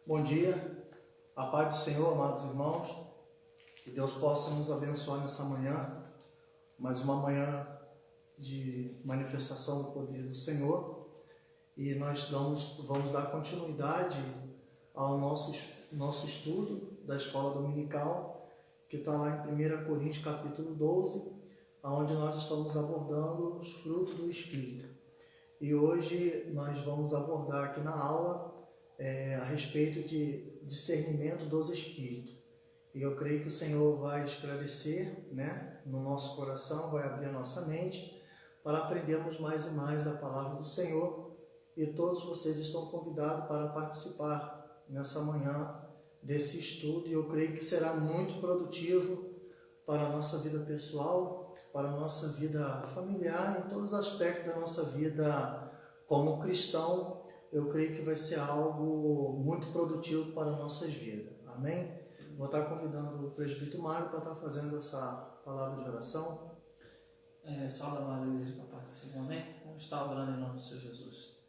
Bom dia, a paz do Senhor, amados irmãos, que Deus possa nos abençoar nessa manhã, mais uma manhã de manifestação do poder do Senhor, e nós vamos dar continuidade ao nosso estudo da escola dominical, que está lá em 1 Coríntios capítulo 12, onde nós estamos abordando os frutos do Espírito. E hoje nós vamos abordar aqui na aula a respeito de discernimento dos Espíritos. E eu creio que o Senhor vai esclarecer, no nosso coração, vai abrir a nossa mente para aprendermos mais e mais da palavra do Senhor. E todos vocês estão convidados para participar nessa manhã desse estudo. E eu creio que será muito produtivo para a nossa vida pessoal, para a nossa vida familiar, em todos os aspectos da nossa vida como cristão. Eu creio que vai ser algo muito produtivo para nossas vidas. Amém? Vou estar convidando o presbítero Mário para estar fazendo essa palavra de oração. Salve a amada igreja da paz do Senhor, amém? Vamos estar orando em nome do Senhor Jesus.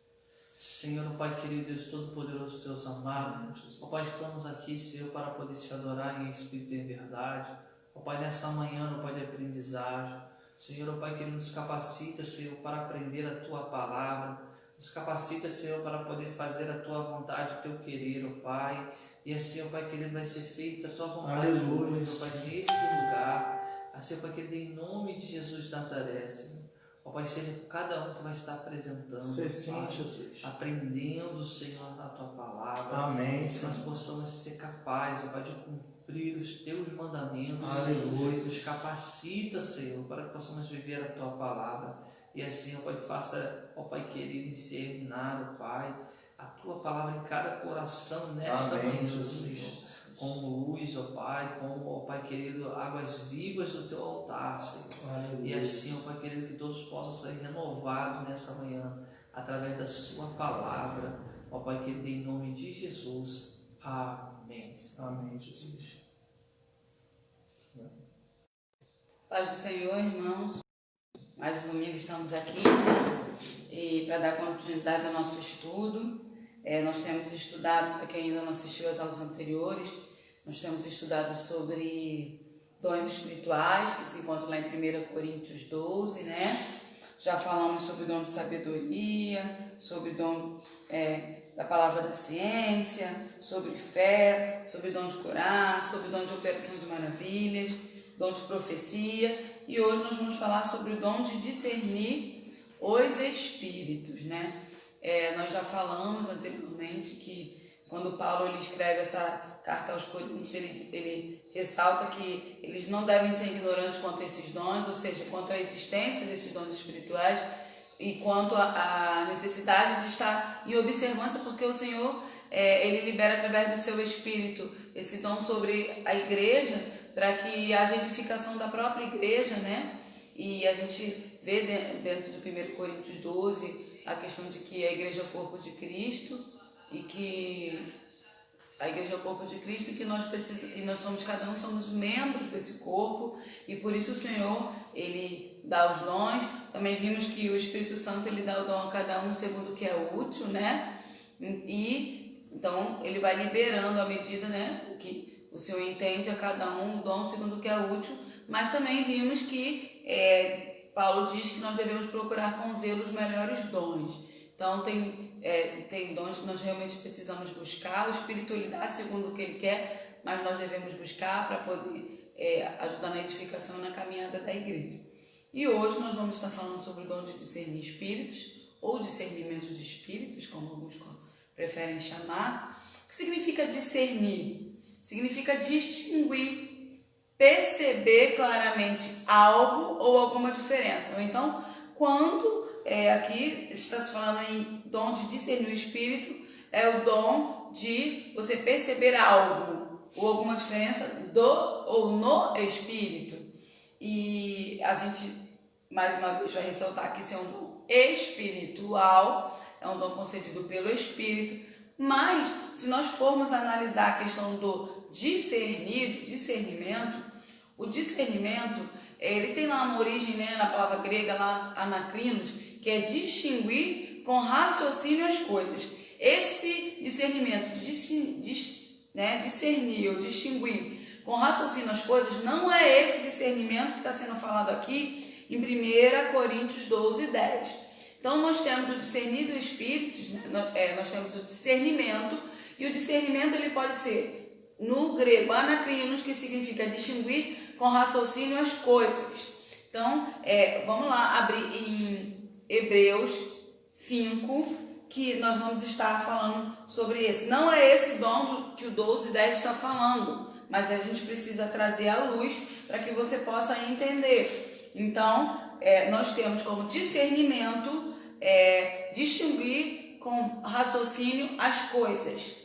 Senhor, Pai querido, Deus Todo-Poderoso, Deus amado, ó Pai, estamos aqui, Senhor, para poder te adorar em espírito e em verdade. Ó Pai, nessa manhã, ó Pai, de aprendizagem, Senhor, ó Pai querido, nos capacita, Senhor, para aprender a Tua palavra. Nos capacita, Senhor, para poder fazer a Tua vontade, o Teu querer, ó Pai. E assim, ó Pai querido, vai ser feita a Tua vontade hoje, ó Pai, nesse lugar. Assim, ó Pai querido, em nome de Jesus de Nazaré, Senhor. Ó Pai, seja cada um que vai estar apresentando, Sim, Jesus. aprendendo, Senhor, a Tua palavra. Amém. Que nós possamos ser capazes, ó Pai, de cumprir os Teus mandamentos. Aleluia. Senhor, nos capacita, Senhor, para que possamos viver a Tua palavra. E assim, ó Pai, faça, ó Pai querido, inseminar, ó Pai, a Tua palavra em cada coração nesta manhã, Senhor. Como luz, ó Pai, como, ó Pai querido, águas vivas do Teu altar, Senhor. Aleluia. E assim, ó Pai querido, que todos possam sair renovados nessa manhã, através da Sua palavra, ó Pai querido, em nome de Jesus. Amém. Amém, Jesus. Paz do Senhor, irmãos. Mais um domingo estamos aqui e para dar continuidade ao nosso estudo. Nós temos estudado, para quem ainda não assistiu às aulas anteriores, nós temos estudado sobre dons espirituais, que se encontram lá em 1 Coríntios 12, Já falamos sobre o dom de sabedoria, sobre o dom da palavra da ciência, sobre fé, sobre o dom de curar, sobre o dom de operação de maravilhas, dom de profecia. E hoje nós vamos falar sobre o dom de discernir os espíritos, Nós já falamos anteriormente que quando Paulo ele escreve essa carta aos Coríntios, ele ressalta que eles não devem ser ignorantes quanto a esses dons, ou seja, quanto à existência desses dons espirituais e quanto à necessidade de estar em observância, porque o Senhor ele libera através do seu Espírito esse dom sobre a igreja, para que haja edificação da própria igreja, E a gente vê dentro do 1 Coríntios 12 a questão de que a igreja é o corpo de Cristo e que a igreja é o corpo de Cristo e que nós somos, cada um somos membros desse corpo, e por isso o Senhor, ele dá os dons. Também vimos que o Espírito Santo, ele dá o dom a cada um segundo o que é útil, E então ele vai liberando à medida, que o Senhor entende a cada um o dom segundo o que é útil, mas também vimos que Paulo diz que nós devemos procurar com zelo os melhores dons. Então tem dons que nós realmente precisamos buscar, o Espírito ele dá segundo o que ele quer, mas nós devemos buscar para poder ajudar na edificação e na caminhada da igreja. E hoje nós vamos estar falando sobre o dom de discernir espíritos, ou discernimento de espíritos, como alguns preferem chamar. O que significa discernir? Significa distinguir, perceber claramente algo ou alguma diferença. Ou então, quando aqui está se falando em dom de discernir o espírito, é o dom de você perceber algo ou alguma diferença do ou no espírito. E a gente, mais uma vez, vai ressaltar que isso é um dom espiritual, é um dom concedido pelo Espírito. Mas, se nós formos analisar a questão do discernimento, o discernimento, ele tem lá uma origem, na palavra grega, lá anacrinos, que é distinguir com raciocínio as coisas. Esse discernimento, discernir ou distinguir com raciocínio as coisas, não é esse discernimento que está sendo falado aqui em 1 Coríntios 12, 10. Então, nós temos o discernir do Espírito, nós temos o discernimento, e o discernimento ele pode ser, no grego, anakrinos, que significa distinguir com raciocínio as coisas. Então, vamos lá abrir em Hebreus 5, que nós vamos estar falando sobre esse. Não é esse dom que o 12:10 está falando, mas a gente precisa trazer à luz para que você possa entender. Então, nós temos como discernimento distinguir com raciocínio as coisas.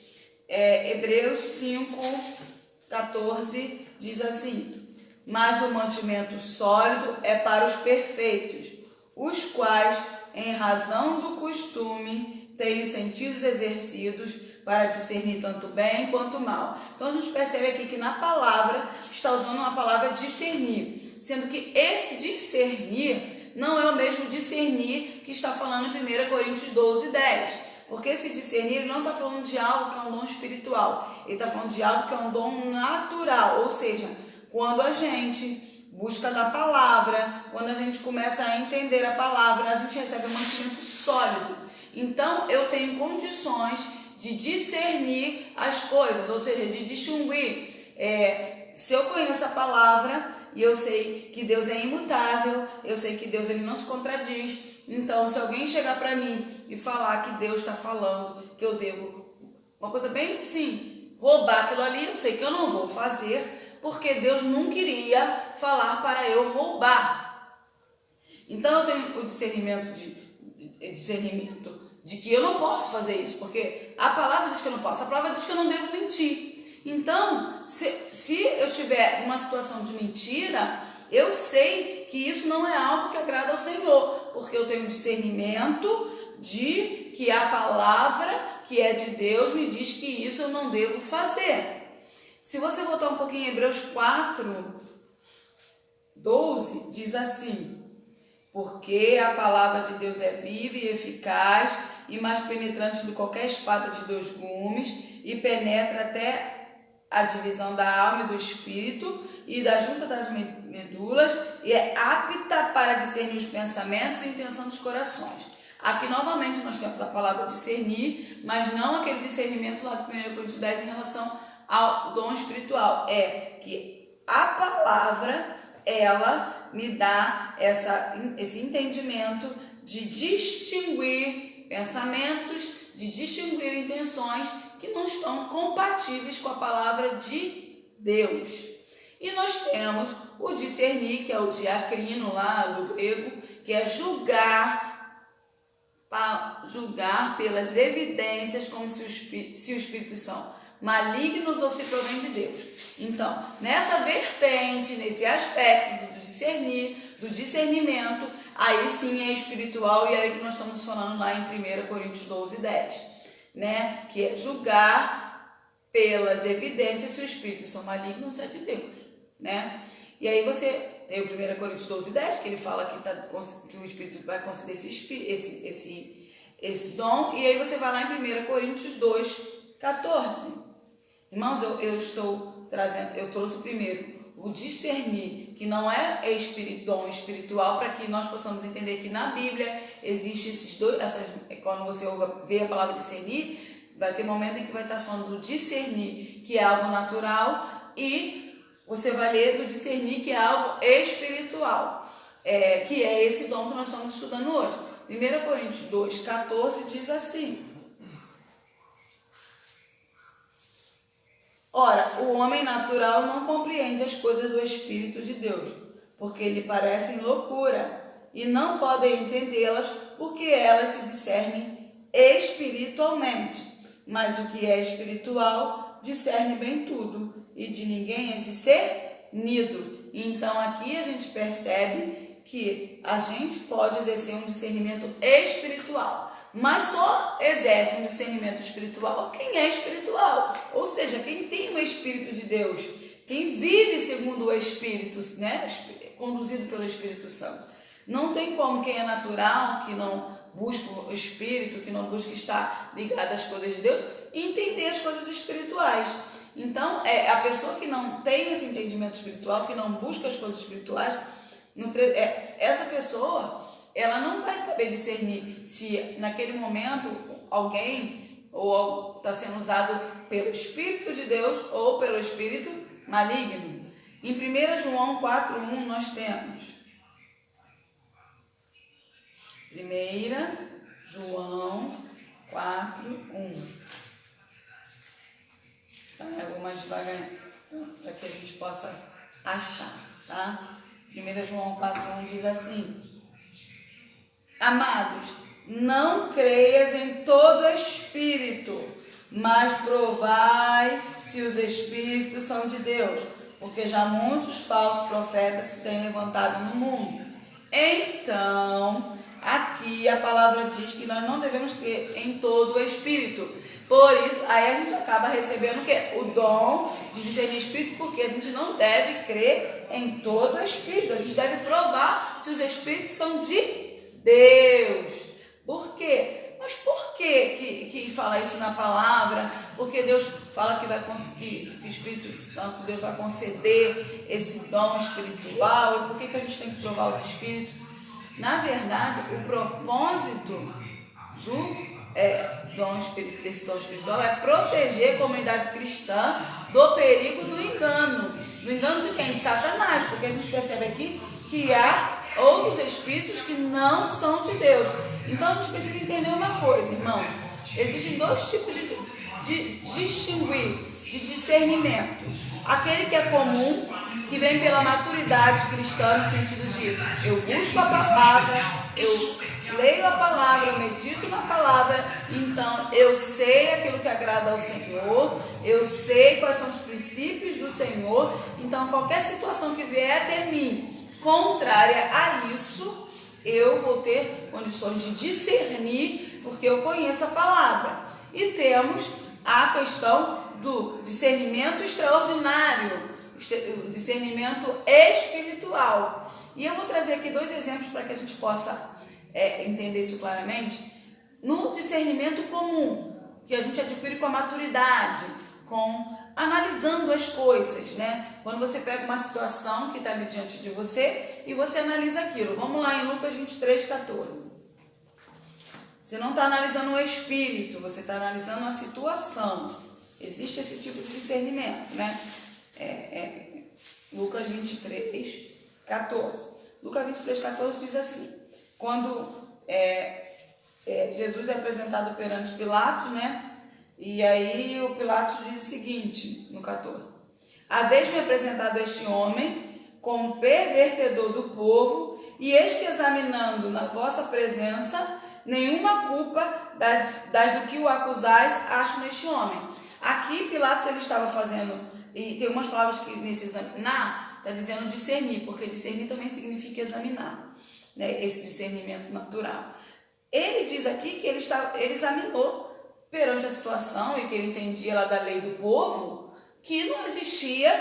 Hebreus 5:14 diz assim: mas o mantimento sólido é para os perfeitos, os quais, em razão do costume, têm os sentidos exercidos para discernir tanto bem quanto mal. Então a gente percebe aqui que na palavra está usando uma palavra discernir, sendo que esse discernir não é o mesmo discernir que está falando em 1 Coríntios 12, 10. Porque esse discernir ele não está falando de algo que é um dom espiritual, ele está falando de algo que é um dom natural, ou seja, quando a gente busca da palavra, quando a gente começa a entender a palavra, a gente recebe um mantimento sólido. Então, eu tenho condições de discernir as coisas, ou seja, de distinguir. Se eu conheço a palavra e eu sei que Deus é imutável, eu sei que Deus ele não se contradiz, então, se alguém chegar para mim e falar que Deus está falando que eu devo, uma coisa bem assim, roubar aquilo ali, eu sei que eu não vou fazer, porque Deus não queria falar para eu roubar. Então eu tenho o discernimento de que eu não posso fazer isso, porque a palavra diz que eu não posso, a palavra diz que eu não devo mentir. Então, se eu estiver numa situação de mentira, eu sei que isso não é algo que agrada ao Senhor, porque eu tenho discernimento de que a palavra que é de Deus me diz que isso eu não devo fazer. Se você voltar um pouquinho em Hebreus 4, 12, diz assim: porque a palavra de Deus é viva e eficaz e mais penetrante do que qualquer espada de 2 gumes e penetra até a divisão da alma e do espírito e da junta das medulas e é apta para discernir os pensamentos e intenção dos corações. Aqui novamente nós temos a palavra discernir, mas não aquele discernimento lá do 1 Coríntios 10 em relação ao dom espiritual. É que a palavra, ela me dá esse entendimento de distinguir pensamentos, de distinguir intenções que não estão compatíveis com a palavra de Deus. E nós temos o discernir, que é o diacrino lá do grego, que é julgar pelas evidências como se os espíritos são malignos ou se provém de Deus. Então, nessa vertente, nesse aspecto do discernir, do discernimento, aí sim é espiritual, e aí que nós estamos falando lá em 1 Coríntios 12, 10, né? Que é julgar pelas evidências se os espíritos são malignos é de Deus, né? E aí você tem o 1 Coríntios 12, 10, que ele fala que o Espírito vai conceder esse dom, e aí você vai lá em 1 Coríntios 2, 14. Irmãos, eu trouxe primeiro o discernir, que não é dom espiritual, para que nós possamos entender que na Bíblia existe esses dois, quando você vê a palavra discernir, vai ter momento em que vai estar falando do discernir, que é algo natural, e você vai ler do discernir, que é algo espiritual, que é esse dom que nós estamos estudando hoje. 1 Coríntios 2, 14 diz assim: ora, o homem natural não compreende as coisas do Espírito de Deus, porque lhe parecem loucura, e não podem entendê-las, porque elas se discernem espiritualmente. Mas o que é espiritual discerne bem tudo, e de ninguém é discernido. Então aqui a gente percebe que a gente pode exercer um discernimento espiritual, mas só exerce um discernimento espiritual quem é espiritual, ou seja, quem tem o Espírito de Deus, quem vive segundo o Espírito, né? Conduzido pelo Espírito Santo. Não tem como quem é natural, que não busca o Espírito, que não busca estar ligado às coisas de Deus, e entender as coisas espirituais. Então, a pessoa que não tem esse entendimento espiritual, que não busca as coisas espirituais, essa pessoa, ela não vai saber discernir se naquele momento alguém ou está sendo usado pelo Espírito de Deus ou pelo Espírito maligno. Em 1 João 4:1 nós temos 1 João 4:1. Tá? Eu vou mais devagar para que a gente possa achar, tá? 1 João 4:1 diz assim: Amados, não creias em todo espírito, mas provai se os espíritos são de Deus, porque já muitos falsos profetas se têm levantado no mundo. Então, aqui a palavra diz que nós não devemos crer em todo o espírito. Por isso, aí a gente acaba recebendo o quê? O dom de discernir espírito, porque a gente não deve crer em todo o espírito. A gente deve provar se os espíritos são de Deus. Por quê? Mas por que fala isso na palavra? Porque Deus fala que o Espírito Santo, Deus vai conceder esse dom espiritual. E por que a gente tem que provar os espíritos? Na verdade, o propósito desse dom espiritual é proteger a comunidade cristã do perigo do engano. Do engano de quem? De Satanás, porque a gente percebe aqui que há outros espíritos que não são de Deus. Então a gente precisa entender uma coisa, irmãos. Existem dois tipos de distinguir, de discernimento. Aquele que é comum, que vem pela maturidade cristã, no sentido de eu busco a palavra, eu leio a palavra, eu medito na palavra, então eu sei aquilo que agrada ao Senhor, eu sei quais são os princípios do Senhor, então qualquer situação que vier até mim contrária a isso, eu vou ter condições de discernir, porque eu conheço a palavra. E temos a questão do discernimento extraordinário, o discernimento espiritual. E eu vou trazer aqui dois exemplos para que a gente possa entender isso claramente. No discernimento comum, que a gente adquire com a maturidade, analisando as coisas, né? Quando você pega uma situação que está ali diante de você e você analisa aquilo. Vamos lá em Lucas 23:14. Você não está analisando o espírito, você está analisando a situação. Existe esse tipo de discernimento, né? Lucas 23:14. Lucas 23:14 diz assim: quando Jesus é apresentado perante Pilatos, né? E aí o Pilatos diz o seguinte, no 14: haveis-me apresentado este homem como pervertedor do povo, e eis que, examinando na vossa presença, nenhuma culpa das do que o acusais acho neste homem. Aqui Pilatos ele estava fazendo, e tem algumas palavras que nesse examinar está dizendo discernir, porque discernir também significa examinar, né? Esse discernimento natural. Ele diz aqui que ele examinou perante a situação e que ele entendia lá da lei do povo que não existia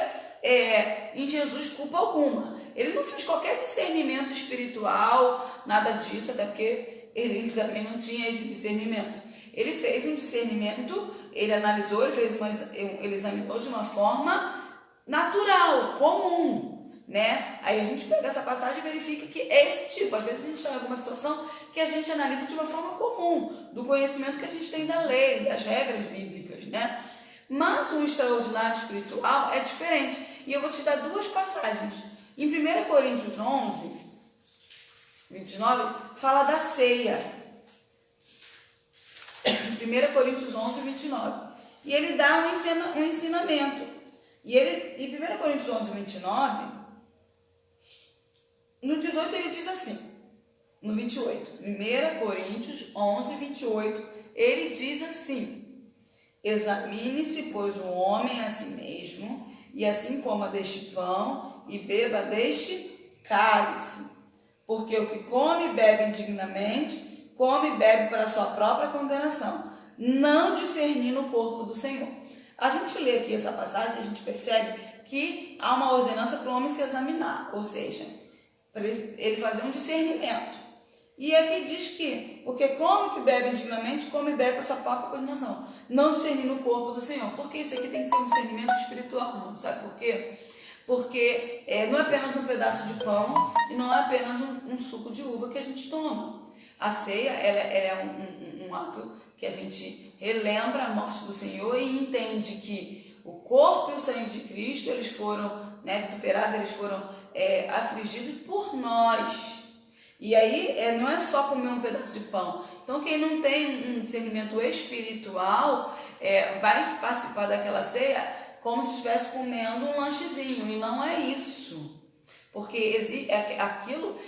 em Jesus culpa alguma. Ele não fez qualquer discernimento espiritual, nada disso, até porque ele também não tinha esse discernimento. Ele fez um discernimento, ele analisou, ele examinou de uma forma natural, comum, né? Aí a gente pega essa passagem e verifica que é esse tipo. Às vezes a gente está em alguma situação que a gente analisa de uma forma comum, do conhecimento que a gente tem da lei, das regras bíblicas, né? Mas o extraordinário espiritual é diferente. E eu vou te dar duas passagens. Em 1 Coríntios 11, 29, fala da ceia. 1 Coríntios 11, 29. E ele dá um ensinamento. E em 1 Coríntios 11, 29, no 18 ele diz assim, no 28. 1 Coríntios 11, 28, ele diz assim: examine-se, pois, o homem a si mesmo, e assim coma deste pão e beba deste cálice. Porque o que come e bebe indignamente, come e bebe para a sua própria condenação, não discernindo o corpo do Senhor. A gente lê aqui essa passagem, a gente percebe que há uma ordenança para o homem se examinar, ou seja, para ele fazer um discernimento. E aqui diz que, porque come que bebe indignamente, come e bebe a sua própria condenação, não discernindo o corpo do Senhor. Porque isso aqui tem que ser um discernimento espiritual, não sabe por quê? Porque não é apenas um pedaço de pão e não é apenas um suco de uva que a gente toma. A ceia ela é um ato que a gente relembra a morte do Senhor e entende que o corpo e o sangue de Cristo, eles foram vituperados, eles foram afligidos por nós. E aí não é só comer um pedaço de pão. Então quem não tem um discernimento espiritual vai participar daquela ceia como se estivesse comendo um lanchezinho, e não é isso. Porque aquilo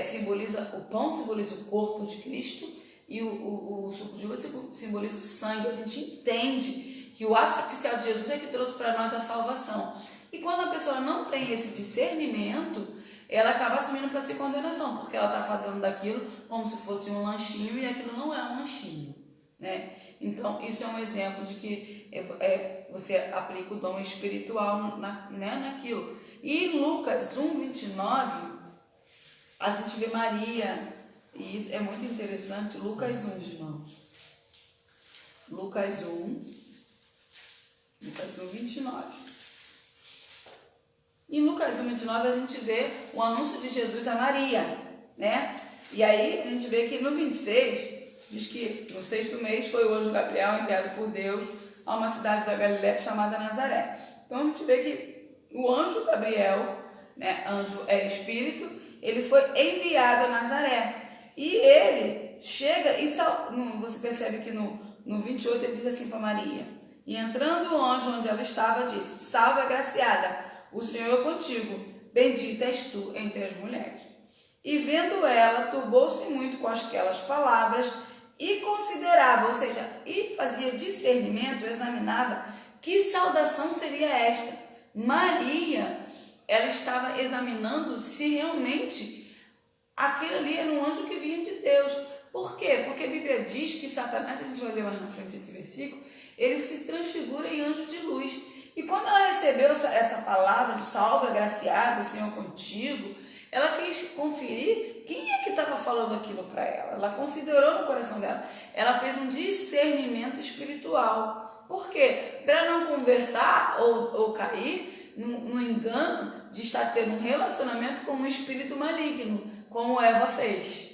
simboliza, o pão simboliza o corpo de Cristo e o suco de uva simboliza o sangue. A gente entende que o ato sacrificial de Jesus é que trouxe para nós a salvação. E quando a pessoa não tem esse discernimento, ela acaba assumindo para si condenação, porque ela está fazendo daquilo como se fosse um lanchinho e aquilo não é um lanchinho, né? Então, isso é um exemplo de que você aplica o dom espiritual naquilo. E em Lucas 1:29, a gente vê Maria, e isso é muito interessante. Lucas 1, irmãos. Lucas 1:29. Em Lucas 1:29 a gente vê o anúncio de Jesus a Maria, né? E aí a gente vê que no 26 diz que no 6º mês foi o anjo Gabriel enviado por Deus a uma cidade da Galiléia chamada Nazaré. Então a gente vê que o anjo Gabriel, anjo é espírito, ele foi enviado a Nazaré. E ele chega e você percebe que no 28 ele diz assim para Maria: e entrando o anjo onde ela estava, disse: salve, agraciada, o Senhor é contigo, bendita és tu entre as mulheres. E vendo ela, turbou-se muito com aquelas palavras e considerava, ou seja, e fazia discernimento, examinava que saudação seria esta. Maria, ela estava examinando se realmente aquele ali era um anjo que vinha de Deus. Por quê? Porque a Bíblia diz que Satanás, a gente vai ler mais na frente esse versículo, ele se transfigura em anjo de luz. E quando ela recebeu essa palavra de salve, agraciado, o Senhor contigo, ela quis conferir quem é que estava falando aquilo para ela. Ela considerou no coração dela. Ela fez um discernimento espiritual. Por quê? Para não conversar ou cair no engano de estar tendo um relacionamento com um espírito maligno, como Eva fez,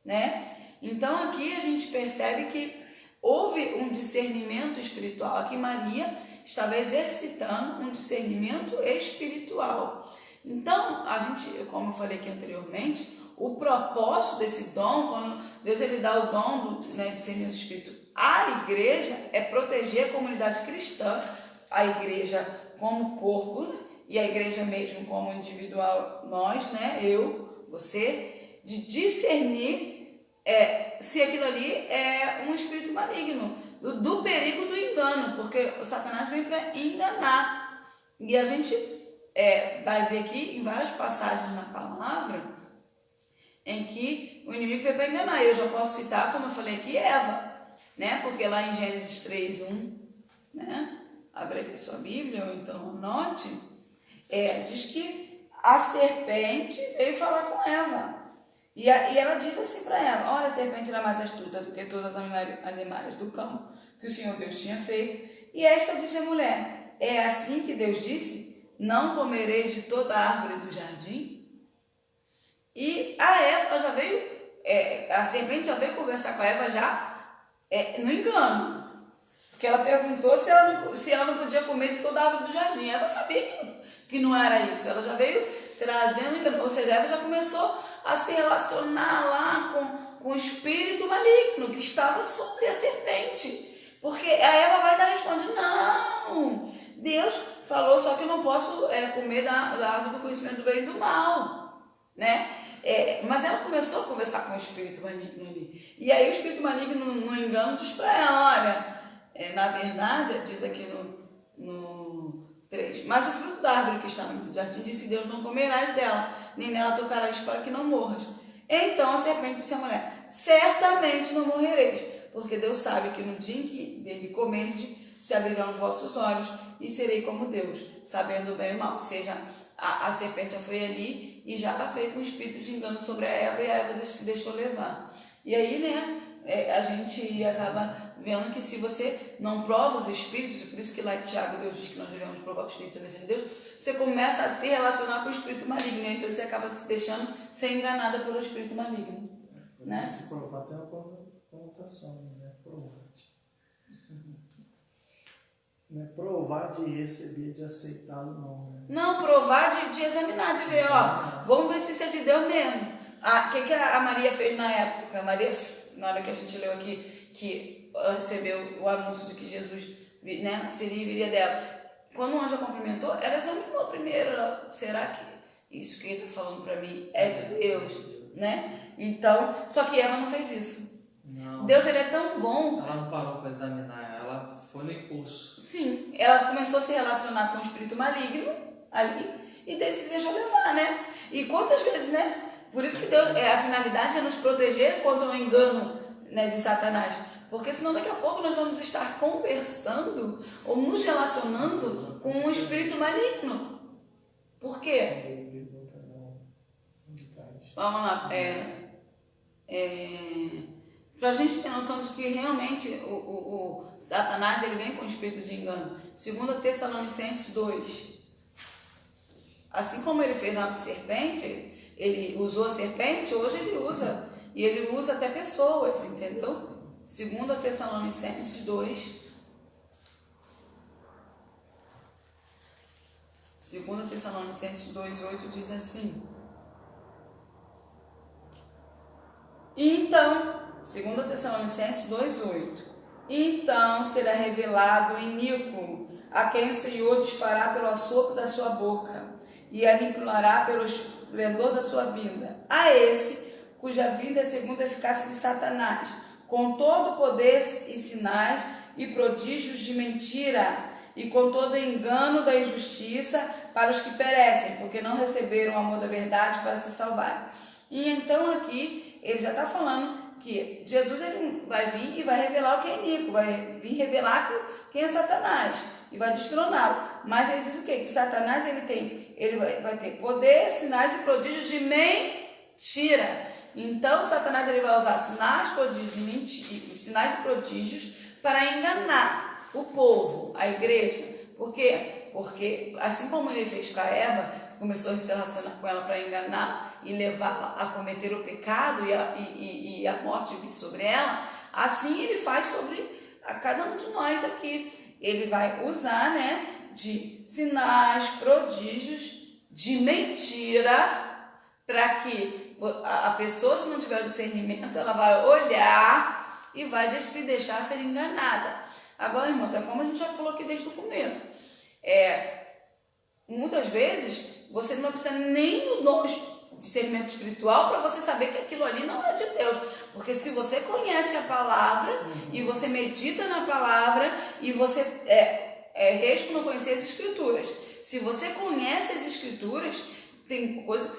né? Então aqui a gente percebe que houve um discernimento espiritual. Aqui Maria estava exercitando um discernimento espiritual. Então, a gente, como eu falei aqui anteriormente, o propósito desse dom, quando Deus ele dá o dom do discernimento espírito à igreja, é proteger a comunidade cristã, a igreja como corpo, e a igreja mesmo como individual, nós, eu, você, de discernir se aquilo ali é um espírito maligno, do perigo do engano, porque o Satanás vem para enganar. E a gente vai ver aqui em várias passagens na palavra em que o inimigo veio para enganar. Eu já posso citar, como eu falei aqui, Eva, né? Porque lá em Gênesis 3:1, né? Abre aqui sua Bíblia, ou então anote, diz que a serpente veio falar com Eva. E ela diz assim para ela: ora, a serpente era mais astuta do que todas as animais do campo que o Senhor Deus tinha feito. E esta disse à mulher: é assim que Deus disse, não comereis de toda a árvore do jardim? E a Eva já veio, a serpente já veio conversar com a Eva já no engano. Porque ela perguntou se ela não podia comer de toda a árvore do jardim. Eva sabia que não era isso. Ela já veio trazendo engano. Ou seja, Eva já começou a se relacionar lá com o espírito maligno que estava sobre a serpente. Porque a Eva vai dar responde: não, Deus falou só que eu não posso comer da árvore do conhecimento do bem e do mal, né? Mas ela começou a conversar com o espírito maligno ali. E aí o espírito maligno, no engano, diz para ela: olha, na verdade, diz aqui no 3, mas o fruto da árvore que está no jardim, disse Deus, não comerás dela, nem nela tocarás, para que não morras. Então a serpente disse à mulher: certamente não morrereis, porque Deus sabe que no dia em que dele comerdes, se abrirão os vossos olhos e serei como Deus, sabendo o bem e o mal. Ou seja, a serpente já foi ali e já veio com o espírito de engano sobre a Eva, e a Eva se deixou levar. E aí, né, a gente acaba vendo que se você não prova os espíritos, e por isso que lá em Tiago Deus diz que nós devemos provar o espírito de Deus, você começa a se relacionar com o espírito maligno, e aí você acaba se deixando ser enganada pelo espírito maligno. Né? Se provar tem uma conotação, né? Provar. Não é provar de receber, de aceitá-lo, não. Né? Não, provar de examinar, de ver, ó, vamos ver se isso é de Deus mesmo. O que a Maria fez na época? A Maria, na hora que a gente leu aqui, que ela recebeu o anúncio de que Jesus, né, seria e viria dela. Quando o anjo a cumprimentou, ela examinou primeiro, será que isso que ele está falando para mim é de Deus? Né? Então, só que ela não fez isso. Não. Deus, ele é tão bom. Ela não parou para examinar, ela foi no impulso. Sim, ela começou a se relacionar com o espírito maligno ali e se deixou levar, né? E quantas vezes, né? Por isso que Deus, a finalidade é nos proteger contra o engano, né, de Satanás. Porque senão daqui a pouco nós vamos estar conversando ou nos relacionando com um espírito maligno. Por quê? Vamos lá. Para a gente ter noção de que realmente o Satanás ele vem com o espírito de engano. 2 Tessalonicenses 2. Assim como ele fez na serpente, ele usou a serpente, hoje ele usa. E ele usa até pessoas, entendeu? 2 Tessalonicenses 2. 2 Tessalonicenses 2:8 diz assim. Então, 2 Tessalonicenses 2:8. Então será revelado o iníquo, a quem o Senhor desfará pelo assopro da sua boca e aniquilará pelo esplendor da sua vinda. A esse, cuja vinda é segundo a eficácia de Satanás, com todo o poder e sinais e prodígios de mentira, e com todo o engano da injustiça para os que perecem, porque não receberam o amor da verdade para se salvarem. E então aqui ele já está falando que Jesus ele vai vir e vai revelar o que é iníquo, vai vir revelar quem é Satanás e vai destroná-lo. Mas ele diz o quê? Que Satanás ele vai ter poder, sinais e prodígios de mentira. Então Satanás ele vai usar sinais, sinais e prodígios para enganar o povo, a igreja. Por quê? Porque assim como ele fez com a Eva, começou a se relacionar com ela para enganar e levá-la a cometer o pecado e a morte vir sobre ela, assim ele faz sobre a cada um de nós aqui. Ele vai usar, né, de sinais, prodígios, de mentira, para que a pessoa, se não tiver o discernimento, ela vai olhar e vai se deixar ser enganada. Agora, irmãos, é como a gente já falou aqui desde o começo. Muitas vezes, você não precisa nem do dom de discernimento espiritual para você saber que aquilo ali não é de Deus. Porque se você conhece a palavra e você medita na palavra e você risco não conhecer as escrituras. Se você conhece as escrituras, tem coisa que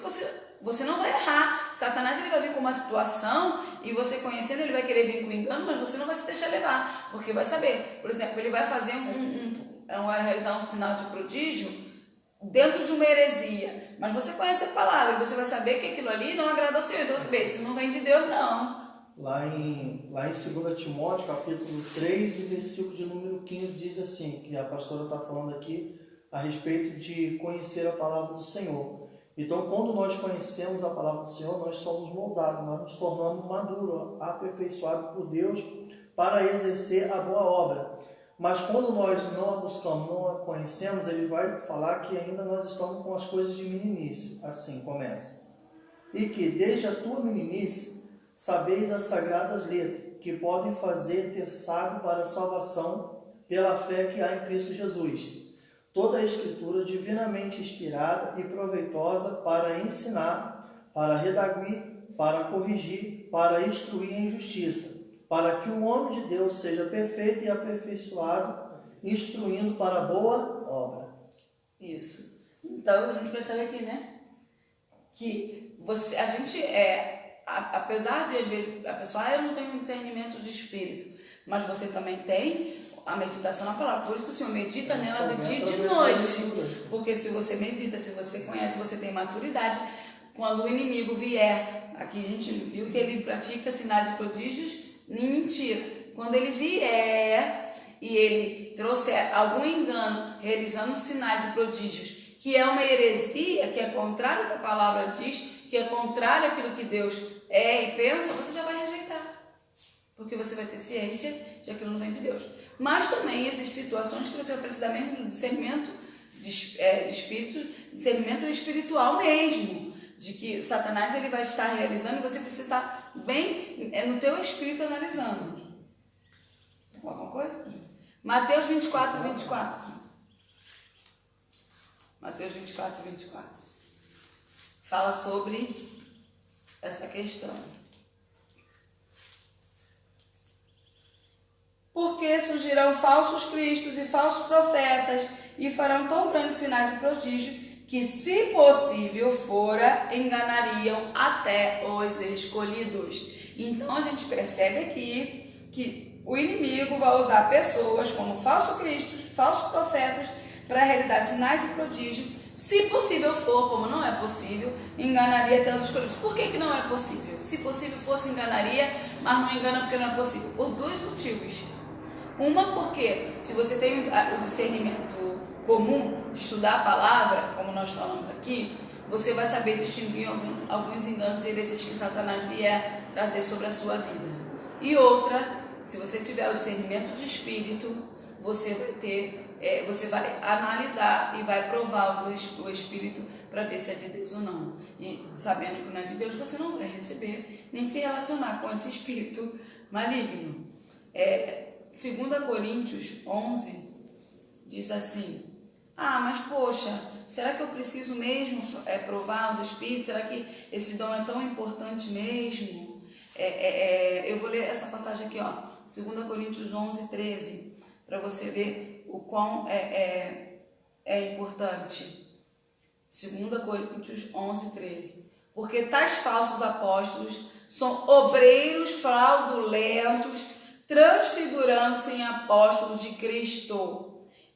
você não vai errar. Satanás ele vai vir com uma situação e você conhecendo, ele vai querer vir com engano, mas você não vai se deixar levar, porque vai saber. Por exemplo, ele vai fazer vai realizar um sinal de prodígio dentro de uma heresia, mas você conhece a palavra e você vai saber que aquilo ali não agrada ao Senhor. Então você vê, isso não vem de Deus, não. Lá em 2 Timóteo, capítulo 3, e versículo de número 15, diz assim, que a pastora está falando aqui a respeito de conhecer a palavra do Senhor. Então, quando nós conhecemos a palavra do Senhor, nós somos moldados, nós nos tornamos maduros, aperfeiçoados por Deus para exercer a boa obra. Mas quando nós não a buscamos, não a conhecemos, ele vai falar que ainda nós estamos com as coisas de meninice. Assim, começa. E que desde a tua meninice sabeis as sagradas letras, que podem fazer ter sábio para a salvação pela fé que há em Cristo Jesus. Toda a Escritura divinamente inspirada e proveitosa para ensinar, para redarguir, para corrigir, para instruir em justiça, para que o homem de Deus seja perfeito e aperfeiçoado, instruindo para a boa obra. Isso. Então, a gente percebe aqui, né? Que a gente apesar de, às vezes, a pessoa, eu não tenho discernimento de espírito, mas você também tem a meditação na palavra. Por isso que o Senhor medita nela de dia e de noite. Porque se você medita, se você conhece, você tem maturidade. Quando o inimigo vier, aqui a gente viu que ele pratica sinais e prodígios em mentira. Quando ele vier e ele trouxer algum engano, realizando sinais e prodígios, que é uma heresia, que é contrário ao que a palavra diz, que é contrário àquilo que Deus é e pensa, você já vai rejeitar. Porque você vai ter ciência de que aquilo não vem de Deus. Mas também existem situações que você vai precisar mesmo de discernimento de espírito, discernimento espiritual mesmo. De que Satanás ele vai estar realizando e você precisa estar bem no teu espírito analisando. Alguma coisa? Mateus 24, 24. Mateus 24, 24. Fala sobre essa questão. Porque surgirão falsos cristos e falsos profetas e farão tão grandes sinais e prodígios que, se possível fora, enganariam até os escolhidos. Então a gente percebe aqui que o inimigo vai usar pessoas como falsos cristos, falsos profetas, para realizar sinais e prodígios. Se possível for, como não é possível, enganaria até os escolhidos. Por que não é possível? Se possível fosse, enganaria, mas não engana porque não é possível. Por dois motivos. Uma, porque se você tem o discernimento comum de estudar a palavra, como nós falamos aqui, você vai saber distinguir alguns enganos e heresias que Satanás vier trazer sobre a sua vida. E outra, se você tiver o discernimento de espírito, você vai ter, você vai analisar e vai provar o espírito para ver se é de Deus ou não. E sabendo que não é de Deus, você não vai receber nem se relacionar com esse espírito maligno. 2 Coríntios 11 diz assim: mas poxa, será que eu preciso mesmo provar os espíritos? Será que esse dom é tão importante mesmo? Eu vou ler essa passagem aqui, 2 Coríntios 11, 13, para você ver o quão é importante. 2 Coríntios 11, 13. Porque tais falsos apóstolos são obreiros fraudulentos, transfigurando-se em apóstolos de Cristo.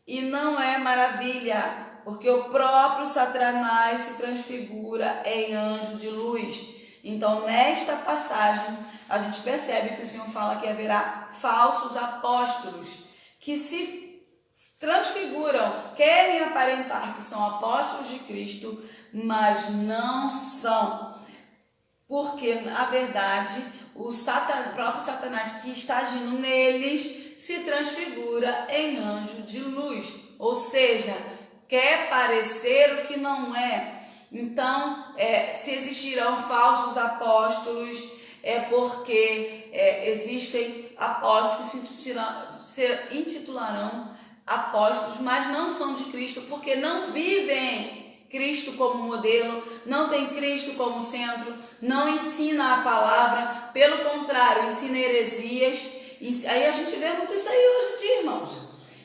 E não é maravilha, porque o próprio Satanás se transfigura em anjo de luz. Então, nesta passagem, a gente percebe que o Senhor fala que haverá falsos apóstolos que se transfiguram, querem aparentar que são apóstolos de Cristo, mas não são. Porque, na verdade, o próprio Satanás que está agindo neles se transfigura em anjo de luz, ou seja, quer parecer o que não é. Então, se existirão falsos apóstolos, é porque existem apóstolos que se intitularão apóstolos, mas não são de Cristo, porque não vivem Cristo como modelo, não tem Cristo como centro, não ensina a palavra, pelo contrário, ensina heresias. Aí a gente vê muito isso aí hoje em dia, irmãos.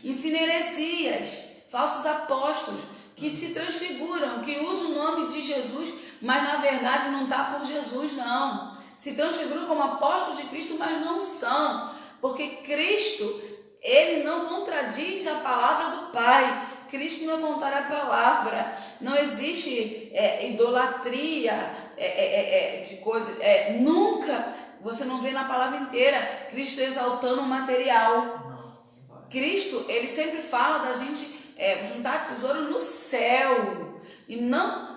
Ensina heresias, falsos apóstolos, que se transfiguram, que usam o nome de Jesus, mas na verdade não está por Jesus, não. Se transfiguram como apóstolos de Cristo, mas não são. Porque Cristo, ele não contradiz a palavra do Pai. Cristo não é contrário à palavra. Não existe idolatria de coisas. Nunca você não vê na palavra inteira Cristo exaltando o material. Cristo, ele sempre fala da gente juntar tesouro no céu e não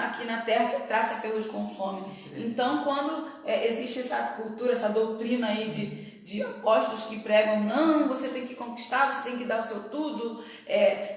aqui na terra, que traça, ferrugem e consome. Então, quando existe essa cultura, essa doutrina aí de apóstolos que pregam, não, você tem que conquistar, você tem que dar o seu tudo,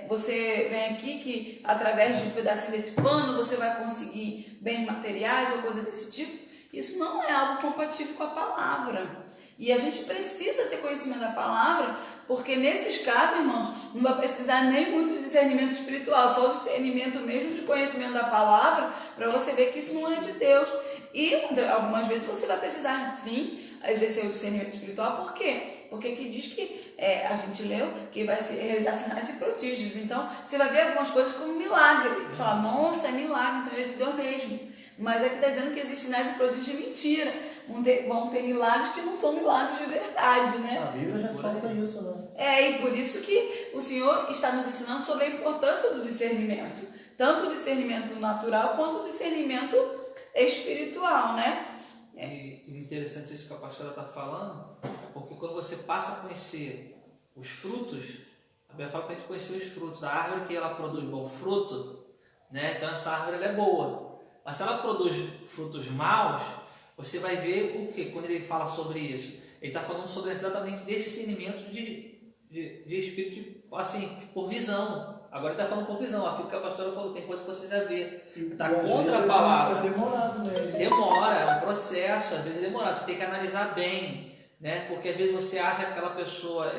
você vem aqui que através de um pedacinho desse pano você vai conseguir bens materiais ou coisa desse tipo, isso não é algo compatível com a palavra. E a gente precisa ter conhecimento da palavra, porque nesses casos, irmãos, não vai precisar nem muito de discernimento espiritual, só o discernimento mesmo de conhecimento da palavra, para você ver que isso não é de Deus. E algumas vezes você vai precisar, sim, exercer o discernimento espiritual. Por quê? Porque aqui diz que, a gente leu, que vai se realizar sinais e prodígios. Então, você vai ver algumas coisas como milagre. Você fala, nossa, é milagre, então é de Deus mesmo. Mas aqui está dizendo que existem sinais e prodígios de mentira. vão ter milagres que não são milagres de verdade, né? A Bíblia ressalta isso, né? E por isso que o Senhor está nos ensinando sobre a importância do discernimento. Tanto o discernimento natural quanto o discernimento espiritual, né? E interessante isso que a pastora está falando, porque quando você passa a conhecer os frutos, a Bíblia fala para a gente conhecer os frutos da árvore, que ela produz bom fruto, né? Então essa árvore ela é boa, mas se ela produz frutos maus, você vai ver o que quando ele fala sobre isso. Ele está falando sobre exatamente discernimento de espírito, assim, por visão. Agora ele está falando por visão, aquilo que a pastora falou, tem coisa que você já vê, está contra a palavra. É demorado, né? Demora, é um processo, às vezes é demorado, você tem que analisar bem, né? Porque às vezes você acha que aquela pessoa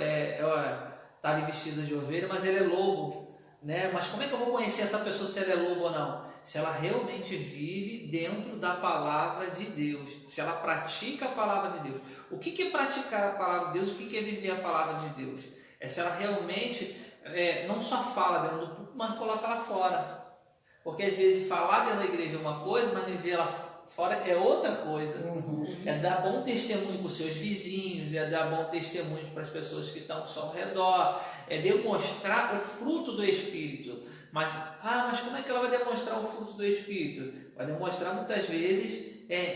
está ali vestida de ovelha, mas ele é lobo, né? Mas como é que eu vou conhecer essa pessoa se ela é lobo ou não? Se ela realmente vive dentro da palavra de Deus, se ela pratica a palavra de Deus. O que é praticar a palavra de Deus? O que é viver a palavra de Deus? É se ela realmente não só fala dentro do púlpito, mas coloca lá fora. Porque às vezes falar dentro da igreja é uma coisa, mas viver lá fora é outra coisa. É dar bom testemunho para os seus vizinhos, é dar bom testemunho para as pessoas que estão ao redor, é demonstrar o fruto do Espírito. Mas como é que ela vai demonstrar o fruto do Espírito? Vai demonstrar muitas vezes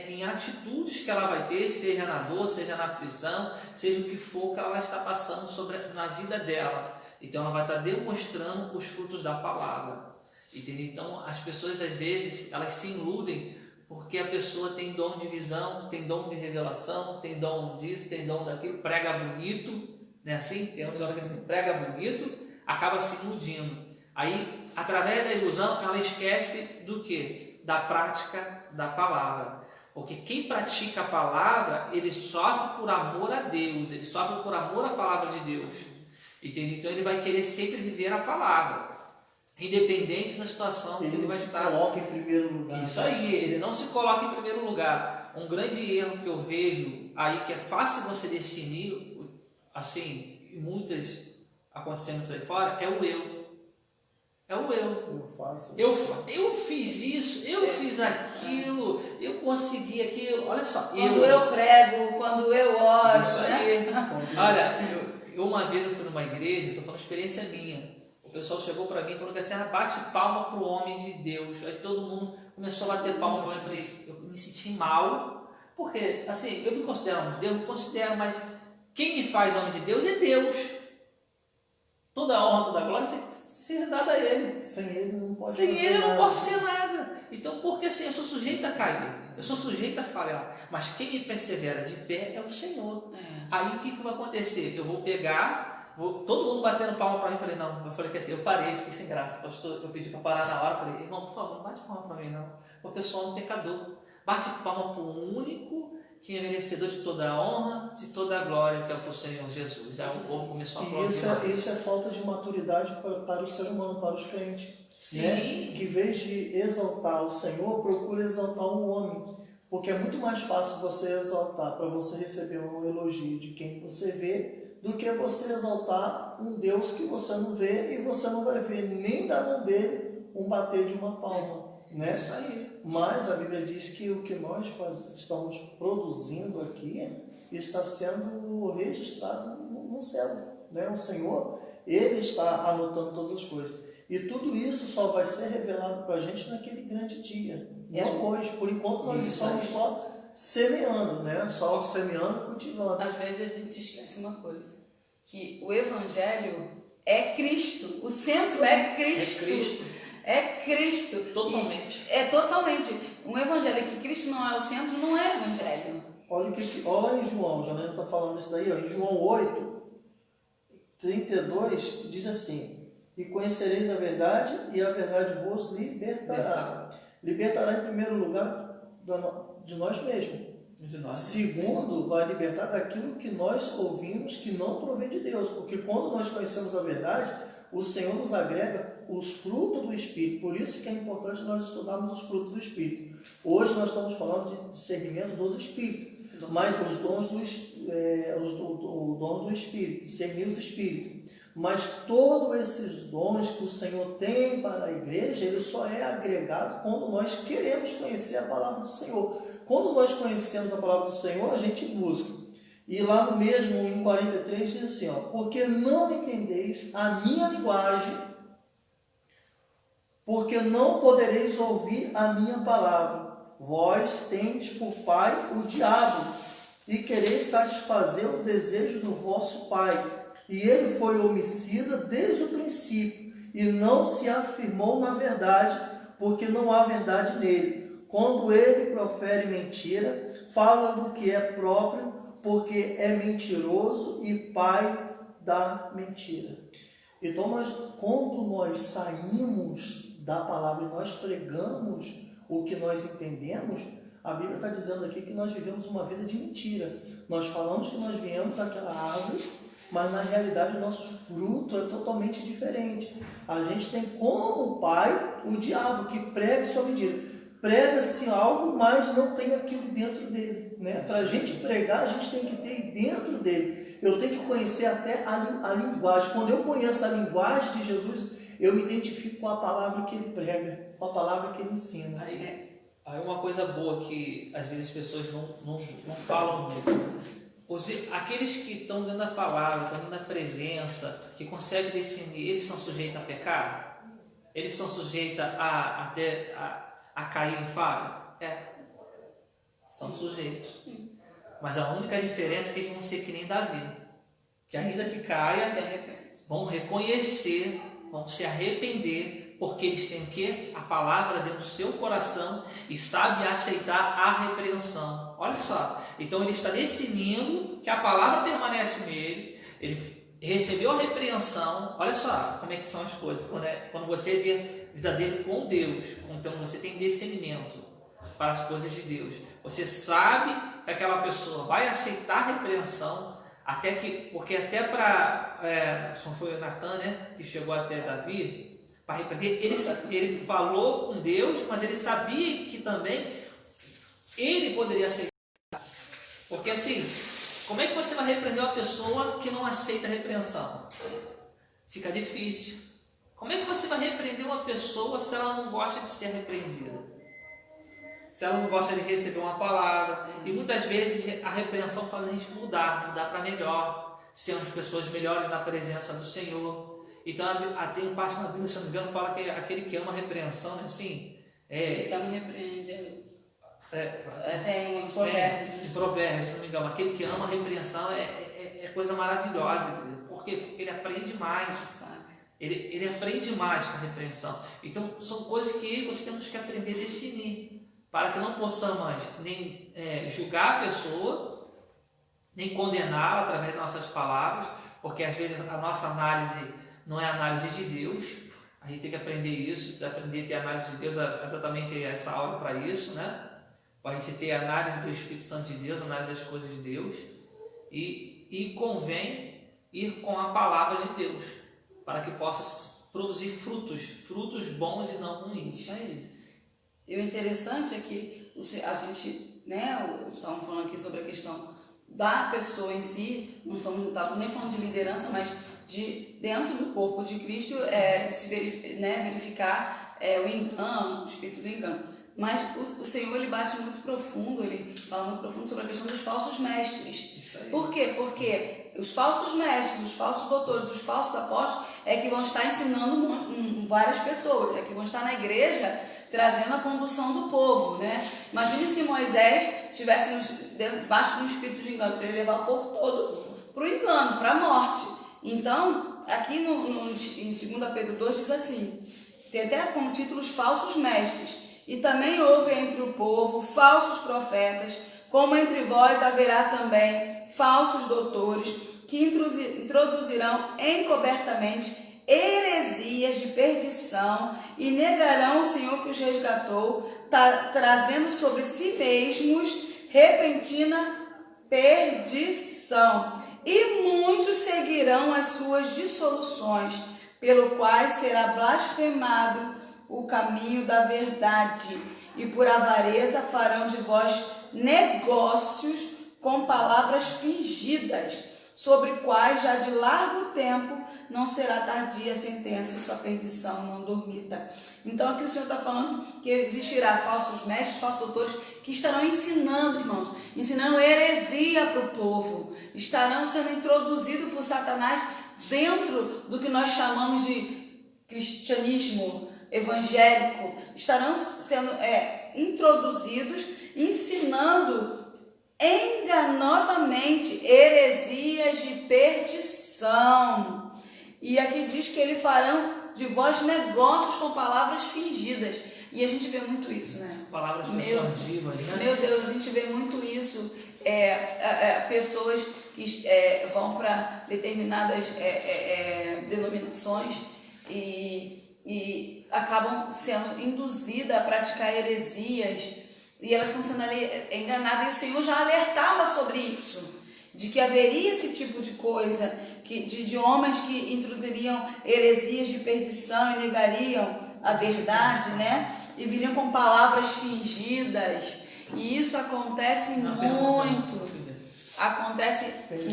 em atitudes que ela vai ter, seja na dor, seja na aflição, seja o que for que ela vai estar passando na vida dela. Então ela vai estar demonstrando os frutos da palavra. Entendeu? Então as pessoas às vezes elas se iludem porque a pessoa tem dom de visão, tem dom de revelação, tem dom disso, tem dom daquilo, prega bonito, né? Assim, tem uns que assim, prega bonito, acaba se iludindo. Aí, através da ilusão, ela esquece do quê? Da prática da palavra. Porque quem pratica a palavra, ele sofre por amor a Deus, ele sofre por amor à palavra de Deus. Entendeu? Então ele vai querer sempre viver a palavra. Independente da situação que ele vai estar. Ele se coloca em primeiro lugar. Isso aí, ele não se coloca em primeiro lugar. Um grande erro que eu vejo aí, que é fácil você definir, assim, muitas acontecendo aí fora, é o eu. É o eu. Eu faço. Eu fiz isso, eu fiz aquilo, eu consegui aquilo. Olha só. Quando eu prego, quando eu oro. Isso aí. Olha, eu uma vez eu fui numa igreja, estou falando experiência minha. O pessoal chegou para mim e falou que assim, bate palma para o homem de Deus. Aí todo mundo começou a bater palma para mim. Eu falei, eu me senti mal, porque assim, eu me considero homem de Deus, me considero, mas quem me faz homem de Deus é Deus. Toda a honra, toda a glória seja dada a Ele. Sem Ele não pode Sem fazer Ele eu não nada. posso ser nada. Então, porque assim, eu sou sujeito a cair, eu sou sujeito a falhar, mas quem me persevera de pé é o Senhor. Aí o que vai acontecer? Eu vou pegar. Todo mundo batendo palma para mim, falei, não, eu falei que assim, eu parei, fiquei sem graça, pastor, eu pedi para parar na hora, falei, irmão, por favor, não bate palma para mim não, porque eu sou um pecador, bate palma para o único que é merecedor de toda a honra, de toda a glória, que é o teu Senhor Jesus. Aí o povo começou a aplaudir. Isso é falta de maturidade para o ser humano, para os crentes. Sim. Né? Que em vez de exaltar o Senhor, procura exaltar o homem. Porque é muito mais fácil você exaltar para você receber um elogio de quem você vê, do que você exaltar um Deus que você não vê e você não vai ver nem da mão dele um bater de uma palma. Né? Isso aí. Mas a Bíblia diz que o que nós estamos produzindo aqui está sendo registrado no céu. Né? O Senhor, Ele está anotando todas as coisas. E tudo isso só vai ser revelado para a gente naquele grande dia. Não hoje. Por enquanto nós estamos só semeando, né? Só semeando e cultivando. Às vezes a gente esquece uma coisa, que o Evangelho é Cristo, o centro é Cristo. É Cristo. É Cristo. Totalmente. Totalmente. Um Evangelho que Cristo não é o centro, não é Evangelho. Olha em João, já está falando isso daí, ó, em João 8, 32, diz assim: e conhecereis a verdade, e a verdade vos libertará. Libertará em primeiro lugar de nós mesmos. Segundo, vai libertar daquilo que nós ouvimos que não provém de Deus. Porque quando nós conhecemos a verdade, o Senhor nos agrega os frutos do Espírito. Por isso que é importante nós estudarmos os frutos do Espírito. Hoje nós estamos falando de discernimento dos Espíritos, mas os dons o dom do Espírito, discernir os Espíritos. Mas todos esses dons que o Senhor tem para a igreja, ele só é agregado quando nós queremos conhecer a palavra do Senhor. quando nós conhecemos a palavra do Senhor, a gente busca. E lá no mesmo, em 43, diz assim, ó, porque não entendeis a minha linguagem, porque não podereis ouvir a minha palavra. Vós tendes por pai o diabo, e quereis satisfazer o desejo do vosso pai. E ele foi homicida desde o princípio, e não se afirmou na verdade, porque não há verdade nele. Quando ele profere mentira, fala do que é próprio, porque é mentiroso e pai da mentira. Então, quando nós saímos da palavra e nós pregamos o que nós entendemos, a Bíblia está dizendo aqui que nós vivemos uma vida de mentira. Nós falamos que nós viemos daquela árvore, mas na realidade o nosso fruto é totalmente diferente. A gente tem como pai o diabo, que prega sua mentira. Prega-se algo, mas não tem aquilo dentro dele, né? Para a gente pregar, a gente tem que ter dentro dele. Eu tenho que conhecer até a linguagem. Quando eu conheço a linguagem de Jesus, eu me identifico com a palavra que ele prega, com a palavra que ele ensina. Aí uma coisa boa que às vezes as pessoas não falam muito. Aqueles que estão dentro da palavra, estão dentro da presença, que conseguem discernir, eles são sujeitos a pecar? Eles são sujeitos a cair em falha? São sujeitos. Sim. Mas a única diferença é que eles vão ser que nem Davi, que ainda que caia, vão reconhecer, vão se arrepender, porque eles têm o quê? A palavra dentro do seu coração e sabem aceitar a repreensão. Olha só, então ele está decidindo que a palavra permanece nele, ele recebeu a repreensão. Olha só como é que são as coisas, quando você é verdadeiro com Deus, então você tem discernimento para as coisas de Deus, você sabe que aquela pessoa vai aceitar a repreensão, porque até para, foi Natan, né, que chegou até Davi para repreender, ele falou com Deus, mas ele sabia que também ele poderia aceitar, porque assim, como é que você vai repreender uma pessoa que não aceita a repreensão? Fica difícil. Como é que você vai repreender uma pessoa se ela não gosta de ser repreendida? Se ela não gosta de receber uma palavra? E muitas vezes a repreensão faz a gente mudar para melhor, sermos pessoas melhores na presença do Senhor. Então tem um passo na Bíblia, se não me engano, fala que aquele que ama a repreensão, né? Assim, ele que ama repreende. Tem um provérbio. Um provérbio, se não me engano, aquele que ama a repreensão é coisa maravilhosa. Por quê? Porque ele aprende mais. Ele aprende mais com a repreensão. Então são coisas que você temos que aprender a discernir, para que não possamos nem julgar a pessoa, nem condená-la através de nossas palavras, porque às vezes a nossa análise não é a análise de Deus. A gente tem que aprender isso, aprender a ter a análise de Deus, exatamente essa aula para isso, né? Para a gente ter a análise do Espírito Santo de Deus, a análise das coisas de Deus, e convém ir com a palavra de Deus, para que possa produzir frutos bons e não ruins. Isso aí. E o interessante é que a gente, né, estamos falando aqui sobre a questão da pessoa em si, não estamos nem falando de liderança, mas de dentro do corpo de Cristo, verificar o engano, o espírito do engano. Mas o Senhor, ele bate muito profundo, ele fala muito profundo sobre a questão dos falsos mestres. Isso aí. Por quê? Porque os falsos mestres, os falsos doutores, os falsos apóstolos é que vão estar ensinando várias pessoas, é que vão estar na igreja trazendo a condução do povo, né? Imagine se Moisés estivesse debaixo de um espírito de engano, para ele levar o povo todo para o engano, para a morte. Então, aqui em 2 Pedro 2 diz assim, tem até como título os falsos mestres. E também houve entre o povo falsos profetas, como entre vós haverá também falsos doutores, que introduzirão encobertamente heresias de perdição e negarão o Senhor que os resgatou, trazendo sobre si mesmos repentina perdição. E muitos seguirão as suas dissoluções, pelo qual será blasfemado o caminho da verdade, e por avareza farão de vós negócios com palavras fingidas. sobre quais já de largo tempo não será tardia a sentença e sua perdição não dormita. Então aqui o Senhor está falando que existirá falsos mestres, falsos doutores, que estarão ensinando, irmãos, ensinando heresia para o povo, estarão sendo introduzidos por Satanás dentro do que nós chamamos de cristianismo evangélico, estarão sendo introduzidos, ensinando enganosamente heresias de perdição. E aqui diz que eles farão de vós negócios com palavras fingidas. E a gente vê muito isso, né? Palavras persuasivas, né? Meu Deus, a gente vê muito isso. Pessoas que vão para determinadas denominações e acabam sendo induzidas a praticar heresias. E elas estão sendo ali enganadas, e o Senhor já alertava sobre isso, de que haveria esse tipo de coisa, de homens que introduziriam heresias de perdição e negariam a verdade, né? E viriam com palavras fingidas. E isso acontece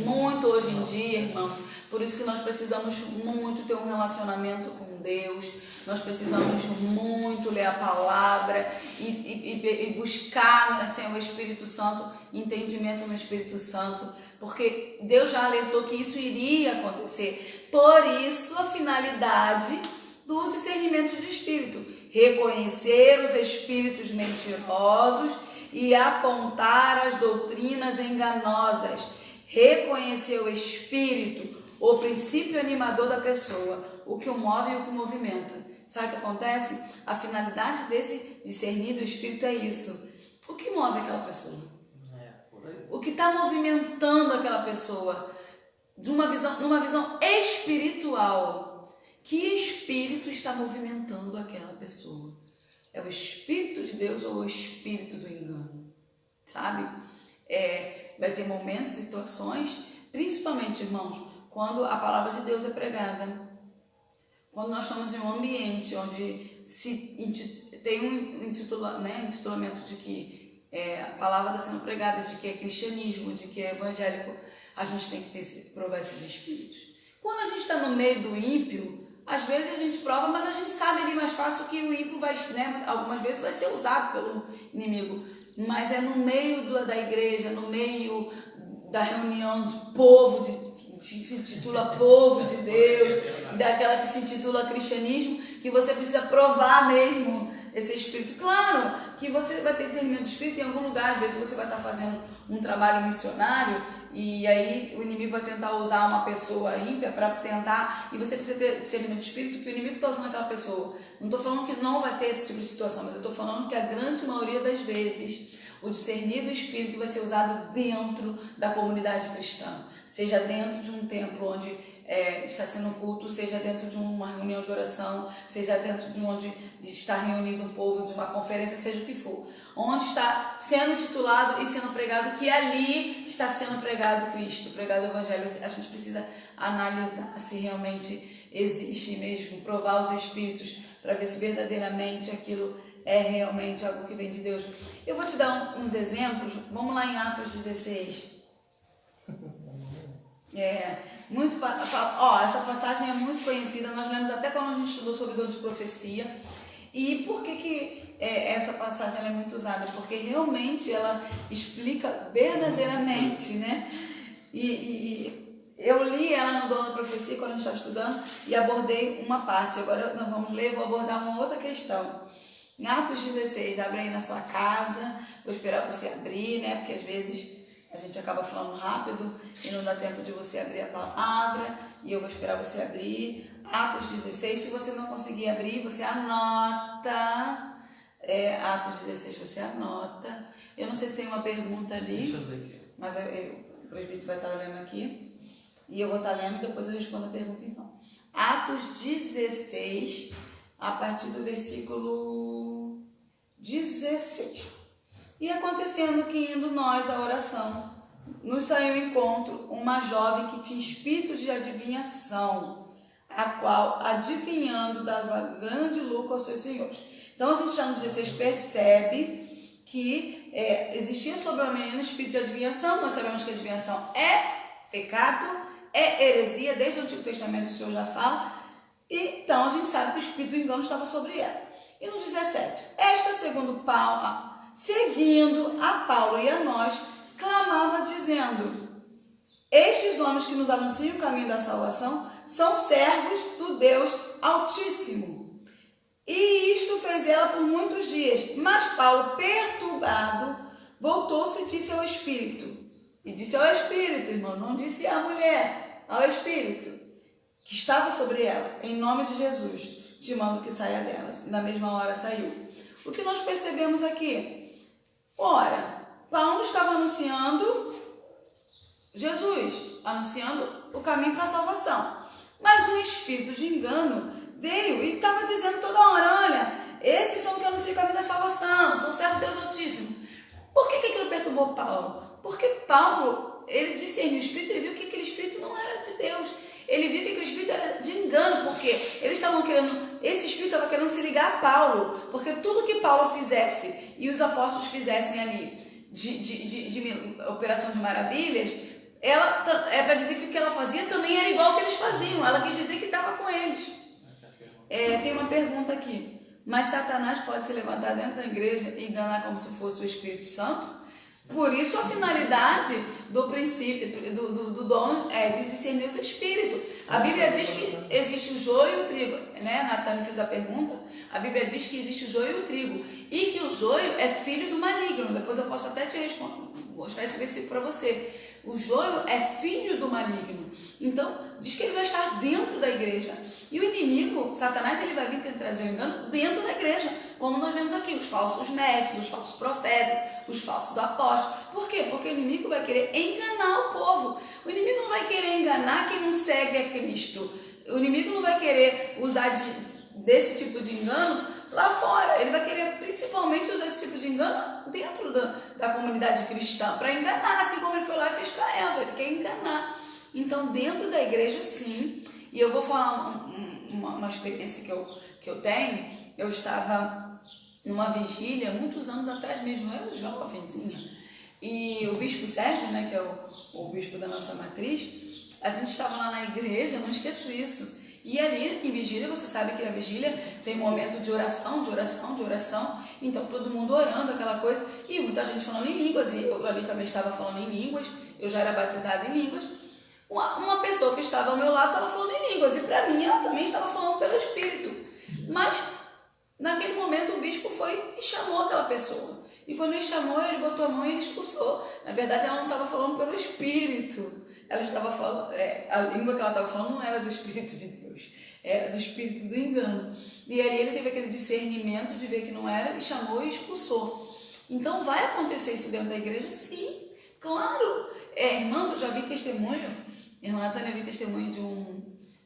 muito hoje em dia, irmãos. Por isso que nós precisamos muito ter um relacionamento com Deus, nós precisamos muito ler a palavra e buscar, assim, o Espírito Santo, entendimento no Espírito Santo, porque Deus já alertou que isso iria acontecer. Por isso a finalidade do discernimento de espírito: reconhecer os espíritos mentirosos e apontar as doutrinas enganosas. Reconhecer o espírito, o princípio animador da pessoa, o que o move e o que o movimenta. Sabe o que acontece? A finalidade desse discernir do espírito é isso. O que move aquela pessoa? O que está movimentando aquela pessoa? Numa visão espiritual. Que espírito está movimentando aquela pessoa? É o Espírito de Deus ou o espírito do engano? Sabe? Vai ter momentos, situações, principalmente, irmãos, quando a palavra de Deus é pregada. Quando nós estamos em um ambiente onde tem um intitulamento de que a palavra está sendo pregada, de que é cristianismo, de que é evangélico, a gente tem que provar esses espíritos. Quando a gente está no meio do ímpio, às vezes a gente prova, mas a gente sabe ali mais fácil que o ímpio vai, né, algumas vezes vai ser usado pelo inimigo. Mas é no meio da igreja, no meio da reunião de povo, que se intitula povo de Deus, daquela que se intitula cristianismo, que você precisa provar mesmo esse espírito. Claro que você vai ter discernimento de espírito em algum lugar, às vezes você vai estar fazendo um trabalho missionário e aí o inimigo vai tentar usar uma pessoa ímpia para tentar, e você precisa ter discernimento de espírito que o inimigo está usando aquela pessoa. Não estou falando que não vai ter esse tipo de situação, mas eu estou falando que a grande maioria das vezes o discernir do espírito vai ser usado dentro da comunidade cristã, seja dentro de um templo onde está sendo culto, seja dentro de uma reunião de oração, seja dentro de onde está reunido um povo, de uma conferência, seja o que for, onde está sendo titulado e sendo pregado, que ali está sendo pregado Cristo, pregado o Evangelho. A gente precisa analisar se realmente existe mesmo, provar os espíritos para ver se verdadeiramente aquilo é realmente algo que vem de Deus. Eu vou te dar uns exemplos. Vamos lá em Atos 16. Essa passagem é muito conhecida, nós lemos até quando a gente estudou sobre dom de profecia. E por que essa passagem ela é muito usada? Porque realmente ela explica verdadeiramente, né? E eu li ela no dom da profecia quando a gente estava estudando e abordei uma parte. Agora nós vamos ler, vou abordar uma outra questão. Em Atos 16, abre aí na sua casa, vou esperar você abrir, né? Porque às vezes a gente acaba falando rápido e não dá tempo de você abrir a palavra, e eu vou esperar você abrir. Atos 16, se você não conseguir abrir, você anota. Atos 16, você anota. Eu não sei se tem uma pergunta ali. Deixa eu ver aqui. Mas o presbítero vai estar lendo aqui. E eu vou estar lendo e depois eu respondo a pergunta então. Atos 16, a partir do versículo 16. E acontecendo que indo nós à oração, nos saiu ao encontro uma jovem que tinha espírito de adivinhação, a qual, adivinhando, dava grande lucro aos seus senhores. Então a gente já no 16 percebe que existia sobre a menina espírito de adivinhação. Nós sabemos que a adivinhação é pecado, é heresia, desde o Antigo Testamento o Senhor já fala. E, então a gente sabe que o espírito do engano estava sobre ela. E no 17, esta segundo Paulo, seguindo a Paulo e a nós, clamava dizendo: estes homens que nos anunciam o caminho da salvação são servos do Deus Altíssimo. E isto fez ela por muitos dias. Mas Paulo, perturbado, voltou-se e disse ao Espírito. E disse ao Espírito, irmão, não disse à mulher, ao Espírito, que estava sobre ela, em nome de Jesus, te mando que saia delas. E na mesma hora saiu. O que nós percebemos aqui? Ora, Paulo estava anunciando Jesus, anunciando o caminho para a salvação. Mas um espírito de engano veio e estava dizendo toda hora: olha, esses são os que anunciam o caminho da salvação, são servos de Deus Altíssimo. Por que aquilo perturbou Paulo? Porque Paulo, ele discerniu o espírito, ele viu que aquele espírito não era de Deus. Ele viu que aquele espírito era de engano, porque eles estavam querendo, esse espírito estava querendo se ligar a Paulo, porque tudo que Paulo fizesse e os apóstolos fizessem ali de operação de maravilhas, ela é para dizer que o que ela fazia também era igual ao que eles faziam. Ela quis dizer que estava com eles. Tem uma pergunta aqui. Mas Satanás pode se levantar dentro da igreja e enganar como se fosse o Espírito Santo? Por isso a finalidade do princípio, do dom é de discernir os espíritos. A Bíblia diz que existe o joio e o trigo, né? Natânia fez a pergunta. A Bíblia diz que existe o joio e o trigo, e que o joio é filho do maligno. Depois eu posso até te mostrar esse versículo para você. O joio é filho do maligno. Então, diz que ele vai estar dentro da igreja. E o inimigo, Satanás, ele vai vir tentar trazer o engano dentro da igreja. Como nós vemos aqui, os falsos mestres, os falsos profetas, os falsos apóstolos. Por quê? Porque o inimigo vai querer enganar o povo. O inimigo não vai querer enganar quem não segue a Cristo. O inimigo não vai querer usar desse tipo de engano lá fora. Ele vai querer principalmente usar esse tipo de engano dentro da comunidade cristã, para enganar, assim como ele foi lá e fez com a Eva. Ele quer enganar. Então, dentro da igreja, sim. E eu vou falar uma experiência que eu tenho. Eu estava numa vigília, muitos anos atrás mesmo, eu jovenzinha. E o bispo Sérgio, né, que é o bispo da nossa matriz, a gente estava lá na igreja, não esqueço isso. E ali, em vigília, você sabe que a vigília tem um momento de oração, então todo mundo orando, aquela coisa, e muita gente falando em línguas, e eu ali também estava falando em línguas, eu já era batizada em línguas. Uma pessoa que estava ao meu lado estava falando em línguas, e para mim ela também estava falando pelo Espírito. Mas, naquele momento, o bispo foi e chamou aquela pessoa. E quando ele chamou, ele botou a mão e ele expulsou. Na verdade, ela não estava falando pelo Espírito. Ela estava falando, a língua que ela estava falando não era do Espírito de Deus, era do Espírito do engano. E ali ele teve aquele discernimento de ver que não era, e chamou e expulsou. Então vai acontecer isso dentro da igreja? Sim, claro. Irmãos, eu já vi testemunho, irmã Natânia, vi testemunho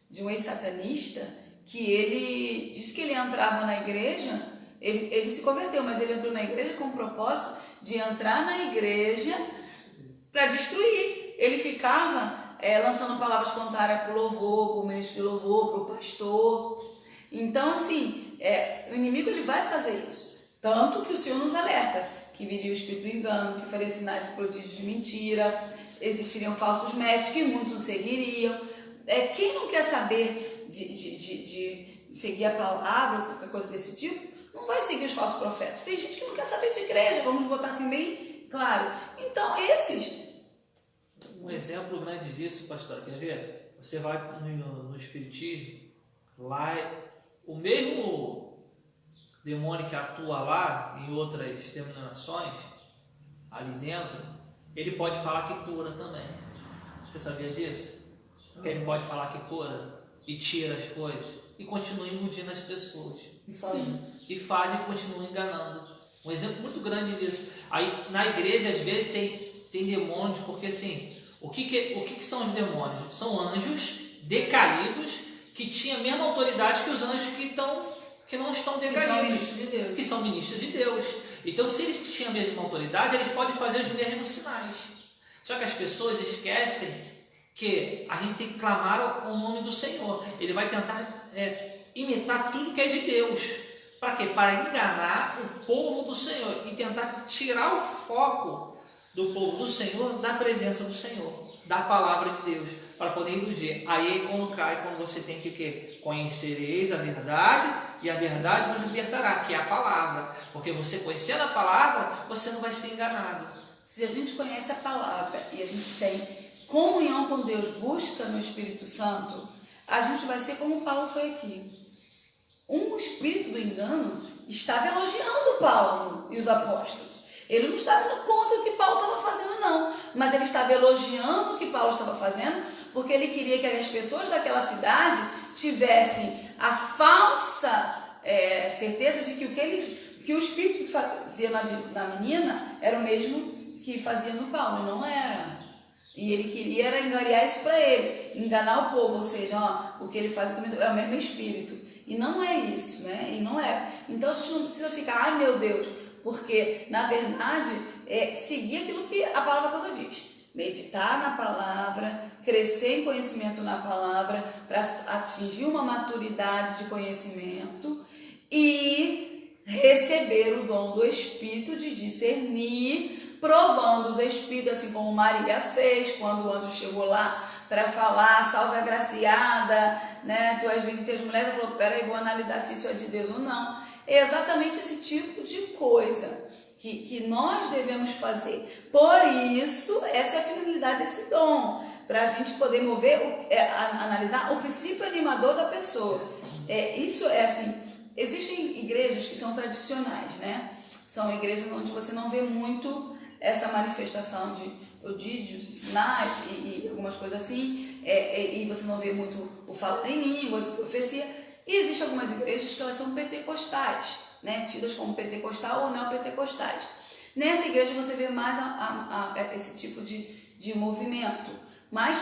de um ex-satanista, que ele disse que ele entrava na igreja, ele se converteu, mas ele entrou na igreja com o propósito de entrar na igreja para destruir. Ele ficava lançando palavras contrárias para o louvor, para o ministro de louvor, para o pastor. Então, assim, o inimigo ele vai fazer isso. Tanto que o Senhor nos alerta que viria o espírito do engano, que faria sinais e prodígios de mentira, existiriam falsos mestres que muitos seguiriam. Quem não quer saber de seguir a palavra, qualquer coisa desse tipo, não vai seguir os falsos profetas. Tem gente que não quer saber de igreja, vamos botar assim bem claro. Então, esses... Um exemplo grande disso, pastor, quer ver? Você vai no Espiritismo, lá o mesmo demônio que atua lá em outras denominações, ali dentro, ele pode falar que cura também. Você sabia disso? Que ele pode falar que cura e tira as coisas e continua iludindo as pessoas. E faz e continua enganando. Um exemplo muito grande disso. Aí na igreja às vezes tem demônios, porque assim, o que são os demônios? São anjos decaídos que tinham a mesma autoridade que os anjos que não estão decaídos, que são ministros de Deus. Então, se eles tinham a mesma autoridade, eles podem fazer os mesmos sinais. Só que as pessoas esquecem que a gente tem que clamar o nome do Senhor. Ele vai tentar imitar tudo que é de Deus. Para quê? Para enganar o povo do Senhor e tentar tirar o foco do povo do Senhor da presença do Senhor. da palavra de Deus, para poder iludir. Aí quando você tem que o quê? Conhecereis a verdade, e a verdade vos libertará, que é a palavra. Porque você conhecendo a palavra, você não vai ser enganado. Se a gente conhece a palavra e a gente tem comunhão com Deus, busca no Espírito Santo, a gente vai ser como Paulo foi aqui. Um espírito do engano estava elogiando Paulo e os apóstolos. Ele não estava indo contra o que Paulo estava fazendo, não. Mas ele estava elogiando o que Paulo estava fazendo, porque ele queria que as pessoas daquela cidade tivessem a falsa certeza de que o espírito que fazia na menina era o mesmo que fazia no Paulo. Não era. E ele queria era enganar isso para ele, enganar o povo, ou seja, o que ele faz também é o mesmo espírito. E não é isso, né? E não é. Então a gente não precisa ficar, ai meu Deus, porque na verdade é seguir aquilo que a palavra toda diz. Meditar na palavra, crescer em conhecimento na palavra, para atingir uma maturidade de conhecimento e receber o dom do Espírito de discernir, provando os Espíritos, assim como Maria fez quando o anjo chegou lá para falar, salve agraciada, né? Tu és bendita entre as mulheres. Ela falou, peraí, vou analisar se isso é de Deus ou não. É exatamente esse tipo de coisa que nós devemos fazer. Por isso, essa é a finalidade desse dom, para a gente poder mover, analisar o princípio animador da pessoa. Isso é assim, existem igrejas que são tradicionais, né? São igrejas onde você não vê muito essa manifestação de prodígios, sinais e algumas coisas assim, e você não vê muito o falar em línguas, profecia. E existem algumas igrejas que elas são pentecostais, né? Tidas como pentecostal ou neopentecostais. Nessa igreja você vê mais esse tipo de movimento. Mas,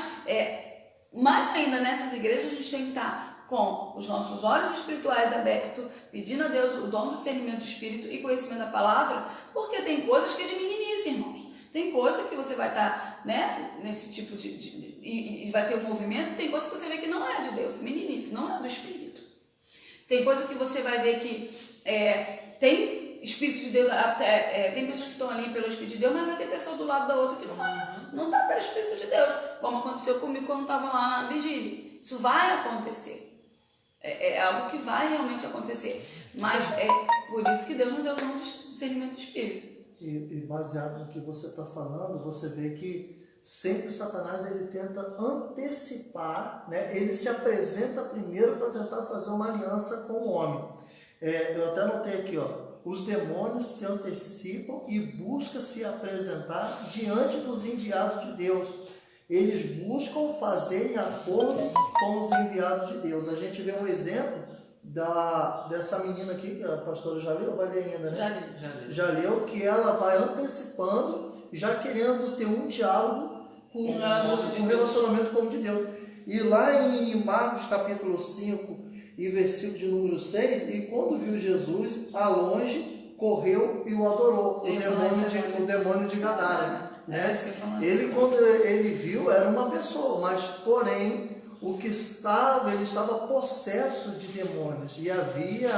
mais ainda nessas igrejas a gente tem que estar com os nossos olhos espirituais abertos, pedindo a Deus o dom do discernimento do Espírito e conhecimento da palavra, porque tem coisas que é de meninice, irmãos. Tem coisa que você vai estar, né, nesse tipo e vai ter um movimento, tem coisa que você vê que não é de Deus, meninice, não é do Espírito. Tem coisa que você vai ver que tem Espírito de Deus, tem pessoas que estão ali pelo Espírito de Deus, mas vai ter pessoa do lado da outra que não está pelo Espírito de Deus, como aconteceu comigo quando estava lá na vigília. Isso vai acontecer. É algo que vai realmente acontecer. Mas é por isso que Deus nos deu o dom do discernimento do Espírito. E baseado no que você está falando, você vê que sempre Satanás ele tenta antecipar, né? Ele se apresenta primeiro para tentar fazer uma aliança com o homem. Eu até anotei aqui, os demônios se antecipam e buscam se apresentar diante dos enviados de Deus. Eles buscam fazer em acordo com os enviados de Deus. A gente vê um exemplo dessa menina aqui, que a pastora já leu, vai ler ainda, né? Já leu, que ela vai antecipando, já querendo ter um diálogo com um relacionamento com o de Deus. E lá em Marcos capítulo 5 e versículo de número 6, e quando viu Jesus, a longe, correu e o adorou, o demônio de Gadara. Né? Ele, quando ele viu, era uma pessoa, mas porém ele estava possesso de demônios, e havia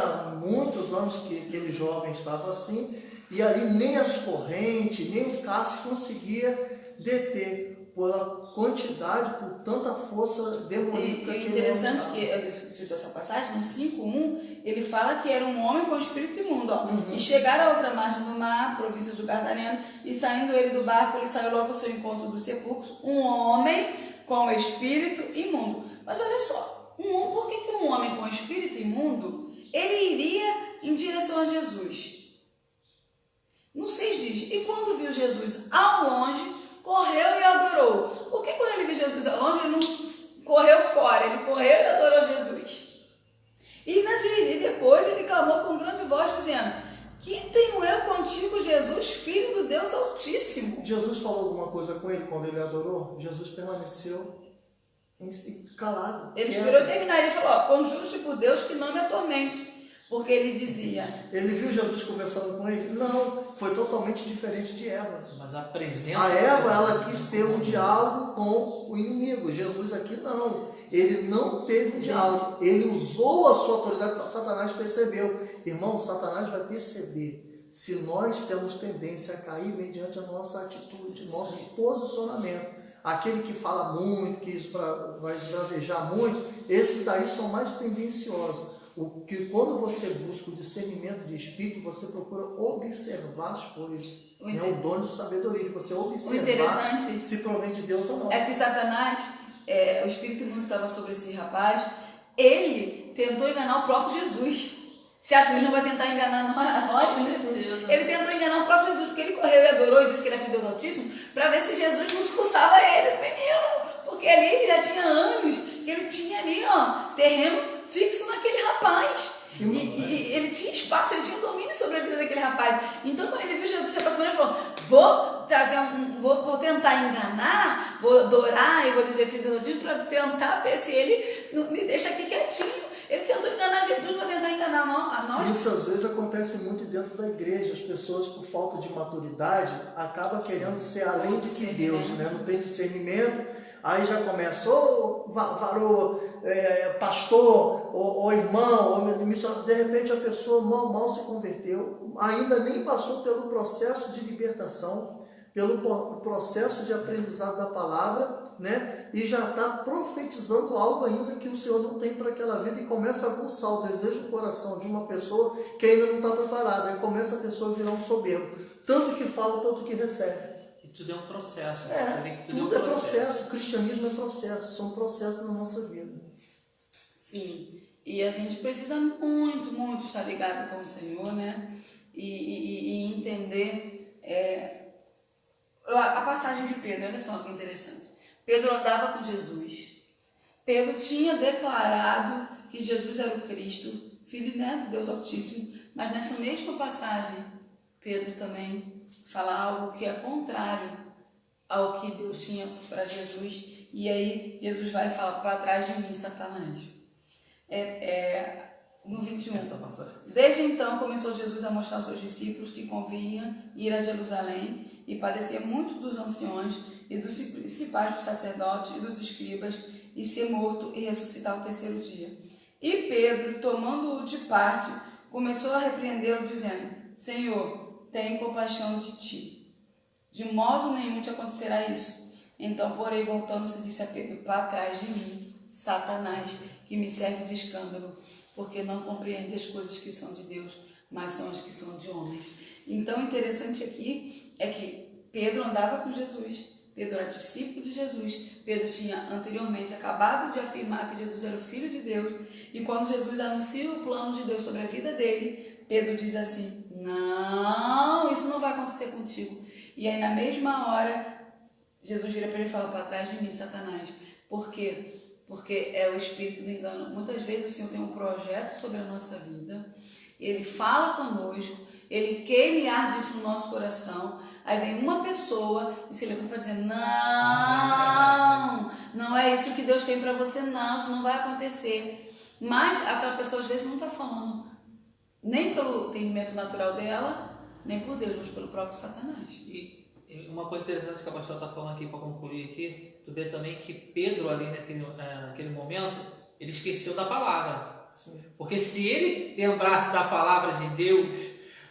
muitos anos que aquele jovem estava assim, e ali nem as correntes, nem o cálice conseguia deter, pela quantidade, por tanta força demoníaca que ele tinha. Interessante que ele citou essa passagem, no 5:1, ele fala que era um homem com espírito imundo, e chegaram à outra margem do mar, província do Gadareno, e saindo ele do barco, ele saiu logo ao seu encontro dos sepulcros, um homem com espírito imundo. Mas olha só, por que um homem com espírito imundo, ele iria em direção a Jesus? No 6 diz, e quando viu Jesus ao longe, correu e adorou. Por que quando ele viu Jesus ao longe, ele não correu fora, ele correu e adorou Jesus? E depois ele clamou com grande voz, dizendo, que tenho eu contigo, Jesus, Filho do Deus Altíssimo? Jesus falou alguma coisa com ele quando ele adorou? Jesus permaneceu calado. Ele esperou terminar, ele falou, conjuro-te por Deus que não me atormente. Porque ele dizia... Ele viu Jesus conversando com ele? Não, foi totalmente diferente de Eva. Mas a presença... A Eva, ela quis ter um diálogo com o inimigo. Jesus aqui não. Ele não teve um diálogo. Ele usou a sua autoridade para Satanás percebeu. Irmão, Satanás vai perceber se nós temos tendência a cair mediante a nossa atitude, nosso posicionamento. aquele que fala muito, que vai esbravejar muito, esses daí são mais tendenciosos. Quando você busca o discernimento de espírito, você procura observar as coisas. É o dom de sabedoria, de você observar se provém de Deus ou não. É que Satanás, o espírito imundo que estava sobre esse rapaz, ele tentou enganar o próprio Jesus. Você acha que ele não vai tentar enganar nós? Ele tentou enganar o próprio Jesus, porque ele correu e adorou e disse que ele é filho do Deus Altíssimo, para ver se Jesus não expulsava ele do menino. Porque ali ele já tinha anos, que ele tinha ali, terreno fixo naquele rapaz. E ele tinha espaço, ele tinha domínio sobre a vida daquele rapaz. Então, quando ele viu Jesus se aproximando, ele falou: vou tentar enganar, vou adorar e vou dizer filho de Deus, para tentar ver se ele não me deixa aqui quietinho. Ele tentou enganar Jesus para tentar enganar a nós. Isso às vezes acontece muito dentro da igreja. As pessoas, por falta de maturidade, acabam querendo ser além de que Deus, né? Não tem discernimento. Aí já começa, varou, pastor, ou irmão, ou missionário. De repente a pessoa mal se converteu, ainda nem passou pelo processo de libertação, pelo processo de aprendizado da palavra, né? E já está profetizando algo ainda que o Senhor não tem para aquela vida, e começa a aguçar o desejo do coração de uma pessoa que ainda não está preparada. Aí começa a pessoa a virar um soberbo, tanto que fala, tanto que recebe. E tudo é um processo. Você vê que tudo é processo. O cristianismo é processo, são processos na nossa vida. Sim, e a gente precisa muito estar ligado com o Senhor, né? E entender a passagem de Pedro. Olha só que interessante. Pedro andava com Jesus. Pedro tinha declarado que Jesus era o Cristo, filho, né, do Deus Altíssimo, mas nessa mesma passagem, Pedro também fala algo que é contrário ao que Deus tinha para Jesus. E aí Jesus vai falar: para trás de mim, Satanás. No 21. Desde então começou Jesus a mostrar aos seus discípulos que convinha ir a Jerusalém e padecer muito dos anciões e dos principais dos sacerdotes e dos escribas, e ser morto e ressuscitar ao terceiro dia. E Pedro, tomando-o de parte, começou a repreendê-lo, dizendo: Senhor, tem compaixão de ti. De modo nenhum te acontecerá isso. Então, porém, voltando-se, disse a Pedro: para trás de mim, Satanás, que me serve de escândalo, porque não compreende as coisas que são de Deus, mas são as que são de homens. Então, interessante aqui é que Pedro andava com Jesus, Pedro era discípulo de Jesus, Pedro tinha anteriormente acabado de afirmar que Jesus era o Filho de Deus, e quando Jesus anuncia o plano de Deus sobre a vida dele, Pedro diz assim: não, isso não vai acontecer contigo. E aí, na mesma hora, Jesus vira para ele e fala: para trás de mim, Satanás. Por quê? Porque é o espírito do engano. Muitas vezes o Senhor tem um projeto sobre a nossa vida, Ele fala conosco, Ele queima e arde isso no nosso coração. Aí vem uma pessoa e se levanta para dizer: não é isso que Deus tem para você, não, isso não vai acontecer. Mas aquela pessoa às vezes não está falando nem pelo entendimento natural dela, nem por Deus, mas pelo próprio Satanás. E uma coisa interessante que a pastora está falando aqui, para concluir aqui, tu vê também que Pedro ali naquele momento, ele esqueceu da palavra. Sim. Porque se ele lembrasse da palavra de Deus,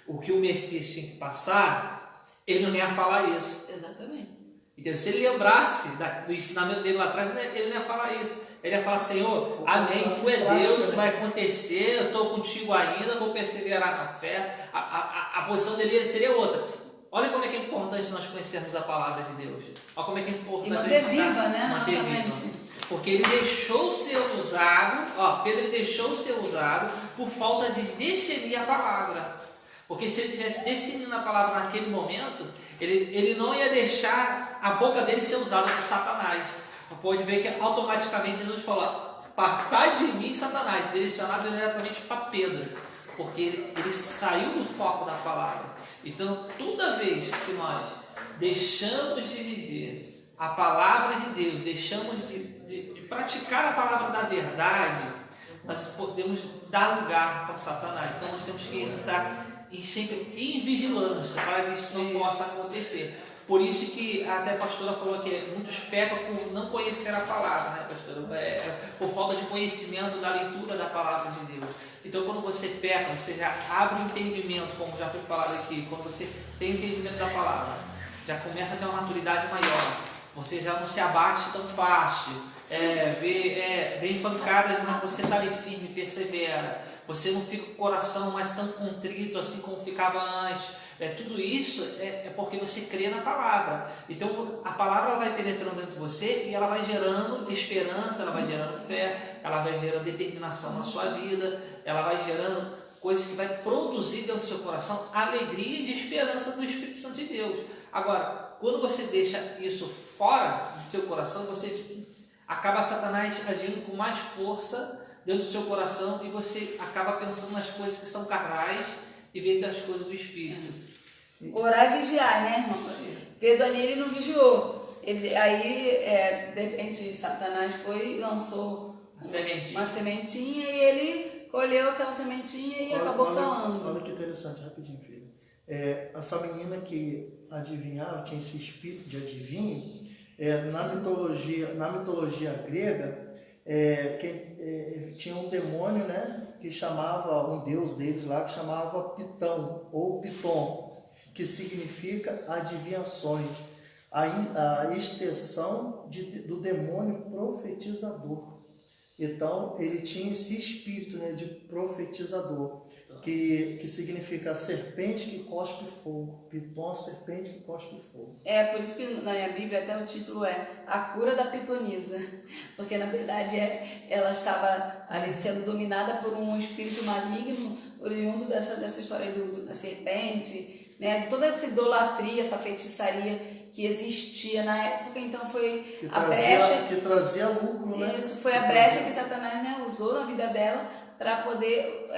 o que o Messias tinha que passar, ele não ia falar isso. Exatamente. Então, se ele lembrasse do ensinamento dele lá atrás, ele não ia falar isso. Ele ia falar: Senhor, amém, tu é Deus, isso vai acontecer, eu estou contigo ainda, vou perseverar na fé. A posição dele seria outra. Olha como é que é importante nós conhecermos a palavra de Deus. Olha como é que é importante. E manter viva, né, na nossa mente. Porque ele deixou ser usado, Pedro deixou ser usado por falta de discernir a palavra. Porque se ele tivesse discernido a palavra naquele momento, ele não ia deixar a boca dele ser usada por Satanás. Pode ver que automaticamente Jesus falou: apartai de mim, Satanás, direcionado diretamente para Pedro. Porque ele saiu do foco da palavra. Então, toda vez que nós deixamos de viver a palavra de Deus, deixamos de praticar a palavra da verdade, nós podemos dar lugar para Satanás. Então, nós temos que estar sempre em vigilância para que isso não possa acontecer. Por isso que até a pastora falou que muitos pecam por não conhecer a palavra, né, pastora? Por falta de conhecimento da leitura da palavra de Deus. Então, quando você peca, você já abre o entendimento, como já foi falado aqui. Quando você tem o entendimento da palavra, já começa a ter uma maturidade maior. você já não se abate tão fácil, vem pancadas, mas você está ali firme, persevera, você não fica com o coração mais tão contrito assim como ficava antes. Tudo isso é porque você crê na palavra. Então a palavra ela vai penetrando dentro de você e ela vai gerando esperança, ela vai gerando fé, ela vai gerando determinação na sua vida, ela vai gerando coisas que vai produzir dentro do seu coração alegria e esperança do Espírito Santo de Deus. Agora, quando você deixa isso fora do seu coração, você acaba Satanás agindo com mais força dentro do seu coração e você acaba pensando nas coisas que são carnais e vez das coisas do Espírito. Orar e vigiar, né, irmão? Pedro ali ele não vigiou. De repente Satanás foi e lançou uma sementinha e ele colheu aquela sementinha e acabou falando. Olha que interessante, rapidinho, filho. Essa menina que adivinhava, tinha esse espírito de adivinho, na mitologia grega, tinha um demônio, né, que chamava, um deus deles lá, que chamava Pitão, ou Piton, que significa adivinhações, a extensão do demônio profetizador. Então, ele tinha esse espírito, né, de profetizador, que significa a serpente que cospe fogo. Piton, a serpente que cospe fogo. Por isso que na minha Bíblia até o título é A Cura da Pitonisa, porque na verdade ela estava ali sendo dominada por um espírito maligno, oriundo dessa história da serpente, né, de toda essa idolatria, essa feitiçaria que existia na época. Então foi que trazia lucro, né? Isso foi a brecha que Satanás, né, usou na vida dela para poder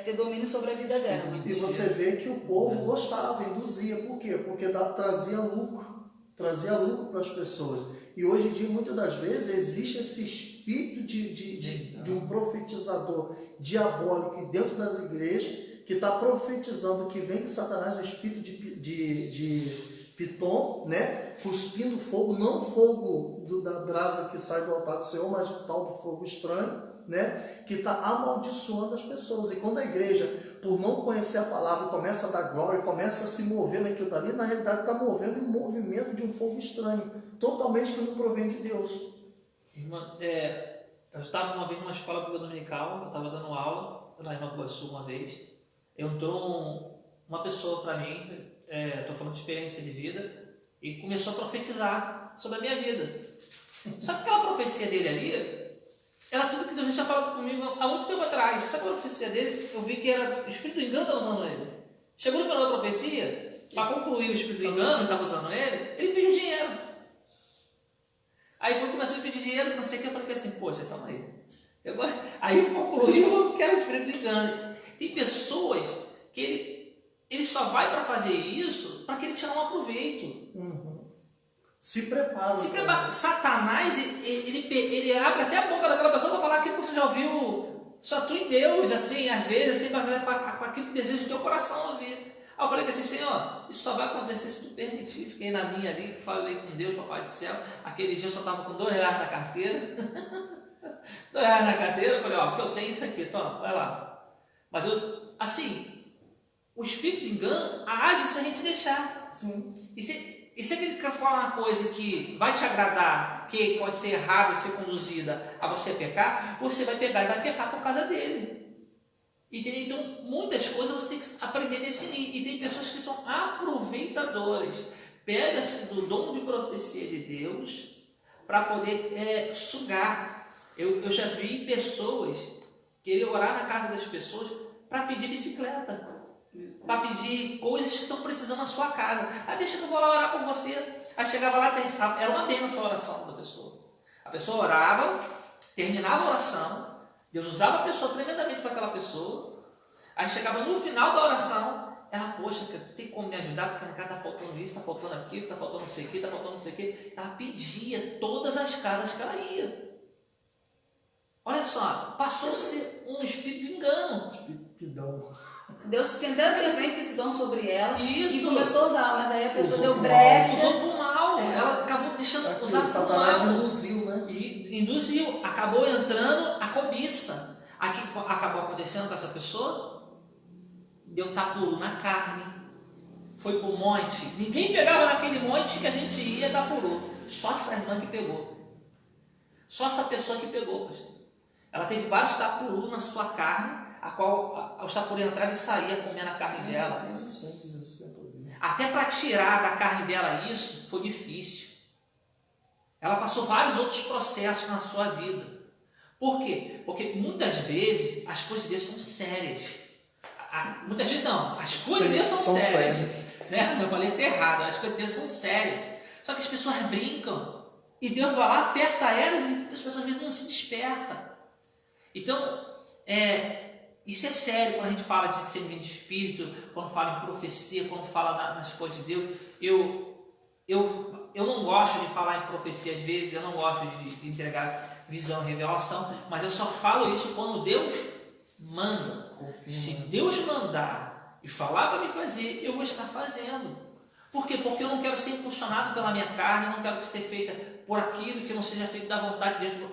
ter domínio sobre a vida dela. E você vê que o povo gostava, induzia. Por quê? Porque trazia lucro para as pessoas. E hoje em dia, muitas das vezes, existe esse espírito de um profetizador diabólico dentro das igrejas, que está profetizando que vem de Satanás, o espírito de Piton, né, cuspindo fogo, não fogo da brasa que sai do altar do Senhor, mas o tal do fogo estranho, né, que está amaldiçoando as pessoas. E quando a igreja, por não conhecer a palavra, começa a dar glória, começa a se mover naquilo dali, na realidade está movendo em movimento de um fogo estranho, totalmente que não provém de Deus. Irmã, eu estava uma vez numa escola bíblica dominical, eu estava dando aula lá em Nova Iguaçu uma vez, entrou uma pessoa para mim, estou falando de experiência de vida, e começou a profetizar sobre a minha vida. Só que aquela profecia dele ali, era tudo que Deus já tinha falado comigo há muito tempo atrás. Sabe a profecia dele? Eu vi que era o espírito do engano que estava usando ele. Chegou no final da profecia, para concluir o espírito do engano que estava usando ele pediu dinheiro. Aí começou a pedir dinheiro, não sei o que, eu falei assim, poxa, calma aí. Aí concluiu que era o espírito do engano. Tem pessoas que ele só vai para fazer isso para que ele tirar um aproveito. Se prepara. Satanás, ele abre até a boca daquela pessoa para falar aquilo que você já ouviu, só tu em Deus, assim, às vezes, assim, para aquilo que deseja o teu coração ouvir. Aí eu falei assim, Senhor, isso só vai acontecer se tu permitir. Fiquei na linha ali, falei com Deus, Papai do Céu. Aquele dia eu só estava com R$2 na carteira. R$2 na carteira, eu falei, porque eu tenho isso aqui, toma, vai lá. Mas o espírito de engano age se a gente deixar. Sim. E se ele quer falar uma coisa que vai te agradar, que pode ser errada, ser conduzida a você pecar, você vai pegar e vai pecar por causa dele. Entendeu? Então, muitas coisas você tem que aprender a discernir. E tem pessoas que são aproveitadoras. Pega-se do dom de profecia de Deus para poder sugar. Eu já vi pessoas querer orar na casa das pessoas para pedir bicicleta, para pedir coisas que estão precisando na sua casa. Deixa que eu vou lá orar por você. Aí chegava lá, era uma bênção a oração da pessoa. A pessoa orava, terminava a oração, Deus usava a pessoa tremendamente para aquela pessoa. Aí chegava no final da oração, ela, poxa, tem como me ajudar, porque na casa está faltando isso, está faltando aquilo, está faltando não sei o que, está faltando não sei o que. Ela pedia todas as casas que ela ia. Olha só, passou-se um espírito de engano. Espírito. Deus tinha tanto esse dom sobre ela. Isso. E começou a usar, mas aí a pessoa deu brecha. brecha. Usou por mal. Ela acabou deixando usar por Satanás mal. induziu, né? E induziu. Acabou entrando a cobiça. Aqui acabou acontecendo com essa pessoa. Deu tapuru na carne. Foi pro monte. Ninguém pegava naquele monte que a gente ia tapuru. só essa irmã que pegou. Só essa pessoa que pegou, pastor. Ela teve vários tapuru na sua carne, a qual os tapuru entravam e saía comendo a carne dela. Até para tirar da carne dela isso, foi difícil. Ela passou vários outros processos na sua vida. Por quê? Porque muitas vezes as coisas de Deus são sérias. Muitas vezes não, as coisas de Deus são sérias. Né? Eu falei até errado, as coisas de Deus são sérias. Só que as pessoas brincam. E Deus vai lá, aperta elas e as pessoas às vezes não se despertam. Então, isso é sério quando a gente fala de discernimento de espírito, quando fala em profecia, quando fala nas coisas de Deus. Eu não gosto de falar em profecia às vezes, eu não gosto de entregar visão e revelação, mas eu só falo isso quando Deus manda. Confirma. Se Deus mandar e falar para me fazer, eu vou estar fazendo. Por quê? Porque eu não quero ser impulsionado pela minha carne, eu não quero ser feita por aquilo que não seja feito da vontade de Deus.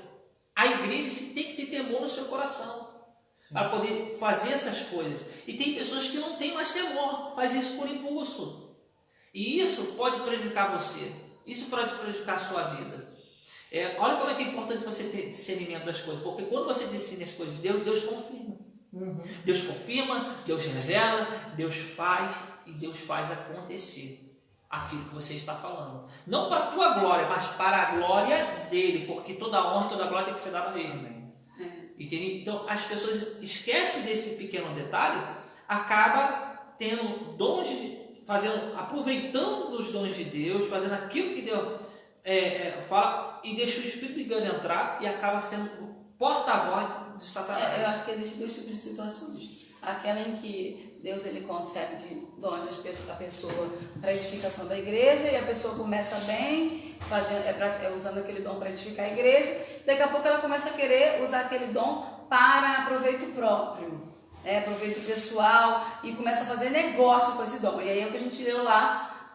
A igreja tem que ter temor no seu coração. Sim. Para poder fazer essas coisas. E tem pessoas que não têm mais temor, faz isso por impulso. E isso pode prejudicar você. Isso pode prejudicar a sua vida. Olha como é que é importante você ter discernimento das coisas. Porque quando você discerne as coisas de Deus, Deus confirma. Deus confirma, Deus revela, Deus faz e Deus faz acontecer aquilo que você está falando. Não para a tua glória, mas para a glória dele. Porque toda a honra e toda a glória tem que ser dada a ele. Entendeu? Então as pessoas esquecem desse pequeno detalhe, acaba tendo dons aproveitando os dons de Deus, fazendo aquilo que Deus fala e deixa o Espírito de engano entrar e acaba sendo o porta-voz de Satanás. Eu acho que existem dois tipos de situações. Aquela em que Deus ele concede dons à pessoa para edificação da igreja e a pessoa começa bem, usando aquele dom para edificar a igreja, daqui a pouco ela começa a querer usar aquele dom para proveito próprio, proveito pessoal, e começa a fazer negócio com esse dom. E aí é o que a gente leu lá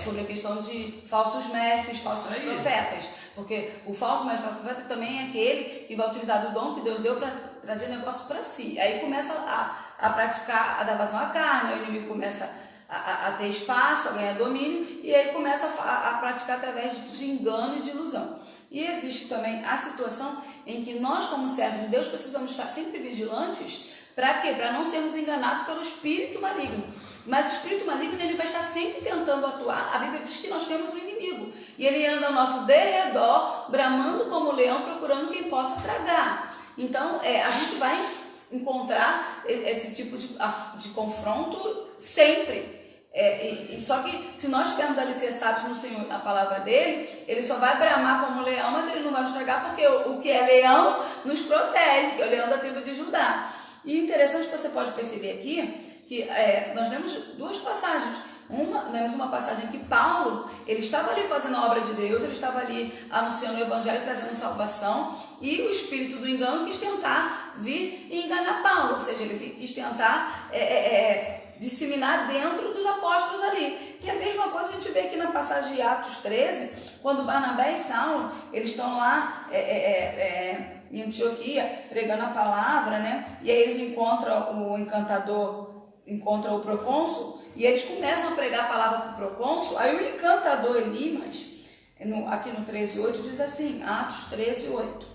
sobre a questão de falsos mestres, falsos profetas, porque o falso mestre, falso profeta também é aquele que vai utilizar do dom que Deus deu para trazer negócio para si. Aí começa a praticar, a dar vazão à carne, o inimigo começa a ter espaço, a ganhar domínio, e aí começa a praticar através de engano e de ilusão. E existe também a situação em que nós, como servos de Deus, precisamos estar sempre vigilantes. Para quê? Para não sermos enganados pelo espírito maligno. Mas o espírito maligno ele vai estar sempre tentando atuar. A Bíblia diz que nós temos um inimigo. E ele anda ao nosso derredor, bramando como leão, procurando quem possa tragar. Então, a gente vai encontrar esse tipo de confronto sempre. Só que se nós estivermos alicerçados no Senhor, na palavra dele, ele só vai bramar como leão, mas ele não vai nos tragar, porque o que é leão nos protege, que é o leão da tribo de Judá. E interessante que você pode perceber aqui, que nós lemos duas passagens. Lemos uma passagem que Paulo, ele estava ali fazendo a obra de Deus, ele estava ali anunciando o evangelho, trazendo salvação, e o espírito do engano quis tentar vir e enganar Paulo, ou seja, ele quis tentar disseminar dentro dos apóstolos ali. E a mesma coisa a gente vê aqui na passagem de Atos 13, quando Barnabé e Saulo, eles estão lá em Antioquia, pregando a palavra, né? E aí eles encontram o encantador, encontram o procônsul, e eles começam a pregar a palavra para o procônsul. Aí o encantador Elimas, aqui no 13:8, diz assim, Atos 13:8: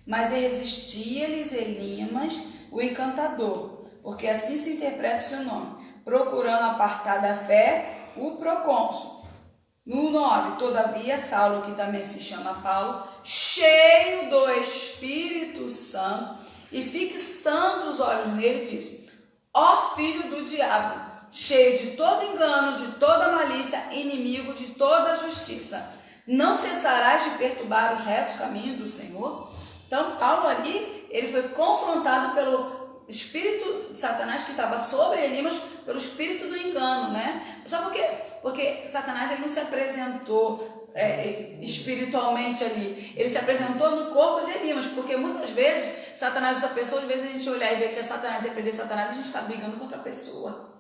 mas resistia-lhes Elimas, o encantador, porque assim se interpreta o seu nome, procurando apartar da fé o procônsul. No 9, todavia, Saulo, que também se chama Paulo, cheio do Espírito Santo, e fixando os olhos nele, disse: ó filho do diabo, cheio de todo engano, de toda malícia, inimigo de toda justiça, não cessarás de perturbar os retos caminhos do Senhor? Então, Paulo ali, ele foi confrontado pelo espírito de Satanás que estava sobre Elimas, pelo espírito do engano, né? Sabe por quê? Porque Satanás ele não se apresentou espiritualmente ali, ele se apresentou no corpo de Elimas, porque muitas vezes Satanás usa pessoas, às vezes a gente olhar e ver que é Satanás e aprender Satanás, a gente está brigando contra a pessoa.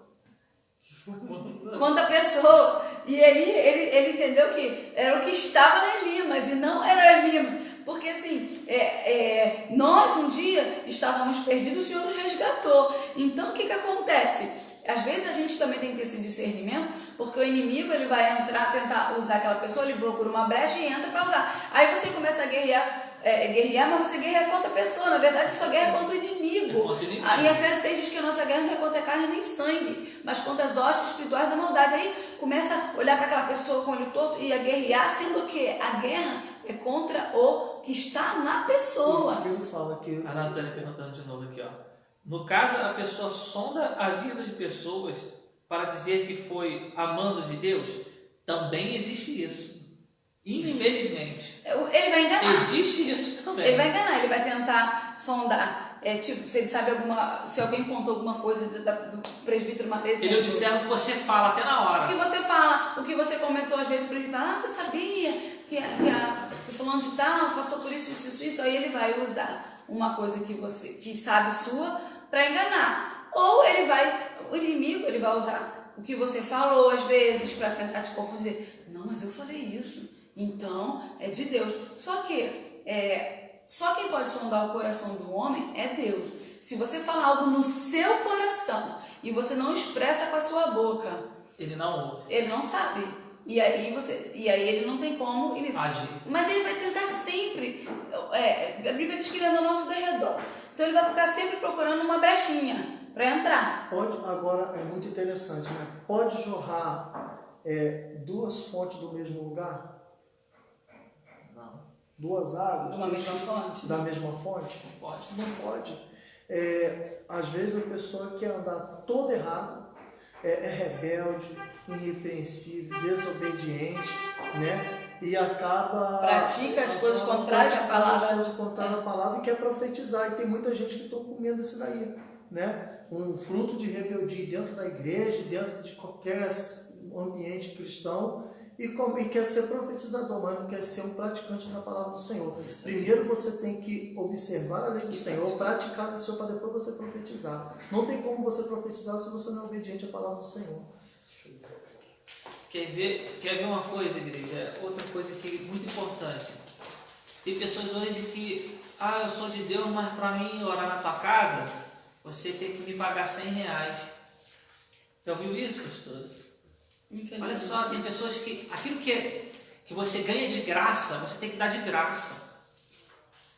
Contra a pessoa. E ele entendeu que era o que estava em Elimas e não era Elimas. Porque assim, nós um dia estávamos perdidos, o Senhor nos resgatou. Então o que acontece? Às vezes a gente também tem que ter esse discernimento, porque o inimigo ele vai entrar, tentar usar aquela pessoa, ele procura uma brecha e entra para usar. Aí você começa a guerrear, mas você guerreia contra a pessoa. Na verdade, só guerra contra o inimigo. Em Efésios 6 diz que a nossa guerra não é contra a carne nem sangue, mas contra as hostes espirituais da maldade. Aí começa a olhar para aquela pessoa com o olho torto e a guerrear, sendo que a guerra é contra o que está na pessoa. Isso que ele fala aqui. A Natália perguntando de novo aqui, ó. No caso, a pessoa sonda a vida de pessoas para dizer que foi amando de Deus, também existe isso. Infelizmente. Ele vai enganar. Existe isso também. Ele vai enganar, ele vai tentar sondar. Tipo, se ele sabe se alguém contou alguma coisa do presbítero uma vez. Ele observa o que você fala até na hora. O que você fala, o que você comentou às vezes para ele falar, você sabia que fulano de tal passou por isso, aí ele vai usar uma coisa que sabe sua para enganar. Ou o inimigo ele vai usar o que você falou às vezes para tentar te confundir. Não, mas eu falei isso, então é de Deus. Só que só quem pode sondar o coração do homem é Deus. Se você falar algo no seu coração e você não expressa com a sua boca, ele não ouve. Ele não sabe. E aí ele não tem como agir. Mas ele vai tentar sempre. A Bíblia diz que ele anda ao nosso derredor. Então ele vai ficar sempre procurando uma brechinha para entrar. Agora é muito interessante, né? Pode jorrar duas fontes do mesmo lugar? Não. Duas águas? Da mesma fonte? Da mesma fonte? Não pode. Não pode. Às vezes a pessoa quer andar todo errado, é rebelde, irrepreensível, desobediente, né? E acaba... Pratica as coisas contrárias à palavra. As coisas contrárias à palavra e quer profetizar. E tem muita gente que está comendo isso daí, né? Um fruto de rebeldia dentro da igreja, dentro de qualquer ambiente cristão, e quer ser profetizador, mas não quer ser um praticante da palavra do Senhor. Primeiro você tem que observar a lei do Senhor, praticar o Senhor, para depois você profetizar. Não tem como você profetizar se você não é obediente à palavra do Senhor. Quer ver uma coisa, igreja? Outra coisa que é muito importante. Tem pessoas hoje que, eu sou de Deus, mas para mim orar na tua casa, você tem que me pagar R$100. Já ouviu isso, pastor? Olha só, tem pessoas que aquilo que você ganha de graça, você tem que dar de graça.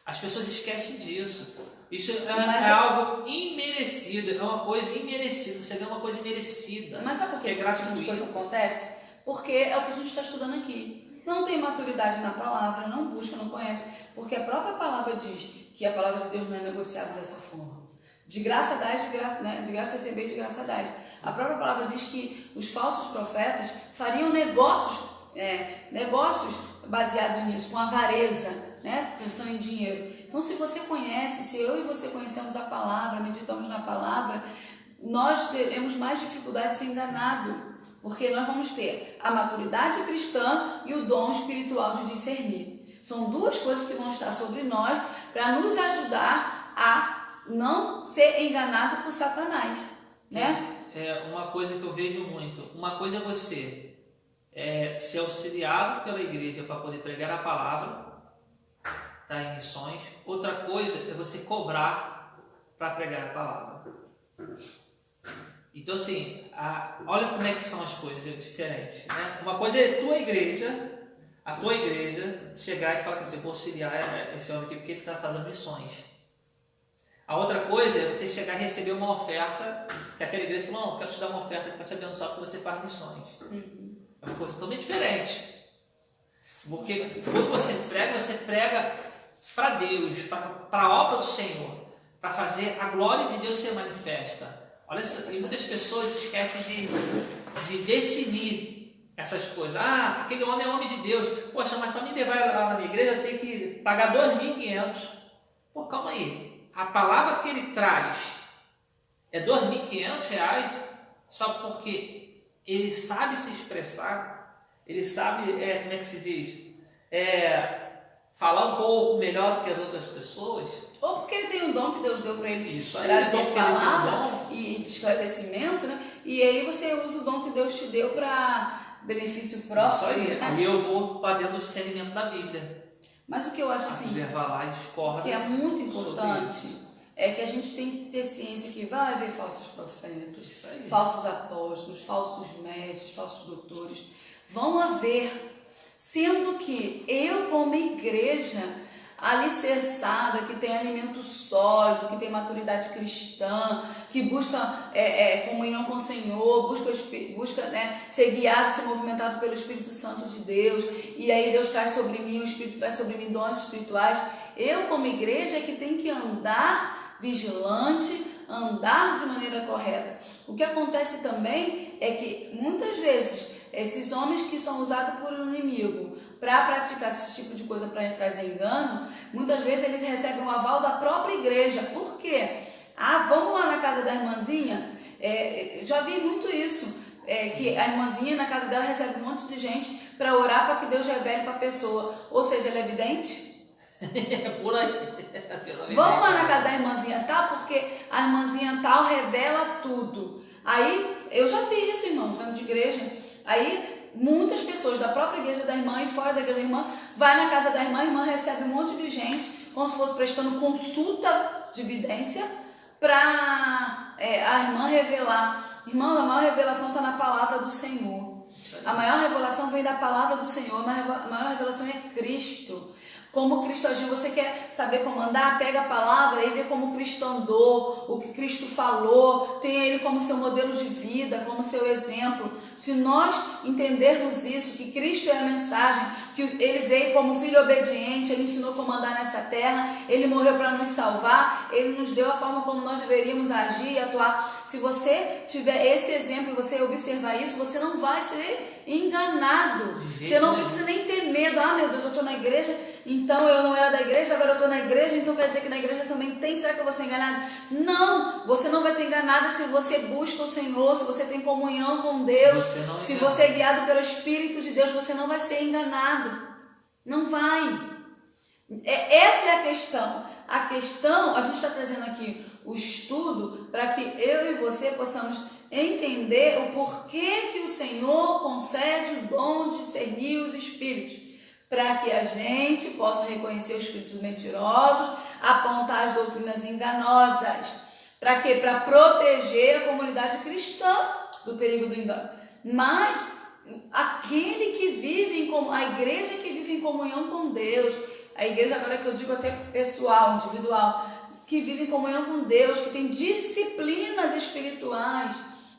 As pessoas esquecem disso. Isso é algo imerecido, é uma coisa imerecida. Você ganha uma coisa imerecida. Mas sabe por que essa coisa acontece? Porque é o que a gente está estudando aqui. Não tem maturidade na palavra, não busca, não conhece. Porque a própria palavra diz que a palavra de Deus não é negociada dessa forma. De graça dás, de graça receber, de graça dás. A própria palavra diz que os falsos profetas fariam negócios baseados nisso, com avareza, né? Pensando em dinheiro. Então, se você conhece, se eu e você conhecemos a palavra, meditamos na palavra, nós teremos mais dificuldade de ser enganado, porque nós vamos ter a maturidade cristã e o dom espiritual de discernir. São duas coisas que vão estar sobre nós para nos ajudar a não ser enganado por Satanás, né? Uma coisa que eu vejo muito. Uma coisa é você ser auxiliado pela igreja para poder pregar a palavra, tá, em missões. Outra coisa é você cobrar para pregar a palavra. Então, assim, olha como é que são as coisas diferentes, né? Uma coisa é a tua igreja chegar e falar assim, vou auxiliar esse homem aqui porque ele está fazendo missões. A outra coisa é você chegar e receber uma oferta, que aquela igreja falou, não, quero te dar uma oferta para te abençoar porque você faz missões. É uma coisa totalmente diferente. Porque quando você prega para Deus, para a obra do Senhor, para fazer a glória de Deus ser manifesta. Olha só, e muitas pessoas esquecem de definir essas coisas. Aquele homem é homem de Deus. Poxa, mas para me levar lá na minha igreja eu tenho que pagar 2.500. Pô, calma aí. A palavra que ele traz é R$2.500 só porque ele sabe se expressar, ele sabe, como é que se diz, falar um pouco melhor do que as outras pessoas. Ou porque ele tem um dom que Deus deu para ele, isso aí, trazer palavra e de esclarecimento, né? E aí você usa o dom que Deus te deu para benefício próprio. Isso aí, né? Aí eu vou para dentro do discernimento da Bíblia. Mas o que eu acho assim, vai lá e discorda que é muito importante, é que a gente tem que ter ciência que vai haver falsos profetas, falsos apóstolos, falsos mestres, falsos doutores. Vão haver, sendo que eu, como igreja alicerçada, que tem alimento sólido, que tem maturidade cristã, que busca comunhão com o Senhor, busca ser guiado, ser movimentado pelo Espírito Santo de Deus, e aí Deus traz sobre mim, o Espírito traz sobre mim dons espirituais. Eu, como igreja, é que tem que andar vigilante, andar de maneira correta. O que acontece também é que muitas vezes esses homens que são usados por um inimigo para praticar esse tipo de coisa, para trazer engano, muitas vezes eles recebem o aval da própria igreja. Por quê? Vamos lá na casa da irmãzinha. Já vi muito isso, que a irmãzinha na casa dela recebe um monte de gente para orar para que Deus revele para a pessoa. Ou seja, ela é vidente? É por aí. Vamos lá na casa da irmãzinha tal, porque a irmãzinha tal revela tudo. Aí, eu já vi isso, irmãos, dentro de igreja. Aí, muitas pessoas da própria igreja da irmã e fora da igreja da irmã, vai na casa da irmã, a irmã recebe um monte de gente, como se fosse prestando consulta de vidência, para a irmã revelar. Irmão, a maior revelação está na palavra do Senhor. A maior revelação vem da palavra do Senhor, a maior revelação é Cristo. Como Cristo agiu, você quer saber como andar? Pega a palavra e vê como Cristo andou, o que Cristo falou, tenha Ele como seu modelo de vida, como seu exemplo. Se nós entendermos isso, que Cristo é a mensagem, que Ele veio como filho obediente, Ele ensinou como andar nessa terra, Ele morreu para nos salvar, Ele nos deu a forma como nós deveríamos agir e atuar. Se você tiver esse exemplo, você observar isso, você não vai ser enganado. Você não precisa nem ter medo. Meu Deus, eu estou na igreja, então eu não era da igreja, agora eu estou na igreja, então quer dizer que na igreja também tem, será que eu vou ser enganado? Não, você não vai ser enganada se você busca o Senhor, se você tem comunhão com Deus, se você é guiado pelo Espírito de Deus, você não vai ser enganado. Não vai. Essa é a questão. A questão, a gente está trazendo aqui o estudo para que eu e você possamos entender o porquê que o Senhor concede o dom de discernir os espíritos, para que a gente possa reconhecer os espíritos mentirosos, apontar as doutrinas enganosas. Para quê? Para proteger a comunidade cristã do perigo do engano. Mas aquele que vive a igreja que vive em comunhão com Deus, a igreja agora que eu digo até pessoal, individual, que vive em comunhão com Deus, que tem disciplinas espirituais,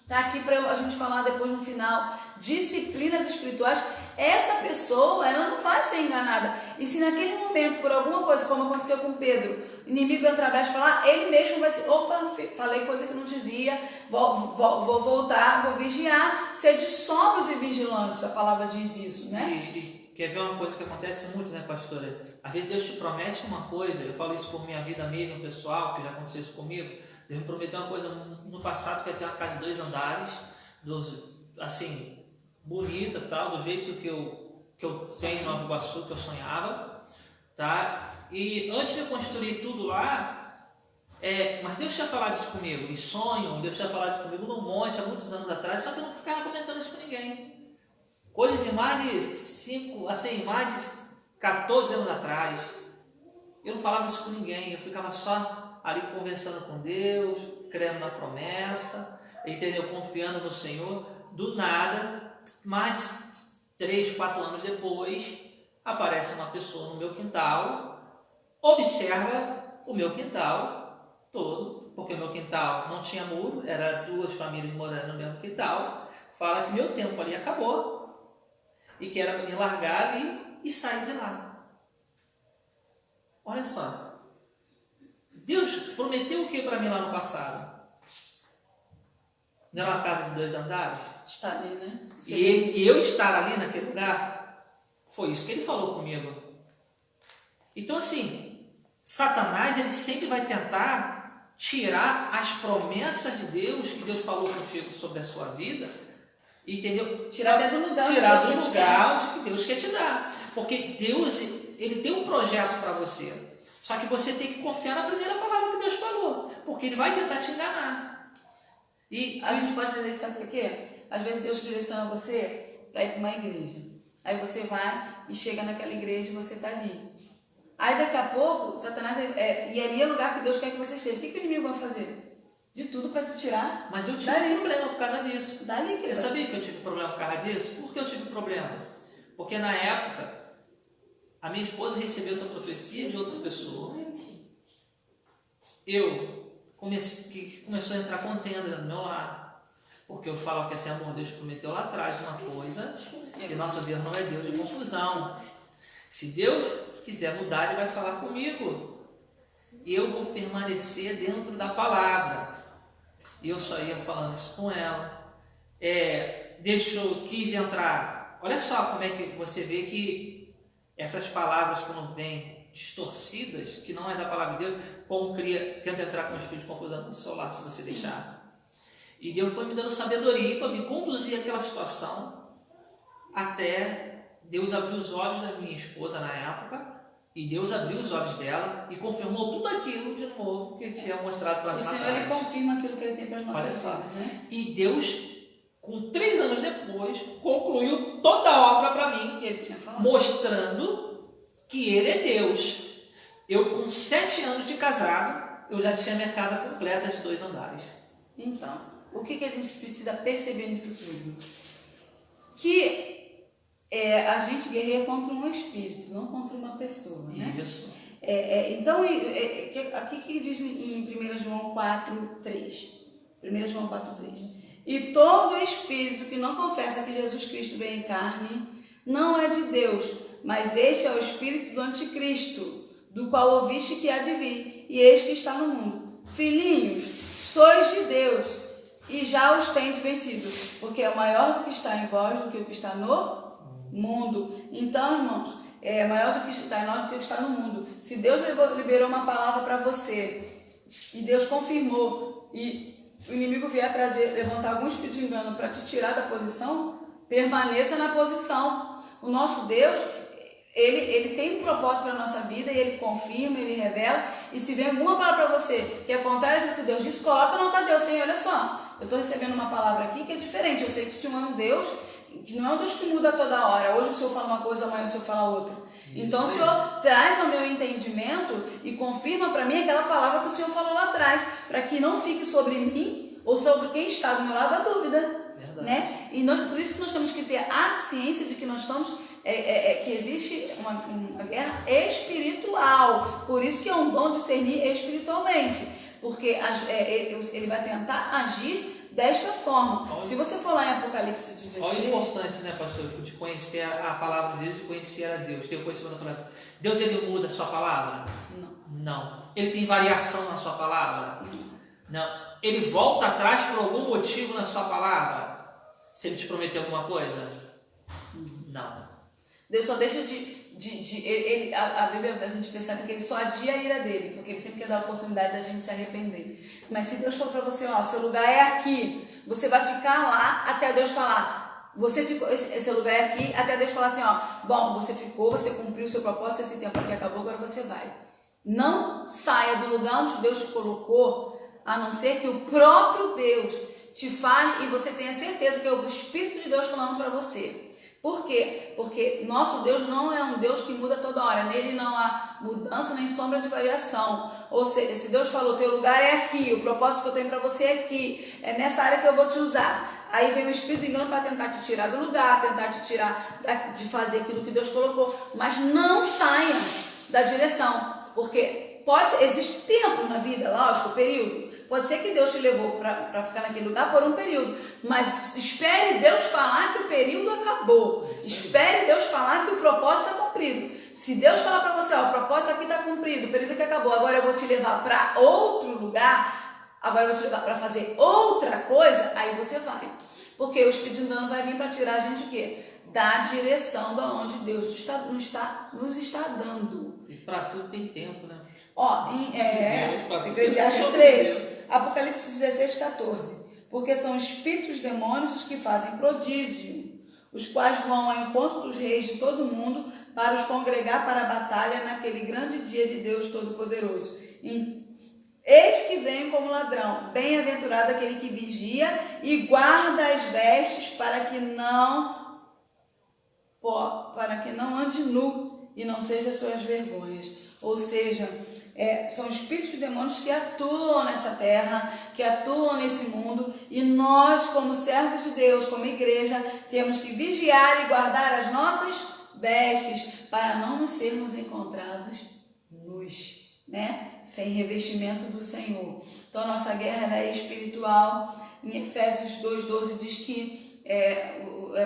tá aqui para a gente falar depois no final, disciplinas espirituais, essa pessoa, ela não vai ser enganada. E se naquele momento, por alguma coisa, como aconteceu com Pedro, o inimigo entra atrás e falar, ele mesmo vai ser, falei coisa que não devia, vou voltar, vou vigiar, ser de sóbrios e vigilantes, a palavra diz isso, né? E quer ver uma coisa que acontece muito, né, pastora? Às vezes Deus te promete uma coisa, eu falo isso por minha vida mesmo, pessoal, que já aconteceu isso comigo. Deus me prometeu uma coisa no passado, que ia ter uma casa de 2 andares, assim, bonita, tal, do jeito que eu tenho em Nova Iguaçu, que eu sonhava, tá? E antes de eu construir tudo lá, mas Deus tinha falado isso comigo, em sonho, Deus tinha falado isso comigo num monte, há muitos anos atrás, só que eu não ficava comentando isso com ninguém. Coisas de mais de 14 anos atrás, eu não falava isso com ninguém, eu ficava só ali conversando com Deus, crendo na promessa, entendeu? Confiando no Senhor. Do nada, mais de 3, 4 anos depois, aparece uma pessoa no meu quintal, observa o meu quintal todo, porque o meu quintal não tinha muro, era 2 famílias morando no mesmo quintal, fala que meu tempo ali acabou e que era para me largar ali e sair de lá. Olha só, Deus prometeu o que para mim lá no passado? Não era uma casa de 2 andares? Está ali, né? E eu estar ali naquele lugar, foi isso que ele falou comigo. Então assim, Satanás, ele sempre vai tentar tirar as promessas de Deus, que Deus falou contigo sobre a sua vida, entendeu? Tirar até do lugar. Tirar do lugar que Deus quer te dar. Porque Deus, ele tem um projeto para você. Só que você tem que confiar na primeira palavra que Deus falou, porque ele vai tentar te enganar. E a gente pode dizer isso, sabe por quê? Às vezes Deus direciona você para ir para uma igreja. Aí você vai e chega naquela igreja e você está ali. Aí daqui a pouco, Satanás, e ali é o lugar que Deus quer que você esteja. O que o inimigo vai fazer? De tudo para te tirar. Mas eu tive problema por causa disso. Dali que Você sabia que eu tive problema por causa disso? Por que eu tive problema? Porque na época, a minha esposa recebeu essa profecia de outra pessoa. Começou a entrar contenda no meu lar. Porque eu falo que esse amor Deus prometeu lá atrás uma coisa, que nosso Deus não é Deus de confusão. Se Deus quiser mudar, Ele vai falar comigo. E eu vou permanecer dentro da palavra. E eu só ia falando isso com ela. Quis entrar. Olha só como é que você vê que essas palavras, quando vêm distorcidas, que não é da palavra de Deus, como tenta entrar com um espírito de confusão no seu lar, se você deixar. E Deus foi me dando sabedoria para me conduzir àquela situação, até Deus abrir os olhos da minha esposa na época, e Deus abriu os olhos dela e confirmou tudo aquilo de novo que Ele tinha mostrado para mim. O Senhor, Ele confirma aquilo que Ele tem para as nossas vidas, né? E Deus, com 3 anos depois, concluiu toda a obra para mim, Que Ele tinha falado. mostrando que Ele é Deus. Eu, com 7 anos de casado, eu já tinha minha casa completa de 2 andares. Então, o que a gente precisa perceber nisso tudo? Que a gente guerreia contra um espírito, não contra uma pessoa, né? Isso. Então, aqui que diz em 1 João 4:3. 1 João 4:3. E todo espírito que não confessa que Jesus Cristo veio em carne não é de Deus, mas este é o espírito do anticristo, do qual ouviste que há de vir, e eis que está no mundo. Filhinhos, sois de Deus, e já os tendes vencido, porque é maior do que está em vós do que o que está no mundo. Então, irmãos, é maior do que está em nós do que o que está no mundo. Se Deus liberou uma palavra para você, e Deus confirmou, e o inimigo vier levantar algum espírito de engano para te tirar da posição, permaneça na posição. O nosso Deus, ele tem um propósito para a nossa vida, e Ele confirma, Ele revela. E se vem alguma palavra para você que é contrária ao que Deus diz, coloca no Deus. Senhor, olha só, eu estou recebendo uma palavra aqui que é diferente. Eu sei que o Senhor é um Deus que não é um Deus que muda toda hora. Hoje o Senhor fala uma coisa, amanhã o Senhor fala outra. Então o Senhor traz ao meu entendimento e confirma para mim aquela palavra que o Senhor falou lá atrás, para que não fique sobre mim ou sobre quem está do meu lado a dúvida. Né? E por isso que nós temos que ter a ciência de que nós estamos, que existe uma guerra espiritual. Por isso que é um bom discernir espiritualmente, porque ele vai tentar agir desta forma. Se você for lá em Apocalipse 16... Olha o importante, né, pastor, de conhecer a palavra de Deus, de conhecer a Deus, ter o conhecimento da palavra. Deus, Ele muda a sua palavra? Não. Ele tem variação na sua palavra? Não. Ele volta atrás por algum motivo na sua palavra? Se Ele te prometeu alguma coisa? Não. Deus só deixa a Bíblia, a gente percebe que Ele só adia a ira dele, porque Ele sempre quer dar a oportunidade da gente se arrepender. Mas se Deus for para você, seu lugar é aqui, você vai ficar lá até Deus falar, você ficou, esse lugar é aqui, até Deus falar assim, bom, você ficou, você cumpriu o seu propósito, esse tempo aqui acabou, agora você vai. Não saia do lugar onde Deus te colocou, a não ser que o próprio Deus te fale e você tenha certeza que é o Espírito de Deus falando para você. Por quê? Porque nosso Deus não é um Deus que muda toda hora. Nele não há mudança nem sombra de variação. Ou seja, se Deus falou, teu lugar é aqui, o propósito que eu tenho para você é aqui, é nessa área que eu vou te usar. Aí vem o Espírito de engano para tentar te tirar do lugar, tentar te tirar de fazer aquilo que Deus colocou. Mas não saia da direção, porque existe tempo na vida, lógico, período. Pode ser que Deus te levou para ficar naquele lugar por um período, mas espere Deus falar que o período acabou. Espere Deus falar que o propósito está cumprido. Se Deus falar para você, o propósito aqui está cumprido, o período aqui acabou, agora eu vou te levar para outro lugar, agora eu vou te levar para fazer outra coisa, aí você vai. Porque o Espírito de engano vai vir para tirar a gente o quê? Da direção da onde Deus nos está dando. E para tudo tem tempo, né? Eclesiastes 3, Apocalipse 16:14. Porque são espíritos demônios os que fazem prodígio, os quais vão ao encontro dos reis de todo o mundo para os congregar para a batalha naquele grande dia de Deus Todo-Poderoso. Eis que venho como ladrão, bem-aventurado aquele que vigia e guarda as vestes para que não ande nu e não seja suas vergonhas. Ou seja, são espíritos de demônios que atuam nessa terra, que atuam nesse mundo, e nós, como servos de Deus, como igreja, temos que vigiar e guardar as nossas vestes para não nos sermos encontrados nus, né? Sem revestimento do Senhor. Então a nossa guerra é espiritual. Em Efésios 2:12 diz que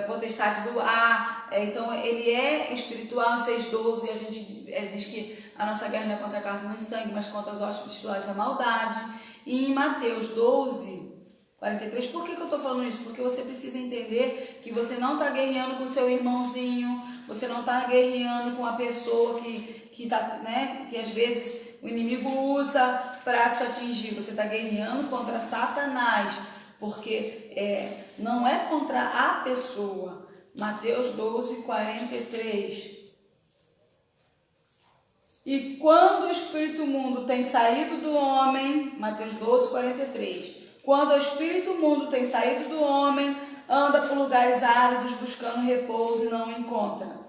potestade do ar, então ele é espiritual. Em 6:12 a gente diz que a nossa guerra não é contra a carne nem sangue, mas contra os ossos espirituais da maldade. E em Mateus 12:43, por que eu estou falando isso? Porque você precisa entender que você não está guerreando com seu irmãozinho, você não está guerreando com a pessoa que às vezes o inimigo usa para te atingir. Você está guerreando contra Satanás, porque não é contra a pessoa. Mateus 12:43. E quando o espírito imundo tem saído do homem, Mateus 12:43, quando o espírito imundo tem saído do homem, anda por lugares áridos buscando repouso e não o encontra.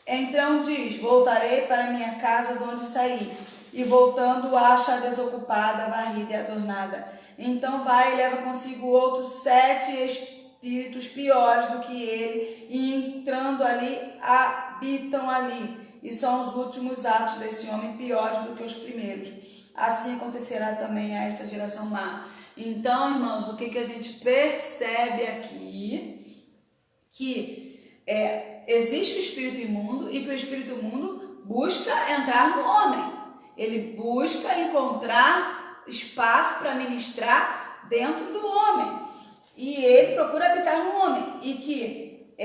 Então diz: voltarei para minha casa de onde saí, e voltando acha desocupada, varrida e adornada. Então vai e leva consigo outros 7 espíritos piores do que ele, e entrando ali, habitam ali. E são os últimos atos desse homem piores do que os primeiros. Assim acontecerá também a esta geração má. Então, irmãos, o que a gente percebe aqui? Que existe o espírito imundo e que o espírito imundo busca entrar no homem. Ele busca encontrar espaço para ministrar dentro do homem. E ele procura habitar no homem. E que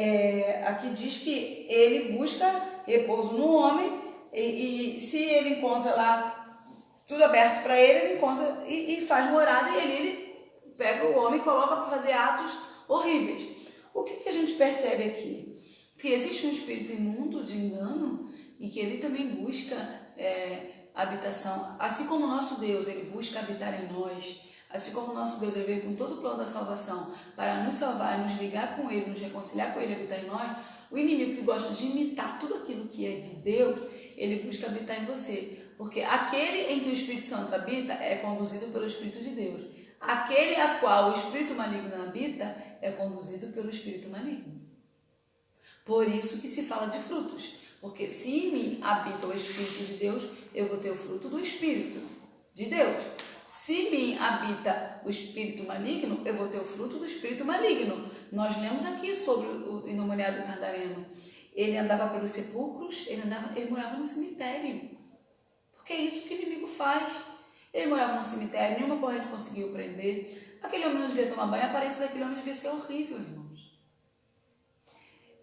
aqui diz que ele busca repouso no homem, e se ele encontra lá tudo aberto para ele, ele encontra e faz morada, e ele pega o homem e coloca para fazer atos horríveis. O que a gente percebe aqui? Que existe um espírito imundo de engano e que ele também busca habitação, assim como o nosso Deus, ele busca habitar em nós. Assim como o nosso Deus veio com todo o plano da salvação para nos salvar, nos ligar com Ele, nos reconciliar com Ele, habitar em nós, o inimigo que gosta de imitar tudo aquilo que é de Deus, ele busca habitar em você. Porque aquele em que o Espírito Santo habita é conduzido pelo Espírito de Deus. Aquele a qual o Espírito maligno habita é conduzido pelo Espírito maligno. Por isso que se fala de frutos. Porque se em mim habita o Espírito de Deus, eu vou ter o fruto do Espírito de Deus. Se em mim habita o espírito maligno, eu vou ter o fruto do espírito maligno. Nós lemos aqui sobre o endemoniado gadareno. Ele andava pelos sepulcros, ele morava no cemitério. Porque é isso que o inimigo faz. Ele morava no cemitério, nenhuma corrente conseguiu prender. Aquele homem não devia tomar banho, a aparência daquele homem devia ser horrível, irmãos.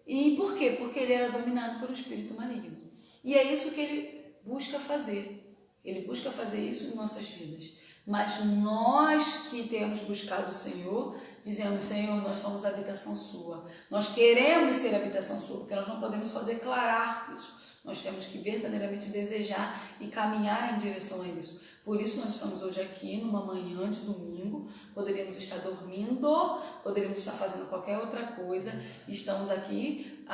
E por quê? Porque ele era dominado pelo espírito maligno. E é isso que ele busca fazer. Ele busca fazer isso em nossas vidas. Mas nós que temos buscado o Senhor, dizendo: Senhor, nós somos habitação sua. Nós queremos ser habitação sua, porque nós não podemos só declarar isso. Nós temos que verdadeiramente desejar e caminhar em direção a isso. Por isso nós estamos hoje aqui, numa manhã de domingo. Poderíamos estar dormindo, poderíamos estar fazendo qualquer outra coisa. Estamos aqui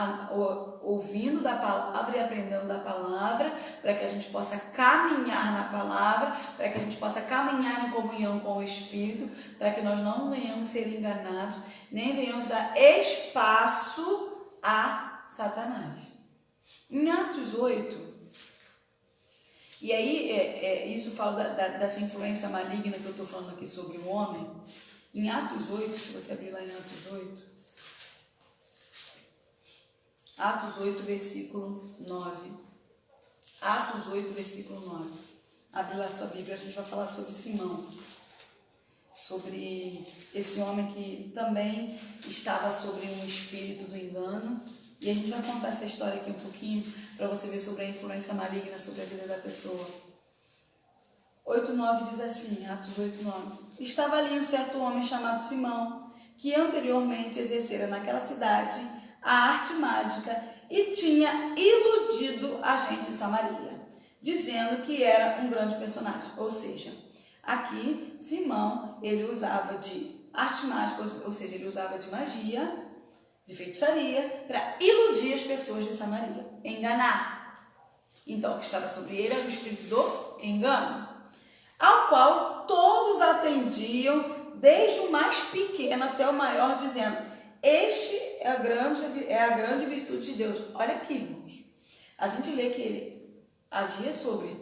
ouvindo da palavra e aprendendo da palavra, para que a gente possa caminhar na palavra, para que a gente possa caminhar em comunhão com o Espírito, para que nós não venhamos ser enganados, nem venhamos dar espaço a Satanás. Em Atos 8, e aí isso fala dessa influência maligna que eu estou falando aqui sobre o homem. Em Atos 8, se você abrir lá em Atos 8, versículo 9. Atos 8, versículo 9. Abre lá sua Bíblia, a gente vai falar sobre Simão. Sobre esse homem que também estava sobre um espírito do engano. E a gente vai contar essa história aqui um pouquinho, para você ver sobre a influência maligna sobre a vida da pessoa. 8:9 diz assim, Atos 8:9. Estava ali um certo homem chamado Simão, que anteriormente exercera naquela cidade a arte mágica e tinha iludido a gente de Samaria, dizendo que era um grande personagem. Ou seja, aqui Simão, ele usava de arte mágica, ou seja, ele usava de magia, de feitiçaria, para iludir as pessoas de Samaria, enganar. Então, o que estava sobre ele era o espírito do engano, ao qual todos atendiam, desde o mais pequeno até o maior, dizendo: este é a grande virtude de Deus. Olha aqui, irmãos. A gente lê que ele agia sobre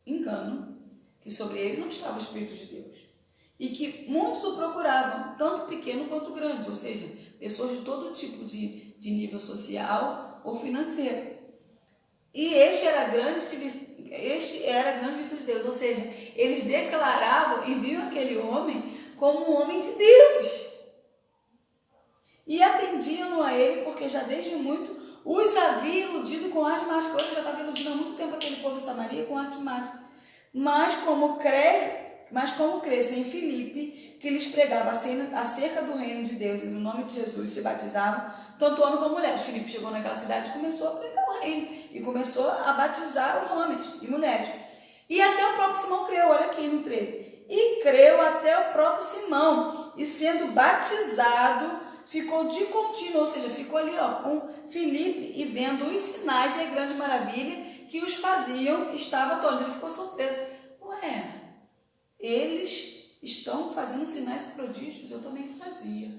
engano, que sobre ele não estava o Espírito de Deus. E que muitos o procuravam, tanto pequeno quanto grandes, ou seja, pessoas de todo tipo de nível social ou financeiro. E este era a grande virtude de Deus, ou seja, eles declaravam e viam aquele homem como um homem de Deus. E atendiam-no a ele, porque já desde muito os havia iludido com artes mágicas. Hoje já estava iludindo há muito tempo aquele povo de Samaria com artes mágicas. Mas como crescem em Filipe, que lhes pregava acerca do reino de Deus e do nome de Jesus, se batizavam, tanto homem como mulheres. Filipe chegou naquela cidade e começou a pregar o reino, e começou a batizar os homens e mulheres. E até o próprio Simão creu, olha aqui no 13. E creu até o próprio Simão, e sendo batizado, ficou de contínuo, ou seja, ficou ali com Filipe, e vendo os sinais e a grande maravilha que os faziam, estava atônito. Ele ficou surpreso. Ué, eles estão fazendo sinais e prodígios, eu também fazia.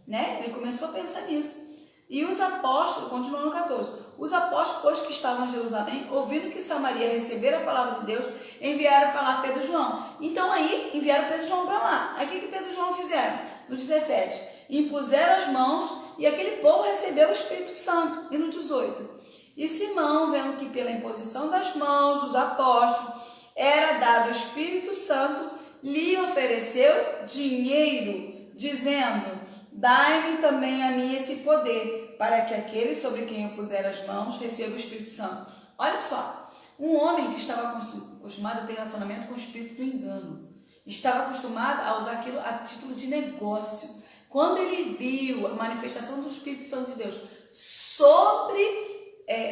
Né? Ele começou a pensar nisso. E os apóstolos, continuando no 14, os apóstolos, pois que estavam em Jerusalém, ouvindo que Samaria recebera a palavra de Deus, enviaram para lá Pedro e João. Então aí, enviaram Pedro e João para lá. Aí o que Pedro e João fizeram? No 17, impuseram as mãos e aquele povo recebeu o Espírito Santo. E no 18, e Simão, vendo que pela imposição das mãos dos apóstolos era dado o Espírito Santo, lhe ofereceu dinheiro, dizendo: dai-me também a mim esse poder, para que aquele sobre quem eu puser as mãos receba o Espírito Santo. Olha só, um homem que estava acostumado a ter relacionamento com o espírito do engano, estava acostumado a usar aquilo a título de negócio. Quando ele viu a manifestação do Espírito Santo de Deus sobre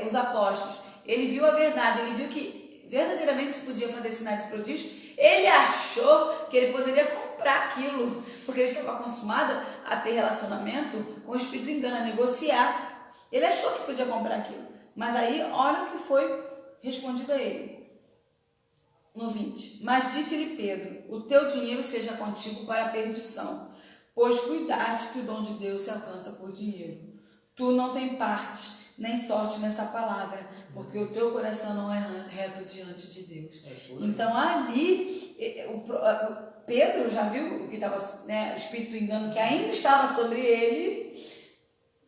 os apóstolos, ele viu a verdade, ele viu que verdadeiramente se podia fazer sinais e prodígios, ele achou que ele poderia comprar aquilo, porque ele estava acostumado a ter relacionamento com o espírito do engano, a negociar. Ele achou que podia comprar aquilo, mas aí olha o que foi respondido a ele. No 20, mas disse-lhe Pedro: o teu dinheiro seja contigo para a perdição, pois cuidaste que o dom de Deus se alcança por dinheiro. Tu não tem parte nem sorte nessa palavra, porque o teu coração não é reto diante de Deus. Então ali, Pedro já viu o que estava, né, o espírito do engano que ainda estava sobre ele,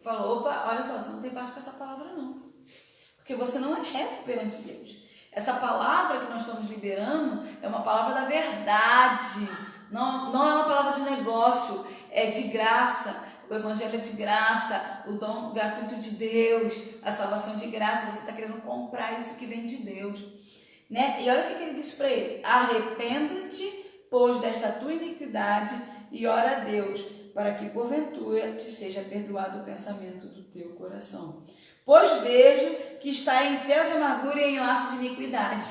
falou: opa, olha só, você não tem parte com essa palavra não, porque você não é reto perante Deus. Essa palavra que nós estamos liberando é uma palavra da verdade, não é uma palavra de negócio, é de graça. O evangelho é de graça, o dom gratuito de Deus, a salvação de graça. Você está querendo comprar isso que vem de Deus, né? E olha o que ele disse para ele: arrependa-te, pois, desta tua iniquidade, e ora a Deus, para que porventura te seja perdoado o pensamento do teu coração. Pois vejo que está em fel de amargura e em laço de iniquidade.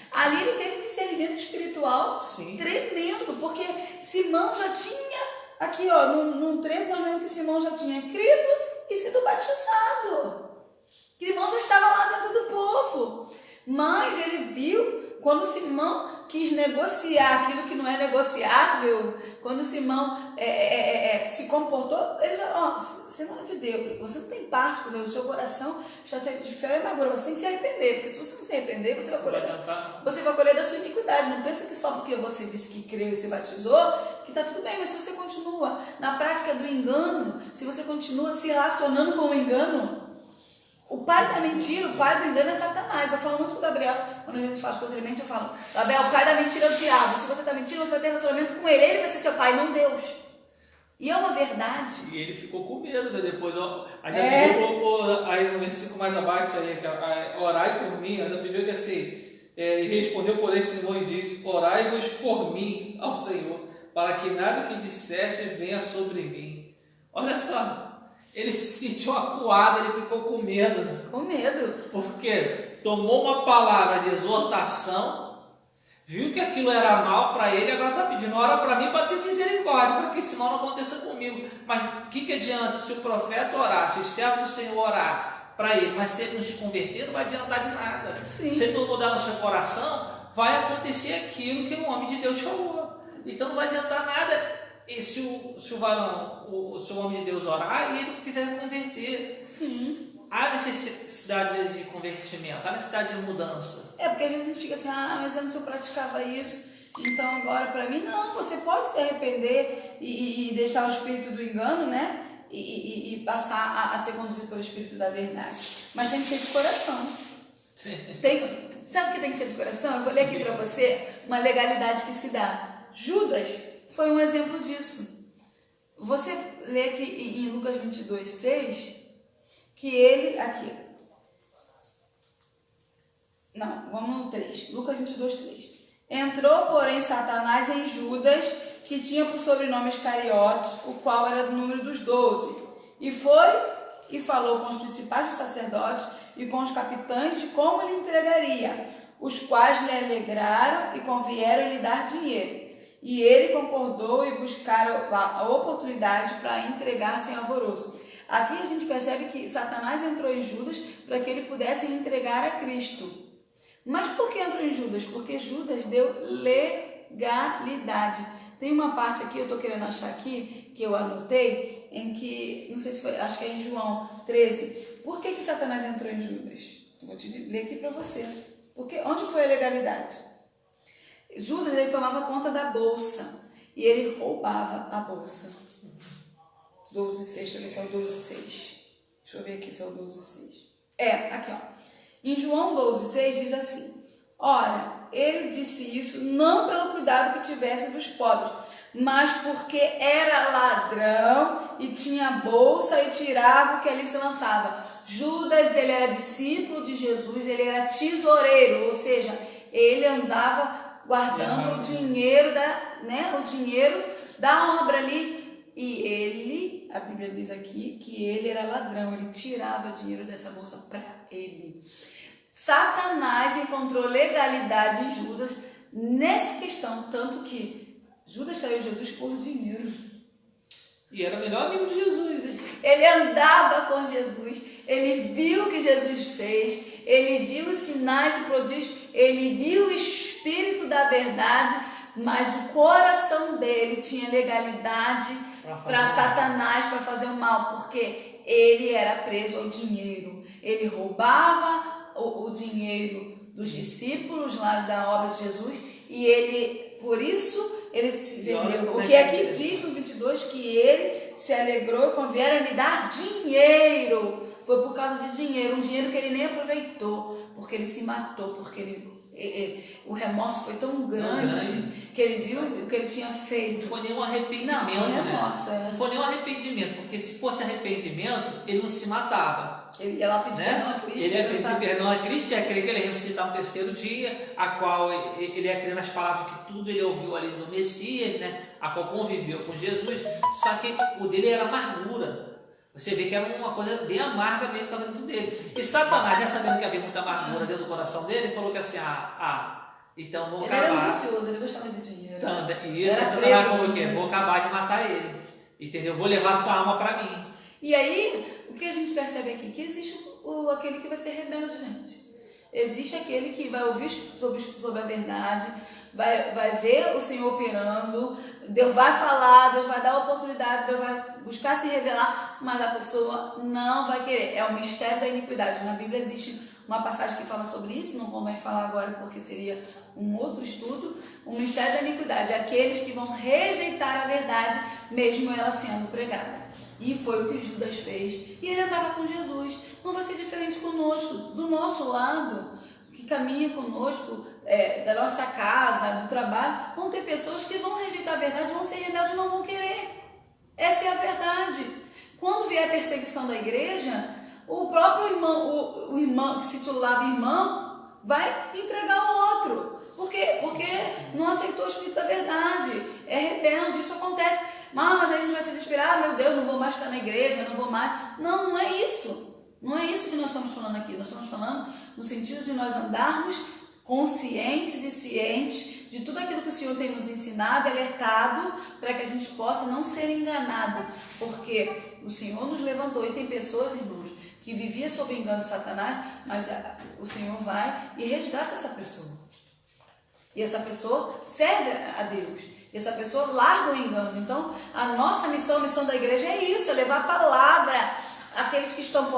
Ali ele teve um discernimento espiritual tremendo, porque Simão já tinha, aqui ó, no 13, nós vemos que Simão já tinha crido e sido batizado. Simão já estava lá dentro do povo. Mas ele viu, quando Simão quis negociar aquilo que não é negociável, quando Simão se comportou, ele já, você não é de Deus, você não tem parte com Deus, o seu coração está cheio de fé e amargura, você tem que se arrepender, porque se você não se arrepender, você vai colher da sua iniquidade. Não pensa que só porque você disse que creu e se batizou, que está tudo bem, mas se você continua na prática do engano, se você continua se relacionando com o engano, o pai da mentira, o pai do engano é Satanás. Eu falo muito com o Gabriel, quando a gente faz coisa de mente, eu falo: Gabriel, o pai da mentira é o diabo. Se você está mentindo, você vai ter relacionamento com ele. Ele vai ser seu pai, não Deus. E é uma verdade. E ele ficou com medo, né? Depois, ainda aí no versículo mais abaixo, aí, orai por mim. Ainda pediu que assim, e respondeu por esse Simão e disse: orai-vos por mim ao Senhor, para que nada que disseste venha sobre mim. Olha só. Ele se sentiu acuado, ele ficou com medo. Com medo. Porque tomou uma palavra de exortação, viu que aquilo era mal para ele, agora está pedindo: ora para mim para ter misericórdia, para que esse mal não aconteça comigo. Mas o que adianta se o profeta orar, se o servo do Senhor orar para ele, mas se ele não se converter, não vai adiantar de nada. Sim. Se ele não mudar no seu coração, vai acontecer aquilo que o homem de Deus falou. Então não vai adiantar nada. E se o varão, se o homem de Deus orar e ele não quiser converter. Sim. Há necessidade de convertimento, há necessidade de mudança. Porque às vezes a gente fica assim, mas antes eu praticava isso, então agora para mim, não, você pode se arrepender e deixar o espírito do engano, né? E passar a ser conduzido pelo espírito da verdade. Mas tem que ser de coração. Sabe o que tem que ser de coração? Eu vou ler aqui para você uma legalidade que se dá. Judas foi um exemplo disso. Você lê aqui em Lucas 22:6, que ele, aqui, não, vamos no 3, Lucas 22:3. Entrou, porém, Satanás em Judas, que tinha por sobrenome Iscariotes, o qual era do número dos 12, e foi e falou com os principais dos sacerdotes e com os capitães de como lhe entregaria, os quais lhe alegraram e convieram lhe dar dinheiro. E ele concordou e buscaram a oportunidade para entregar sem alvoroço. Aqui a gente percebe que Satanás entrou em Judas para que ele pudesse entregar a Cristo. Mas por que entrou em Judas? Porque Judas deu legalidade. Tem uma parte aqui, eu estou querendo achar aqui, que eu anotei, em que, não sei se foi, acho que é em João 13. Por que Satanás entrou em Judas? Vou te ler aqui para você. Porque onde foi a legalidade? Judas, ele tomava conta da bolsa e ele roubava a bolsa. 12:6, deixa eu ver se é o 12:6. Deixa eu ver aqui se é o 12:6. Aqui, ó. Em João 12:6 diz assim: ora, ele disse isso não pelo cuidado que tivesse dos pobres, mas porque era ladrão e tinha bolsa e tirava o que ali se lançava. Judas, ele era discípulo de Jesus, ele era tesoureiro, ou seja, ele andava guardando o dinheiro da obra ali. E ele, a Bíblia diz aqui, que ele era ladrão, ele tirava dinheiro dessa bolsa para ele. Satanás encontrou legalidade em Judas nessa questão, tanto que Judas traiu Jesus por dinheiro. E era o melhor amigo de Jesus, hein? Ele andava com Jesus, ele viu o que Jesus fez, ele viu os sinais e prodígios, ele viu o Espírito da verdade, mas o coração dele tinha legalidade para Satanás, para fazer o mal, porque ele era preso ao dinheiro. Ele roubava o dinheiro dos discípulos lá da obra de Jesus e ele, por isso, ele se vendeu. Porque aqui diz no 22 que ele se alegrou e convieram lhe dar dinheiro. Foi por causa de dinheiro, um dinheiro que ele nem aproveitou, porque ele se matou, porque o remorso foi tão grande que ele viu o que ele tinha feito. Não foi nenhum arrependimento, não foi remorso, né? Não foi nenhum arrependimento, porque se fosse arrependimento, ele não se matava. Ele ia lá pedir perdão a Cristo. Ele ia pedir perdão a Cristo, ia crer que ele ia ressuscitar no terceiro dia, a qual ele ia crer nas palavras que tudo ele ouviu ali do Messias, né? A qual conviveu com Jesus, só que o dele era amargura. Você vê que era uma coisa bem amarga mesmo que estava dentro dele. E Satanás, já sabendo que havia muita amargura dentro do coração dele, falou que assim, então vou acabar. Ele era ambicioso, ele gostava de dinheiro. E isso, Satanás falou o quê? Vou acabar de matar ele. Entendeu? Vou levar sua alma para mim. E aí, o que a gente percebe aqui? Que existe aquele que vai ser rebelde, gente. Existe aquele que vai ouvir sobre a verdade, vai ver o Senhor operando, Deus vai falar, Deus vai dar oportunidade, Deus vai buscar se revelar, mas a pessoa não vai querer. É o mistério da iniquidade. Na Bíblia existe uma passagem que fala sobre isso, não convém falar agora porque seria um outro estudo. O mistério da iniquidade é aqueles que vão rejeitar a verdade, mesmo ela sendo pregada. E foi o que Judas fez. E ele andava com Jesus. Não vai ser diferente conosco, do nosso lado, que caminha conosco, da nossa casa, do trabalho. Vão ter pessoas que vão rejeitar a verdade, vão ser rebeldes e não vão querer. Essa é a verdade. Quando vier a perseguição da igreja, o próprio irmão, o irmão que se titulava irmão, vai entregar o outro. Por quê? Porque não aceitou o Espírito da verdade. É rebelde, isso acontece. Mas aí a gente vai se desesperar, meu Deus, não vou mais ficar na igreja, não vou mais. Não, não é isso. Não é isso que nós estamos falando aqui. Nós estamos falando no sentido de nós andarmos conscientes e cientes de tudo aquilo que o Senhor tem nos ensinado, alertado, para que a gente possa não ser enganado. Porque o Senhor nos levantou e tem pessoas, irmãos, que vivia sob o engano de Satanás, mas o Senhor vai e resgata essa pessoa. E essa pessoa serve a Deus. E essa pessoa larga o engano. Então, a nossa missão, a missão da igreja é isso, é levar a palavra àqueles que estão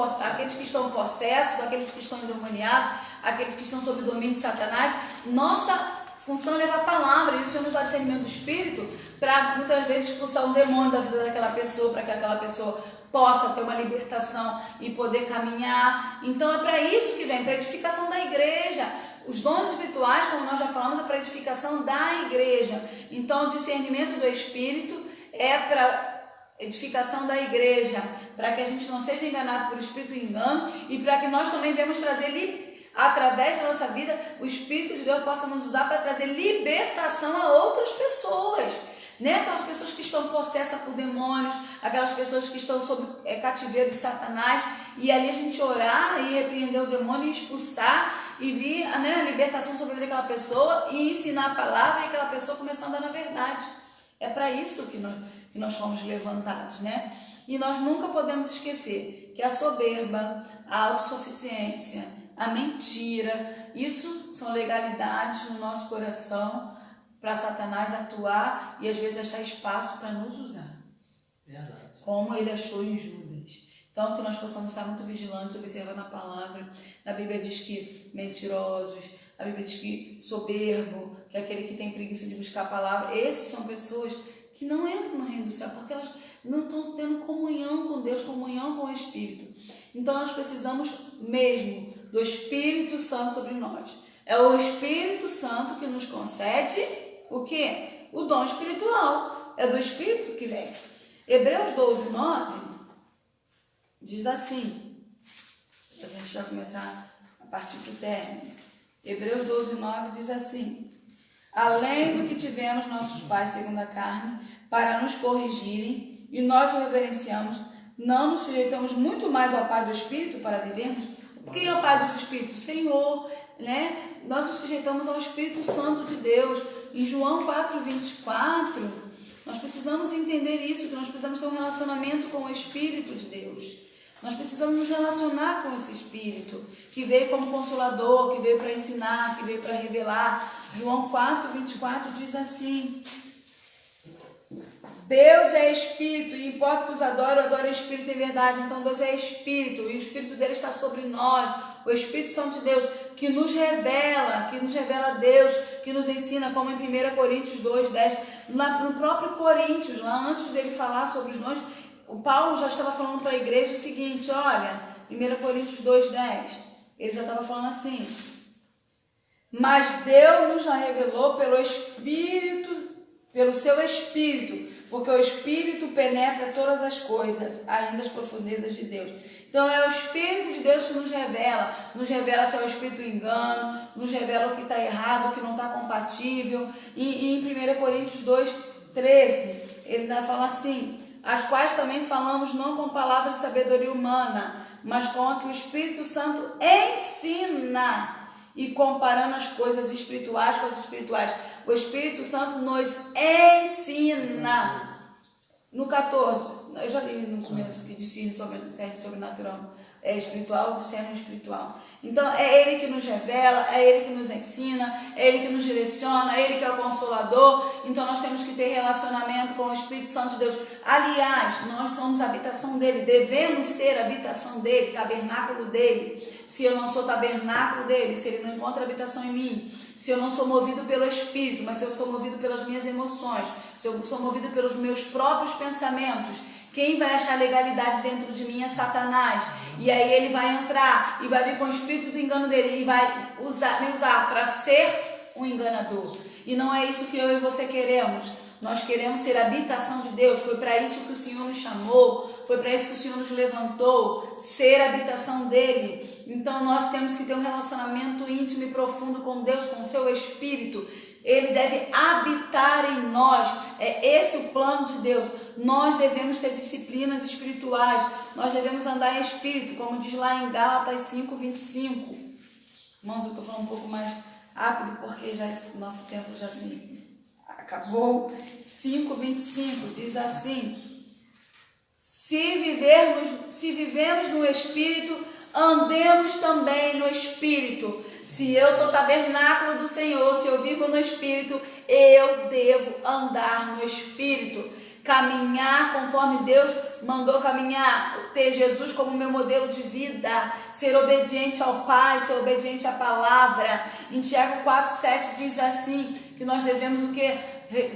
possessos, àqueles que estão endemoniados, àqueles que estão sob o domínio de Satanás. Nossa função é levar a palavra. E o Senhor nos dá discernimento do Espírito para, muitas vezes, expulsar um demônio da vida daquela pessoa, para que aquela pessoa possa ter uma libertação e poder caminhar. Então, é para isso que vem, para a edificação da igreja. Os dons espirituais, como nós já falamos, é para a edificação da igreja. Então, o discernimento do Espírito é para edificação da igreja, para que a gente não seja enganado por espírito de engano e para que nós também venhamos trazer, através da nossa vida, o Espírito de Deus possa nos usar para trazer libertação a outras pessoas. Né? Aquelas pessoas que estão possessas por demônios, aquelas pessoas que estão sob cativeiro de Satanás, e ali a gente orar e repreender o demônio e expulsar e vir, né, a libertação sobre aquela pessoa e ensinar a palavra e aquela pessoa começar a andar na verdade. É para isso que nós fomos levantados, né? E nós nunca podemos esquecer que a soberba, a autossuficiência, a mentira, isso são legalidades no nosso coração para Satanás atuar e às vezes achar espaço para nos usar. Verdade. Como ele achou em Judas. Então, que nós possamos estar muito vigilantes, observando a palavra. A Bíblia diz que mentirosos, a Bíblia diz que soberbo, que é aquele que tem preguiça de buscar a palavra. Esses são pessoas que não entram no reino do céu, porque elas não estão tendo comunhão com Deus, comunhão com o Espírito. Então, nós precisamos mesmo do Espírito Santo sobre nós. É o Espírito Santo que nos concede o quê? O dom espiritual. É do Espírito que vem. Hebreus 12, 9 diz assim, a gente já começar a partir do término. Hebreus 12, 9 diz assim: além do que tivemos nossos pais segundo a carne, para nos corrigirem, e nós o reverenciamos, não nos sujeitamos muito mais ao Pai do Espírito para vivermos? Quem é o Pai dos Espíritos? O Senhor, né? Nós nos sujeitamos ao Espírito Santo de Deus. Em João 4, 24, nós precisamos entender isso, que nós precisamos ter um relacionamento com o Espírito de Deus. Nós precisamos nos relacionar com esse Espírito, que veio como Consolador, que veio para ensinar, que veio para revelar. João 4, 24 diz assim: Deus é Espírito, e importa que os adore, adore o Espírito em verdade. Então Deus é Espírito, e o Espírito dele está sobre nós, o Espírito Santo de Deus, que nos revela Deus, que nos ensina, como em 1 Coríntios 2, 10, no próprio Coríntios, lá antes dele falar sobre os dons, o Paulo já estava falando para a igreja o seguinte, olha, 1 Coríntios 2, 10, ele já estava falando assim: mas Deus nos já revelou pelo Espírito, pelo seu Espírito, porque o Espírito penetra todas as coisas, ainda as profundezas de Deus. Então é o Espírito de Deus que nos revela se é o Espírito engano, nos revela o que está errado, o que não está compatível. E em 1 Coríntios 2, 13, ele ainda fala assim: as quais também falamos não com palavras de sabedoria humana, mas com a que o Espírito Santo ensina, e comparando as coisas espirituais com as espirituais. O Espírito Santo nos ensina. No 14, eu já li no começo que discerne sobrenatural, espiritual, discerne espiritual. Então é Ele que nos revela, é Ele que nos ensina, é Ele que nos direciona, é Ele que é o Consolador. Então nós temos que ter relacionamento com o Espírito Santo de Deus. Aliás, nós somos a habitação dEle, devemos ser a habitação dEle, tabernáculo dEle. Se eu não sou tabernáculo dEle, se Ele não encontra habitação em mim, se eu não sou movido pelo Espírito, mas se eu sou movido pelas minhas emoções, se eu sou movido pelos meus próprios pensamentos, quem vai achar legalidade dentro de mim é Satanás. E aí ele vai entrar e vai vir com o espírito do engano dele e vai me usar para ser um enganador. E não é isso que eu e você queremos. Nós queremos ser a habitação de Deus. Foi para isso que o Senhor nos chamou, foi para isso que o Senhor nos levantou, ser a habitação dele. Então nós temos que ter um relacionamento íntimo e profundo com Deus, com o seu Espírito. Ele deve habitar em nós. É esse o plano de Deus. Nós devemos ter disciplinas espirituais. Nós devemos andar em Espírito, como diz lá em Gálatas 5, 25. Irmãos, eu estou falando um pouco mais rápido, porque já nosso tempo já acabou. 5, 25 diz assim: se se vivemos no Espírito, andemos também no Espírito. Se eu sou tabernáculo do Senhor, se eu vivo no Espírito, eu devo andar no Espírito. Caminhar conforme Deus mandou caminhar, ter Jesus como meu modelo de vida, ser obediente ao Pai, ser obediente à palavra. Em Tiago 4,7 diz assim, que nós devemos o quê?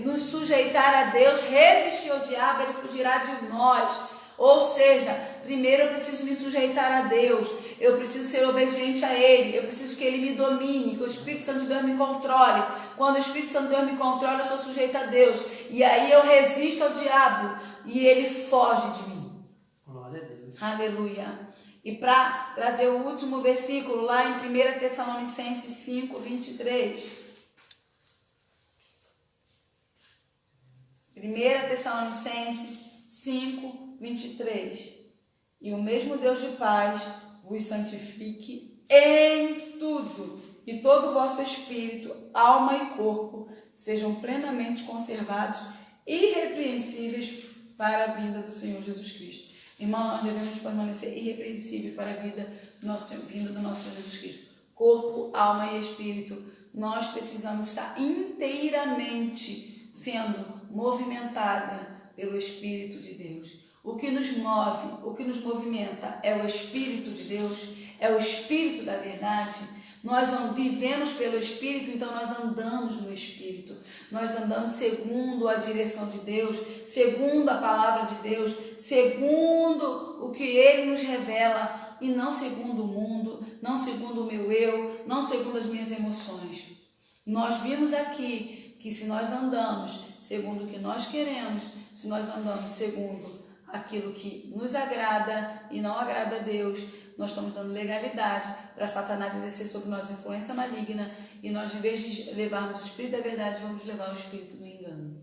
Nos sujeitar a Deus, resistir ao diabo, ele fugirá de nós. Ou seja, primeiro eu preciso me sujeitar a Deus, eu preciso ser obediente a Ele, eu preciso que Ele me domine, que o Espírito Santo de Deus me controle. Quando o Espírito Santo de Deus me controla, eu sou sujeita a Deus. E aí eu resisto ao diabo e ele foge de mim. Glória a Deus. Aleluia. E para trazer o último versículo, lá em 1 Tessalonicenses 5, 23. 1 Tessalonicenses 5, 23. E o mesmo Deus de paz vos santifique em tudo, e todo o vosso espírito, alma e corpo sejam plenamente conservados, irrepreensíveis para a vinda do Senhor Jesus Cristo. Irmão, nós devemos permanecer irrepreensíveis para a vinda do nosso Senhor Jesus Cristo. Corpo, alma e espírito, nós precisamos estar inteiramente sendo movimentada pelo Espírito de Deus. O que nos move, o que nos movimenta é o Espírito de Deus, é o Espírito da verdade. Nós vivemos pelo Espírito, então nós andamos no Espírito. Nós andamos segundo a direção de Deus, segundo a palavra de Deus, segundo o que Ele nos revela e não segundo o mundo, não segundo o meu eu, não segundo as minhas emoções. Nós vimos aqui que se nós andamos segundo o que nós queremos, se nós andamos segundo aquilo que nos agrada e não agrada a Deus, nós estamos dando legalidade para Satanás exercer sobre nós influência maligna, e nós, em vez de levarmos o Espírito da verdade, vamos levar o Espírito do engano.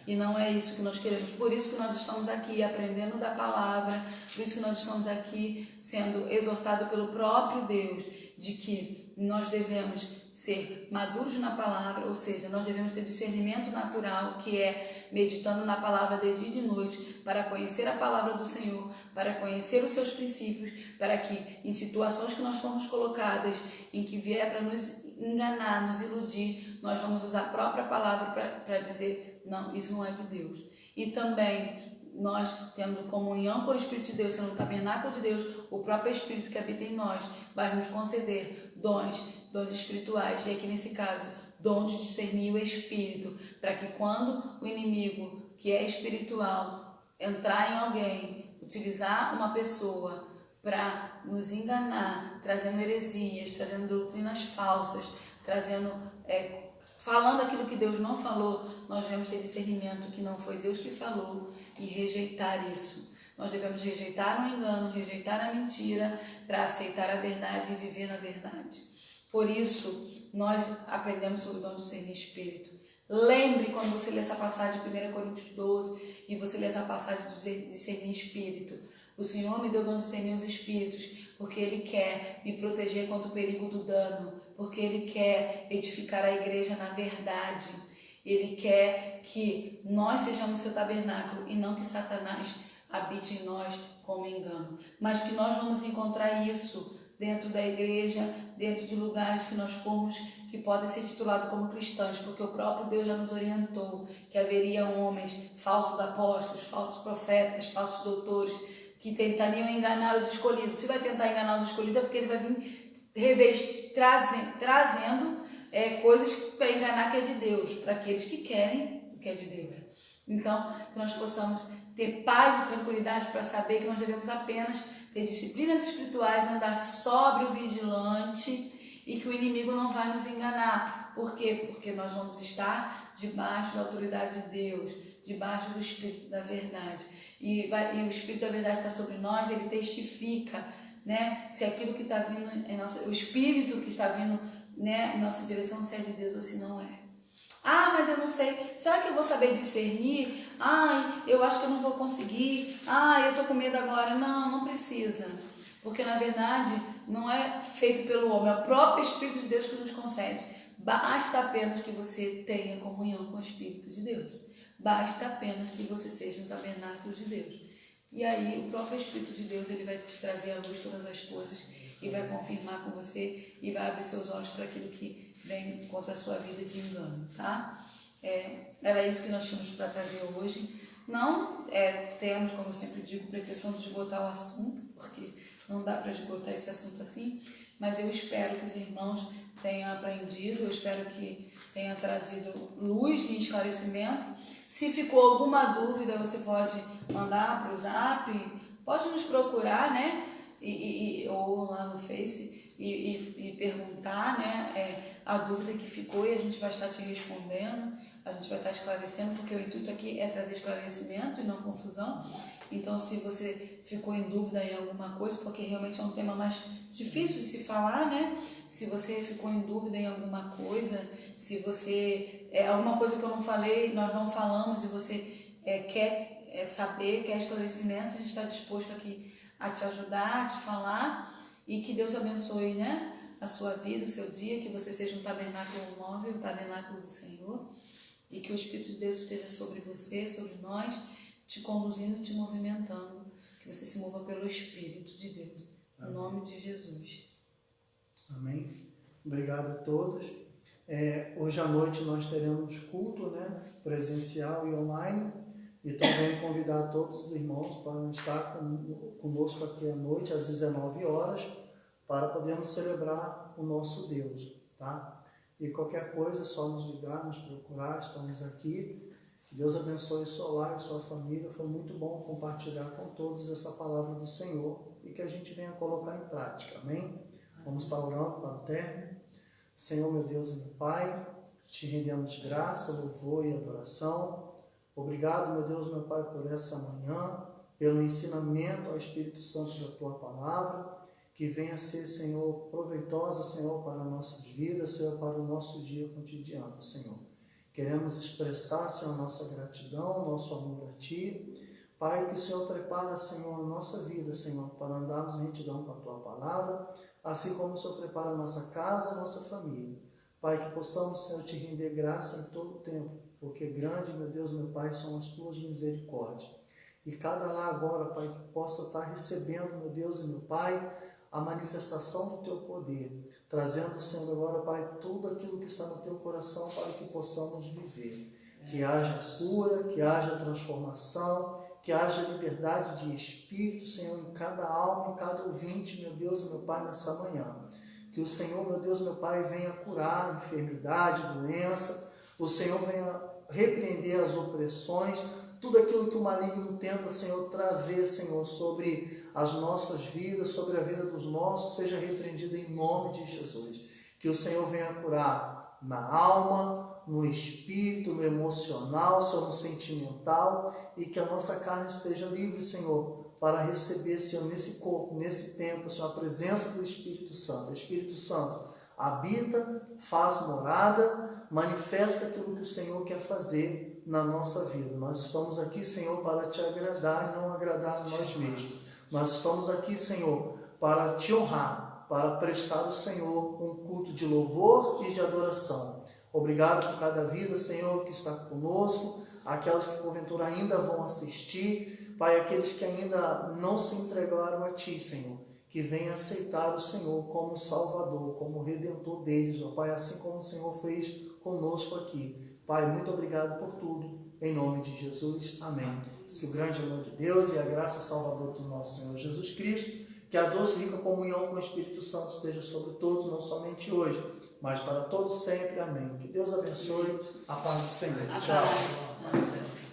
E não é isso que nós queremos. Por isso que nós estamos aqui aprendendo da palavra, por isso que nós estamos aqui sendo exortados pelo próprio Deus, de que nós devemos ser maduros na palavra, ou seja, nós devemos ter discernimento natural, que é meditando na palavra de dia e de noite, para conhecer a palavra do Senhor, para conhecer os seus princípios, para que em situações que nós formos colocadas, em que vier para nos enganar, nos iludir, nós vamos usar a própria palavra para dizer, não, isso não é de Deus. E também nós tendo comunhão com o Espírito de Deus, sendo o tabernáculo de Deus, o próprio Espírito que habita em nós vai nos conceder dons espirituais, e aqui nesse caso, dom de discernir o Espírito, para que quando o inimigo, que é espiritual, entrar em alguém, utilizar uma pessoa para nos enganar, trazendo heresias, trazendo doutrinas falsas, falando aquilo que Deus não falou, nós devemos ter discernimento que não foi Deus que falou e rejeitar isso. Nós devemos rejeitar o engano, rejeitar a mentira, para aceitar a verdade e viver na verdade. Por isso, nós aprendemos sobre o dom de discernir espírito. Lembre quando você lê essa passagem de 1 Coríntios 12 e você lê essa passagem de discernir espírito. O Senhor me deu o dom de discernir os espíritos, porque Ele quer me proteger contra o perigo do dano, porque Ele quer edificar a igreja na verdade. Ele quer que nós sejamos seu tabernáculo e não que Satanás habite em nós como engano. Mas que nós vamos encontrar isso dentro da igreja, dentro de lugares que nós formos, que podem ser titulados como cristãos, porque o próprio Deus já nos orientou que haveria homens, falsos apóstolos, falsos profetas, falsos doutores, que tentariam enganar os escolhidos. Se vai tentar enganar os escolhidos é porque ele vai vir trazendo coisas para enganar que é de Deus, para aqueles que querem o que é de Deus. Então, que nós possamos ter paz e tranquilidade para saber que nós devemos apenas ter disciplinas espirituais, andar sóbrio, vigilante, e que o inimigo não vai nos enganar. Por quê? Porque nós vamos estar debaixo da autoridade de Deus, debaixo do Espírito da verdade. E o Espírito da verdade está sobre nós, ele testifica, né, se aquilo que está vindo o Espírito que está vindo, né, em nossa direção, se é de Deus ou se não é. Ah, mas eu não sei, será que eu vou saber discernir? Ai, eu acho que eu não vou conseguir. Ai, eu tô com medo agora. Não, não precisa. Porque na verdade não é feito pelo homem, é o próprio Espírito de Deus que nos concede. Basta apenas que você tenha comunhão com o Espírito de Deus. Basta apenas que você seja um tabernáculo de Deus. E aí o próprio Espírito de Deus, ele vai te trazer à luz todas as coisas e vai confirmar com você e vai abrir seus olhos para aquilo que vem contra a sua vida de engano, tá? Era isso que nós tínhamos para trazer hoje. Não temos, como eu sempre digo, pretensão de esgotar o assunto, porque não dá para esgotar esse assunto assim, mas eu espero que os irmãos tenham aprendido, eu espero que tenha trazido luz e esclarecimento. Se ficou alguma dúvida, você pode mandar para o Zap, pode nos procurar, né? Ou lá no Face e perguntar, né? A dúvida que ficou, e a gente vai estar te respondendo, a gente vai estar esclarecendo, porque o intuito aqui é trazer esclarecimento e não confusão. Então, se você ficou em dúvida em alguma coisa, porque realmente é um tema mais difícil de se falar, né? Se você ficou em dúvida em alguma coisa, se você... alguma coisa que eu não falei, nós não falamos, e você quer saber, quer esclarecimento, a gente está disposto aqui a te ajudar, a te falar, e que Deus abençoe, né? A sua vida, o seu dia, que você seja um tabernáculo móvel, um tabernáculo do Senhor, e que o Espírito de Deus esteja sobre você, sobre nós, te conduzindo, te movimentando, que você se mova pelo Espírito de Deus, no nome de Jesus. Amém. Obrigado a todos. Hoje à noite nós teremos culto, né, presencial e online, e também convidar todos os irmãos para estar conosco aqui à noite, às 19 horas, para podermos celebrar o nosso Deus, tá? E qualquer coisa é só nos ligar, nos procurar, estamos aqui. Que Deus abençoe o seu lar e sua família. Foi muito bom compartilhar com todos essa palavra do Senhor e que a gente venha colocar em prática, amém? Vamos estar orando para o término. Senhor, meu Deus e meu Pai, te rendemos graça, louvor e adoração. Obrigado, meu Deus, meu Pai, por essa manhã, pelo ensinamento ao Espírito Santo da Tua Palavra, que venha ser, Senhor, proveitosa, Senhor, para nossas vidas, Senhor, para o nosso dia cotidiano, Senhor. Queremos expressar, Senhor, nossa gratidão, nosso amor a Ti. Pai, que o Senhor prepara, Senhor, a nossa vida, Senhor, para andarmos em retidão com a Tua Palavra, assim como o Senhor prepara a nossa casa, a nossa família. Pai, que possamos, Senhor, Te render graça em todo o tempo, porque grande, meu Deus, meu Pai, são as Tuas misericórdias. E cada lá agora, Pai, que possa estar recebendo, meu Deus e meu Pai, a manifestação do Teu poder, trazendo, Senhor, agora, Pai, tudo aquilo que está no Teu coração para que possamos viver. Que haja cura, que haja transformação, que haja liberdade de espírito, Senhor, em cada alma, em cada ouvinte, meu Deus e meu Pai, nessa manhã. Que o Senhor, meu Deus, meu Pai, venha curar enfermidade, doença, o Senhor venha repreender as opressões, tudo aquilo que o maligno tenta, Senhor, trazer, Senhor, sobre as nossas vidas, sobre a vida dos nossos, seja repreendido em nome de Jesus. Que o Senhor venha curar na alma, no espírito, no emocional, Senhor, no sentimental, e que a nossa carne esteja livre, Senhor, para receber, Senhor, nesse corpo, nesse tempo, Senhor, a presença do Espírito Santo. O Espírito Santo habita, faz morada, manifesta aquilo que o Senhor quer fazer na nossa vida. Nós estamos aqui, Senhor, para Te agradar e não agradar a nós mesmos. Nós estamos aqui, Senhor, para Te honrar, para prestar ao Senhor um culto de louvor e de adoração. Obrigado por cada vida, Senhor, que está conosco, aquelas que porventura ainda vão assistir, Pai, aqueles que ainda não se entregaram a Ti, Senhor, que venham aceitar o Senhor como Salvador, como Redentor deles, ó Pai, assim como o Senhor fez conosco aqui. Pai, muito obrigado por tudo, em nome de Jesus, amém. Que o grande amor de Deus e a graça salvadora do nosso Senhor Jesus Cristo, que a doce e rica comunhão com o Espírito Santo esteja sobre todos, não somente hoje, mas para todos sempre, amém. Que Deus abençoe, a paz do Senhor. Tchau.